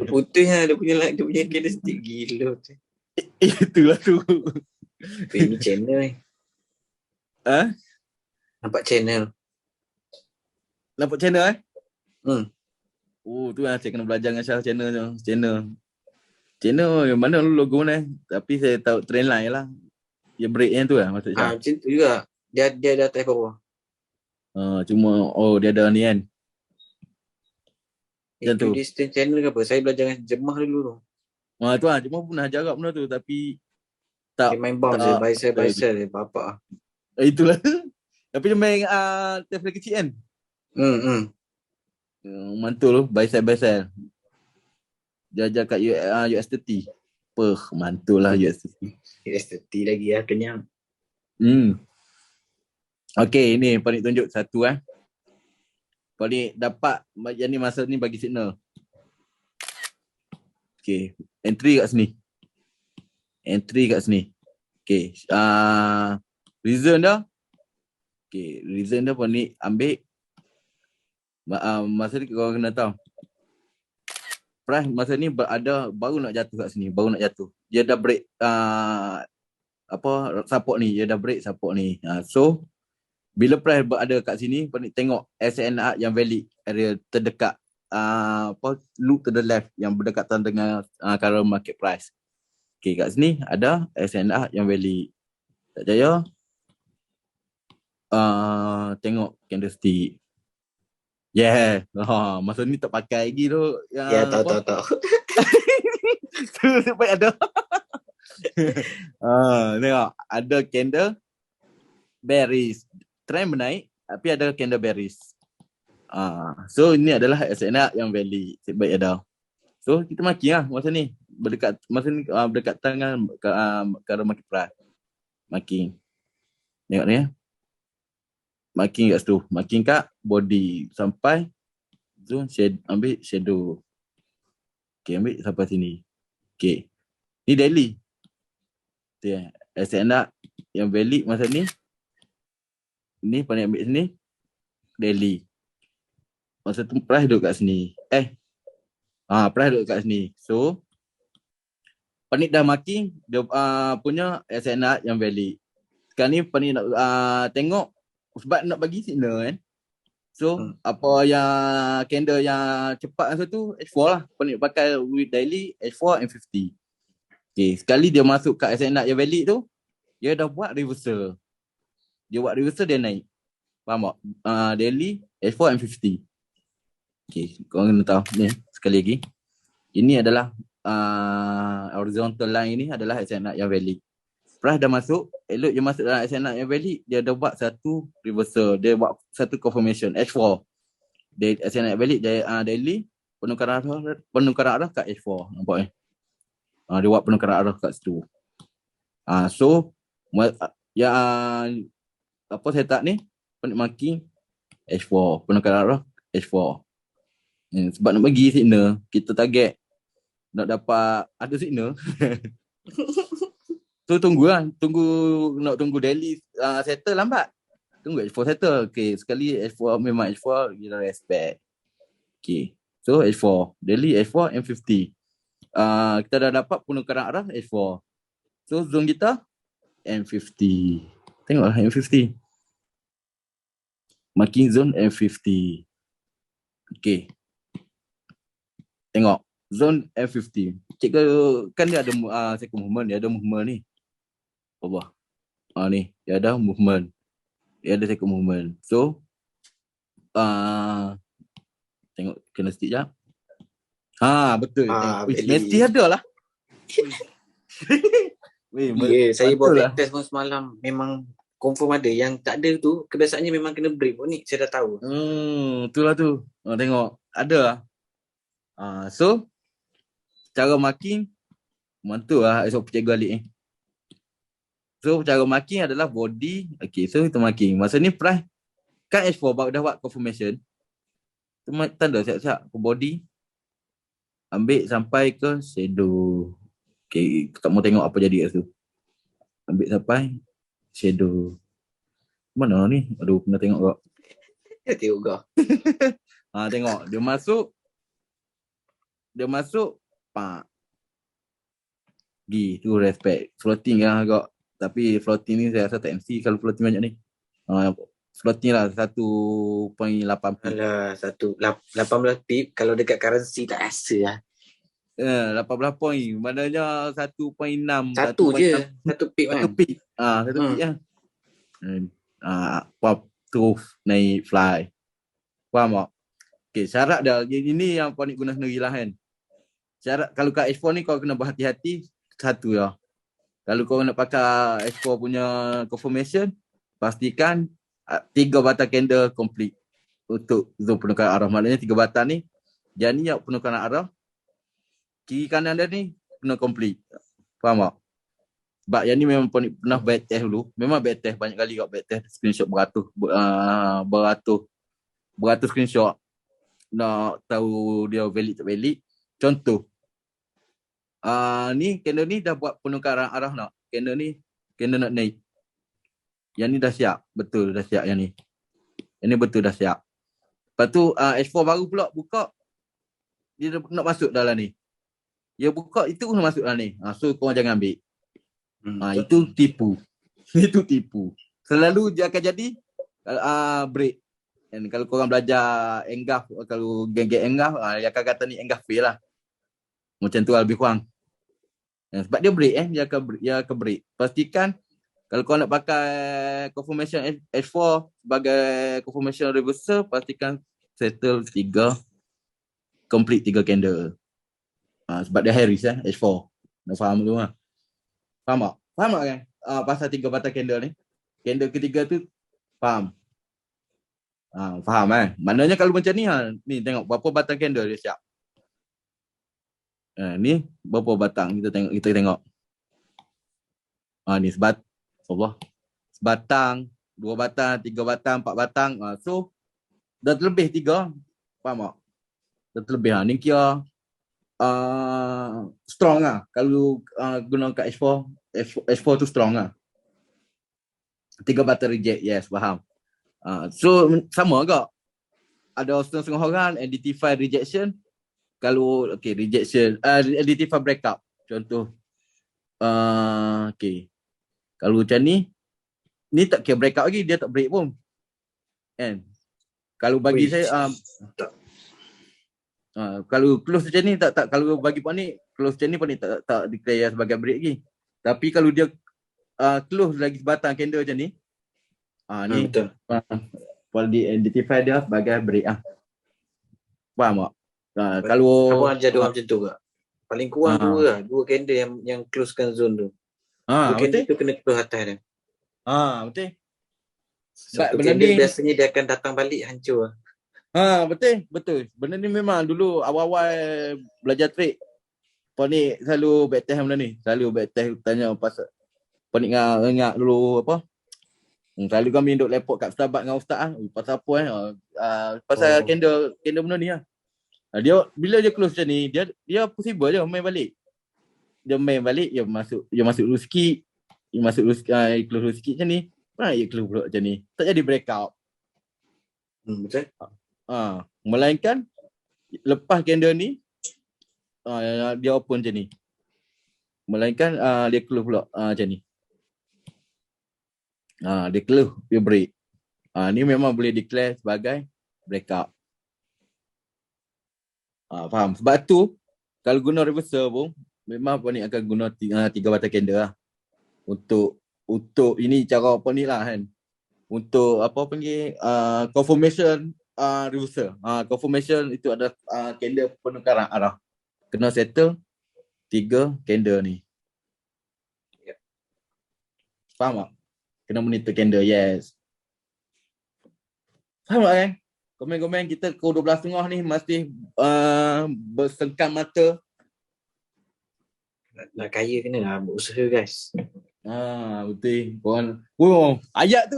Putih lah dia punya candlestick gila tu. Itulah tu. Ini channel ni. Nampak channel. Nampak channel tu lah saya kena belajar dengan Syah channel yang mana logo ni. Tapi saya tahu trend line lah. Dia break yang tu lah maksud Syah. Macam tu juga. Dia ada atas bawah. Cuma dia ada ni kan. Macam tu. Equidistant channel ke apa? Saya belajar dengan Jemah dulu tu. Tu lah. Cuma pernah jaga benda tu tapi tak. Dia main bounce je. Buy sell dia. Bapak. Itulah. Tapi dia main level kecil kan. Mantul tu. Buy sell. Dia ajar kat US30. Mantul lah US30. US30 lagi lah. Kenyang. Okay, ni Pak Nik tunjuk satu Pak Nik dapat yang ni masa ni bagi signal. Okay, entry kat sini. Okay, reason dah. Okay, reason dah Pak Nik ambil. Masa ni korang kena tahu. Price masa ni baru nak jatuh kat sini, Dia dah break support ni, so bila price berada kat sini, tengok SNR yang valid area terdekat look to the left yang berdekatan dengan current market price. Okay, kat sini ada SNR yang valid. Tak jaya. Tengok candlestick. Yeah. Masa ni tak pakai lagi tu. Ya, tahu. Supaya ada. Tengok. Ada candle bearish. Trend menaik tapi ada candle bearish. So ini adalah SNR yang valid. Baik ada. So kita maki lah masa ni. Berdekat tangan ke arah market price. Marking. Tengok ni ya. Marking kat situ. Marking kat body sampai zone ambil shadow. Okay, ambil sampai sini. Okay. Ni daily. Okay. SNR yang valid masa ni. Ni pandai ambil sini. Daily. Masa tu price duduk kat sini. Price duduk kat sini. So, Panik dah marking dia punya SNR yang valid. Sekarang ni Panik nak tengok sebab nak bagi signal kan. So, apa yang candle yang cepat masa tu H4 lah. Panik pakai with daily H4 and 50. Okay, sekali dia masuk kat SNR yang valid tu, dia dah buat reversal. Dia naik. Faham tak? Daily H4 and 50. Okay, korang kena tahu ni sekali lagi. Ini adalah horizontal line ini adalah SNR yang valid. Price dah masuk, elok dia masuk dalam SNR yang valid, dia dah buat satu reversal, dia buat satu confirmation H4. SNR yang valid daily penukaran arah kat H4. Nampak dia buat penukaran arah kat situ. So apa setup ni? Marking H4, penukaran arah H4. Sebab nak bagi signal, kita target nak dapat ada signal. So nak tunggu daily settle lambat. Tunggu H4 settle. Okay, sekali H4 memang H4 kita respect. Okay, so H4 daily H4 M50. Kita dah dapat penukaran arah H4. So zone kita M50. Tengoklah M50. Marking zone M50. Okay. Tengok zone F50. Cikgu kan dia ada second movement, dia ada movement ni. Apa? Ni, dia ada movement. Dia ada second movement. So tengok kena stick jap. Betul. Mesti ada lah. Saya buat backtest pun semalam memang confirm ada. Yang tak ada tu kebiasaannya memang kena break pun ni. Saya dah tahu. Itulah tu. Tengok ada lah. So cara marking mantul lah esok cikgu alik ni. So cara marking adalah body. Okay, so kita marking. Masa ni price kan H4 baru dah buat confirmation. Tanda siap-siap ke body. Ambil sampai ke shadow. Okay, tak mau tengok apa jadi kat situ. Ambil sampai shadow. Mana ni? Aduh, kena tengok kau. Tengok kau. Tengok dia masuk pak. Tu respect. Floating lah kau. Tapi floating ni saya rasa tak MC kalau floating banyak ni. Floating lah 1.8 pip. Alah, 18 pip kalau dekat currency tak rasa lah. 18 point. Maknanya 1.6. Satu je. 1 pip kan? 1 pip. 1 pip lah. Pop tu naik fly. Faham tak? Okay, syarat dah. Ini yang kau ni guna sendiri lah kan. Syarat kalau kat H4 ni kau kena berhati-hati. Satu lah. Kalau kau nak pakai H4 punya confirmation, pastikan 3 batang candle complete untuk zone penukaran arah. Maknanya 3 batang ni, yang ni yang penukaran arah, kiri kanan dia ni kena complete. Faham tak? Sebab yang ni memang pernah backtest dulu. Memang backtest banyak kali kat backtest. Screenshot beratus screenshot. Nak tahu dia valid tak valid. Contoh. Ni candle ni dah buat penukaran arah nak. Candle nak naik. Yang ni dah siap. Betul dah siap yang ni. Yang ni betul dah siap. Lepas tu H4 baru pula buka. Dia nak masuk dalam ni. Dia buka itu pun masuk dalam ni. So korang jangan ambil. Itu tipu. Itu tipu. Selalu dia akan jadi break. Dan kalau korang belajar engulf, kalau geng-geng engulf, dia akan kata ni engulf fail lah. Macam tu lebih kurang. Sebab dia break dia akan break. Pastikan kalau korang nak pakai confirmation H4 sebagai confirmation reversal, pastikan settle 3 complete 3 candle. Sebab dia high risk H4. Nak faham tu lah. Faham tak? Faham tak kan? Pasal 3 batang candle ni. Candle ketiga tu faham. Faham kan? Maknanya kalau macam ni ni tengok berapa batang candle dia siap. Ni berapa batang kita tengok. Ni sebatang, 2 batang, 3 batang, 4 batang. So dah terlebih 3. Faham tak? Dah terlebih ni kira strong lah. Kalau guna kat H4 tu strong lah. 3 batang reject, yes, faham. So sama agak. Ada setengah orang identify rejection. Kalau rejection, identify breakup. Contoh kalau macam ni tak kira breakup lagi, dia tak break pun. Kan? Kalau bagi saya kalau close macam ni tak kalau bagi puan ni close macam ni puan ni tak declare sebagai break lagi. Tapi kalau dia close lagi sebatang candle macam ni ni betul. Puan identify dia sebagai break Faham tak? Kalau Abang ajar dia orang macam tu ke? Paling kurang dua candle yang closekan zone tu. Dua candle tu kena close atas dia. Betul. Satu candle biasanya dia akan datang balik hancur. Betul. Benda ni memang dulu awal-awal belajar trade. Puan ni selalu back test benda ni. Selalu back test tanya pasal. Puan ni ingat dulu apa? Selalu kami duduk lepot kat Starbucks dengan ustaz pasal apa pasal candle benda ni Dia bila dia close macam ni, dia possible je main balik. Dia main balik, dia masuk dulu sikit. Dia masuk dulu sikit, close dulu sikit macam ni. Dia close pula macam ni. Tak jadi breakout. Betul. Melainkan lepas candle ni dia open macam ni. Melainkan dia close pula macam ni. Dia close, dia break. Ni memang boleh declare sebagai breakout. Faham? Sebab tu kalau guna reversal pun memang apa ni akan guna 3 batang candle lah. Untuk ini cara apa ni lah kan. Untuk apa panggil confirmation reversal. Confirmation itu ada candle penukaran arah. Kena settle 3 candle ni. Faham tak? Kena monitor candle, yes. Faham tak kan? Komen-komen kita ke 12.30 ni masih bersengkam mata. Nak kaya kena lah berusaha guys. Betul. Korang, ayat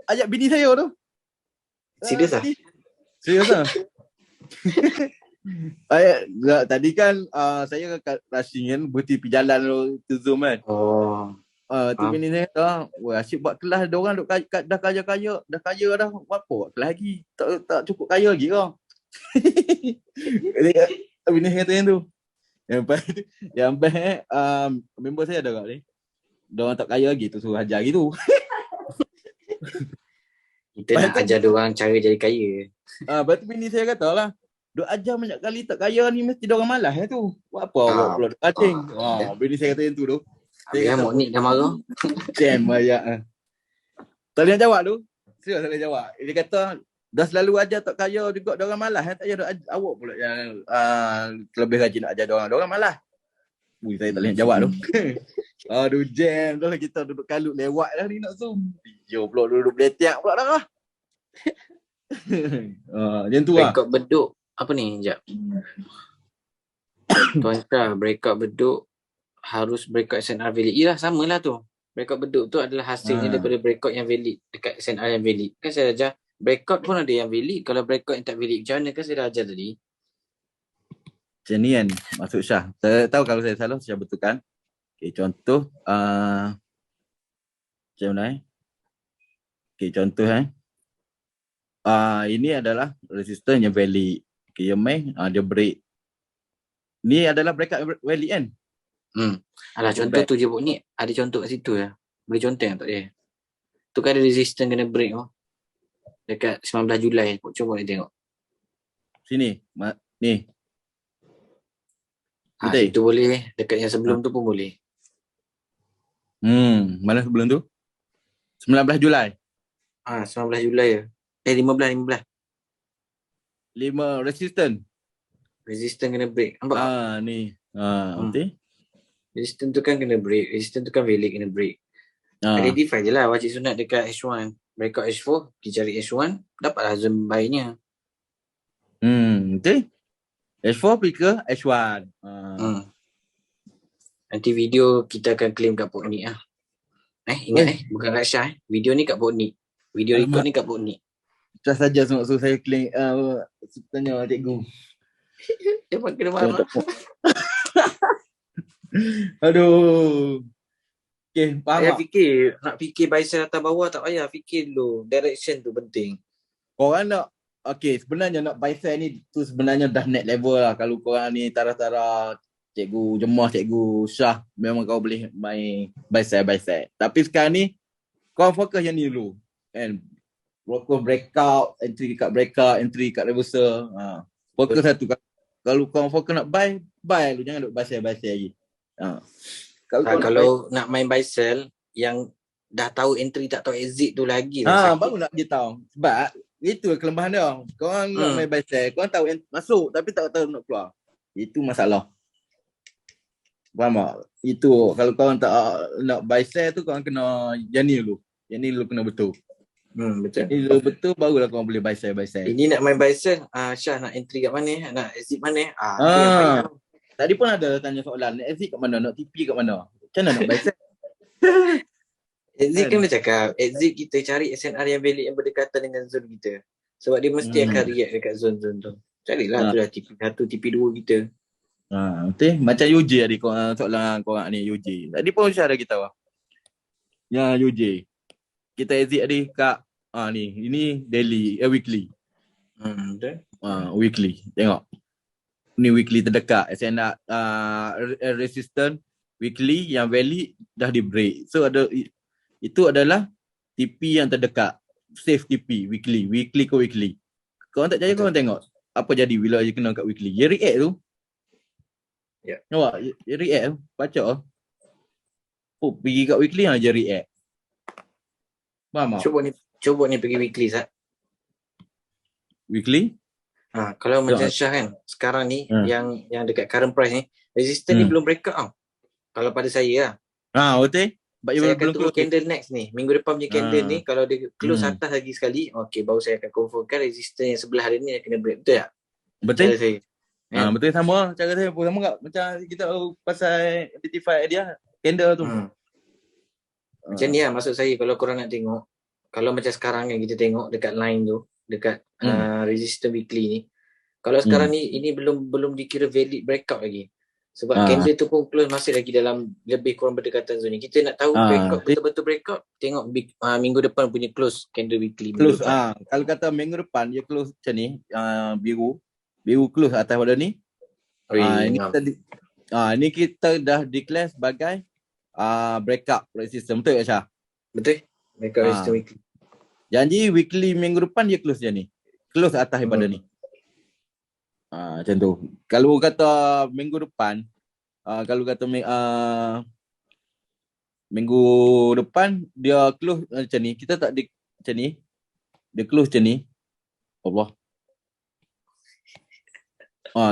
ayat bini saya tu. Serius lah? Serius lah. Ayat tadi kan saya kat rushing kan, berhenti pergi jalan tu Zoom kan. Tu bini saya asyik buat kelas, dia orang dah kaya dah, apa buat kelas lagi, tak cukup kaya lagi kau. Bini saya kata yang tu. Yang best member saya ada kat ni. Dia orang tak kaya lagi tu suruh ajar gitu. Kita nak ajar dia orang cara jadi kaya. Lepas tu bini saya kata lah, duk ajar banyak kali tak kaya ni mesti dia orang malas tu. Buat apa buat pula kacing. Bini saya kata yang tu. Dia Moknik dah marah. Jam ayat. Tak boleh jawab tu. Serius tak boleh jawab. Dia kata dah selalu ajar tak kaya juga dia orang malas. Tak payah awak pula yang lebih rajin nak ajar dia orang malas. Saya tak boleh jawab tu. Aduh jam dah lah kita duduk kalut lewat dah ni nak Zoom. Dia pula duduk beletiak pula dah. Macam tu lah. Breakout beduk. Apa ni? Sekejap. Tuan Syah, breakout beduk harus breakout SNR valid. Yelah, samalah tu. Breakout beduk tu adalah hasilnya daripada breakout yang valid dekat SNR yang valid. Kan saya ajar breakout pun ada yang valid. Kalau breakout yang tak valid macam mana kan saya dah ajar tadi. Macam ni kan maksud Syah. Saya tahu kalau saya salah saya betulkan. Okay, contoh macam mana contoh ini adalah resistor yang valid. Okay, yang main dia break. Ni adalah breakout valid kan? Alah contoh tu je ni. Ada contoh kat situ ya. Boleh contoh tak dia? Tu kan ada resistance kena break dekat 19 Julai. Cuba boleh tengok. Sini. Ni. Situ boleh. Dekat yang sebelum tu pun boleh. Mana sebelum tu? 19 Julai. 19 Julai ya. 15. 5 resistance. Resistance kena break. Nampak tak? Ni. Hmm. Betul? Resistance tu kan kena break. Resistance tu kan valid kena break. Identify je lah wajib sunat dekat H1. Breakout H4, kita cari H1, dapatlah zone buy-nya. Betul? H4 pergi ke H1. Nanti video kita akan claim kat Poknik lah. Ingat bukan kat Syah. Video ni kat Poknik. Video record ni kat Poknik. Dah saja suruh saya claim tanya cikgu. Dia pun kena marah. Aduh. Okay, faham Payah tak? nak fikir buy sell atas bawah tak payah. Fikir dulu. Direction tu penting. Korang nak, sebenarnya nak buy sell ni tu sebenarnya dah net level lah. Kalau korang ni taraf-taraf cikgu Jemah, cikgu Syah, memang kau boleh main buy sell. Tapi sekarang ni, korang fokus yang ni dulu. Kan? Fokus breakout, entry kat reversal. Fokus satu. Kalau korang fokus nak buy lu. Jangan duk buy sell lagi. Kalau nak main buy sell yang dah tahu entry tak tahu exit tu lagi baru nak dia tahu. Sebab itu kelemahan dia. Korang nak main buy sell, korang tahu masuk tapi tak tahu nak keluar. Itu masalah. Faham tak? Itu kalau korang tak nak buy sell tu korang kena yang ni dulu. Yang ni dulu kena betul. Betul. Ini dulu betul barulah korang boleh buy sell. Ini nak main buy sell, Syah nak entry kat mana? Nak exit mana? Tadi pun ada tanya soalan, nak exit kat mana? Nak TP kat mana? Macam mana nak buy sell? Exit kan dia cakap, exit kita cari SNR yang valid yang berdekatan dengan zone kita. Sebab dia mesti akan react dekat zone-zone tu. Carilah tu lah TP1, TP2 kita. Betul. Macam UJ tadi soalan korang ni UJ. Tadi pun Syah ada kita lah. Ya UJ. Kita exit tadi kat ni. Ini daily, weekly. Betul. Weekly. Tengok. Ni weekly terdekat. SNR resistant weekly yang valid dah di break. So itu adalah TP yang terdekat. Safe TP weekly ke weekly. Korang tak percaya korang tengok apa jadi bila dia kena kat weekly. Dia react tu. Ya. Nampak? Dia react tu. Baca. Pergi kat weekly dia react. Faham tak? Cuba ni pergi weekly Sat. Weekly? Kalau macam Syah kan, sekarang ni yang dekat current price ni, resistance ni belum breakout tau. Kalau pada saya lah. Betul. Saya akan tunggu candle next ni. Minggu depan punya candle ni, kalau dia close atas lagi sekali, baru saya akan confirmkan resistance yang sebelah hari ni yang kena break. Betul tak? Betul. Cara saya. Betul sama. Cara saya pun sama tak? Macam kita pasal identify dia, candle tu. Macam ni lah maksud saya, kalau korang nak tengok, kalau macam sekarang yang kita tengok dekat line tu, dekat resistance weekly ni, kalau sekarang ni ini belum dikira valid breakout lagi. Sebab candle tu pun close masih lagi dalam lebih kurang berdekatan zone ni. Kita nak tahu breakout betul-betul breakout, tengok minggu depan punya close candle weekly. Close kalau kata minggu depan dia close macam ni, biru close atas pada ni. Ini kita dah declare sebagai breakout resistance. Betul tak Syah? Betul. Breakout resistance weekly. Janji weekly minggu depan dia close je ni. Close atas daripada ni. Macam tu. Kalau kata minggu depan, minggu depan dia close macam ni, kita tak macam ni. Dia close macam ni. Allah.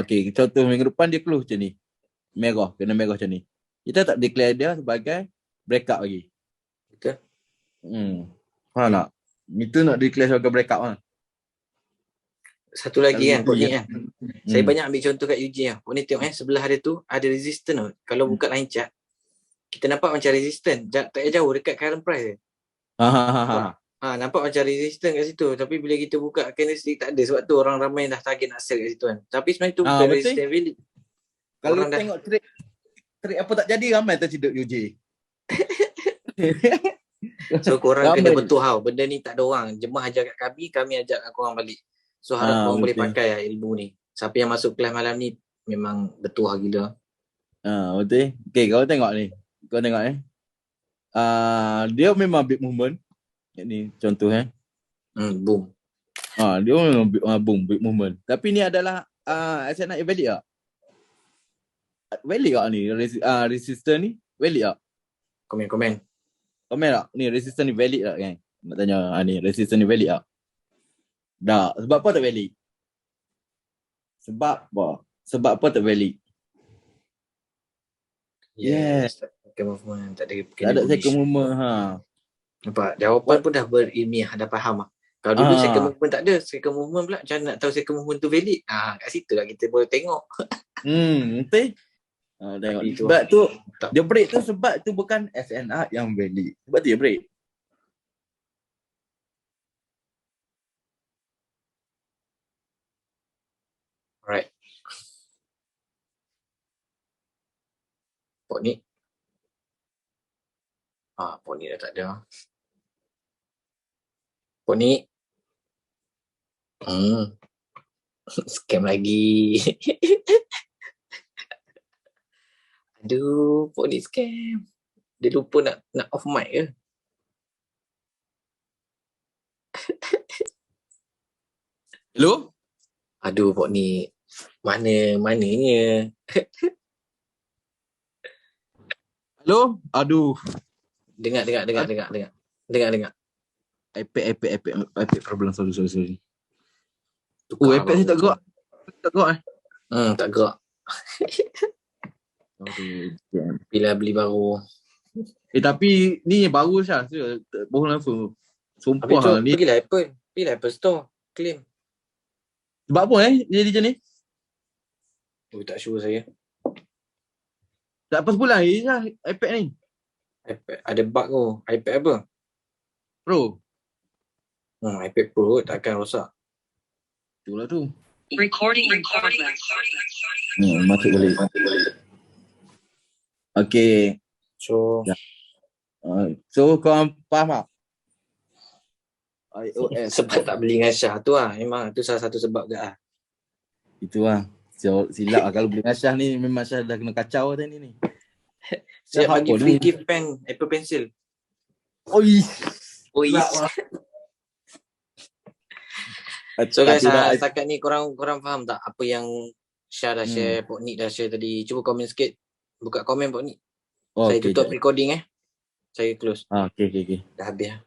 Okay, contoh minggu depan dia close macam ni. Merah, kena merah macam ni. Kita tak declare dia sebagai breakout lagi. Betul. Faham tak? Itu nak declare sebagai breakout lah. Satu lagi kan, Poknik kan. Saya banyak ambil contoh kat UJ lah. Poknik tengok sebelah dia tu ada resistance tau. Kalau buka line chart, kita nampak macam resistance. Tak jauh dekat current price je. Nampak macam resistance kat situ. Tapi bila kita buka candlestick tak ada. Sebab tu orang ramai dah target nak sell kat situ kan. Tapi sebenarnya tu bukan resistance valid. Kalau orang tengok trade apa tak jadi, ramai terciduk UJ. So korang kena betul benda ni tak ada orang. Jemah ajar kat kami ajar kat korang balik. So harap korang boleh pakai ilmu ni. Siapa yang masuk kelas malam ni memang betul gila. Betul. Okay, kau tengok ni. Kau tengok dia memang big movement. Ni contoh boom. Dia memang boom, big movement. Tapi ni adalah SNR valid tak? Valid tak ni? Resistance ni valid tak? Komen tak? Ni resistance ni valid tak kan? Nak tanya ni resistance ni valid tak? Tak. Sebab apa tak valid? Sebab apa? Sebab apa tak valid? Yes. Second movement. Tak ada Tak kena ada bullish. second movement. Nampak? Jawapan pun dah berilmiah, dah faham lah. Kalau dulu Ah. second movement tak ada, second movement pula macam mana nak tahu second movement tu valid? Kat situ lah kita boleh tengok. Betul. Tengok. Tapi tu Sebab tu tak. dia break tu sebab tu bukan SNR yang valid. Sebab tu dia break. Alright. Pok ni. Pok ni dah tak ada. Pok ni. Scam lagi. Aduh, Pok ni scam. Dia lupa nak off mic ke? Hello? Aduh, Pok ni. Mananya. Hello? Aduh. Dengar. iPad problem. Sorry. Tukar iPad ni tak gerak. Tak gerak. Aduh. Damn. Bila beli baru. Tapi ni baru Syah. Bohong apa. Habis Sumpah tu, ni. pergilah Apple Store. Claim. Sebab apa dia jadi macam ni? Tak sure saya. Tak pas bulan Syah iPad ni. iPad, ada bug tu. iPad apa? Pro. iPad Pro takkan rosak. Itulah tu. Recording in progress. Masuk balik. Okay. So, So korang faham tak? iOS. sebab tak beli dengan Syah tu lah. Memang tu salah satu sebab ke lah. Itu lah. So, silap lah kalau beli dengan Syah ni memang Syah dah kena kacau tadi ni. Saya Syah bagi apa free ni? gift pen, Apple Pencil. Oi. So guys, Tidak. setakat ni korang faham tak apa yang Syah dah share, Pok Nick dah share tadi. Cuba komen sikit. Buka komen Pok Nick. Saya tutup recording Saya close. Okay. Dah habis lah.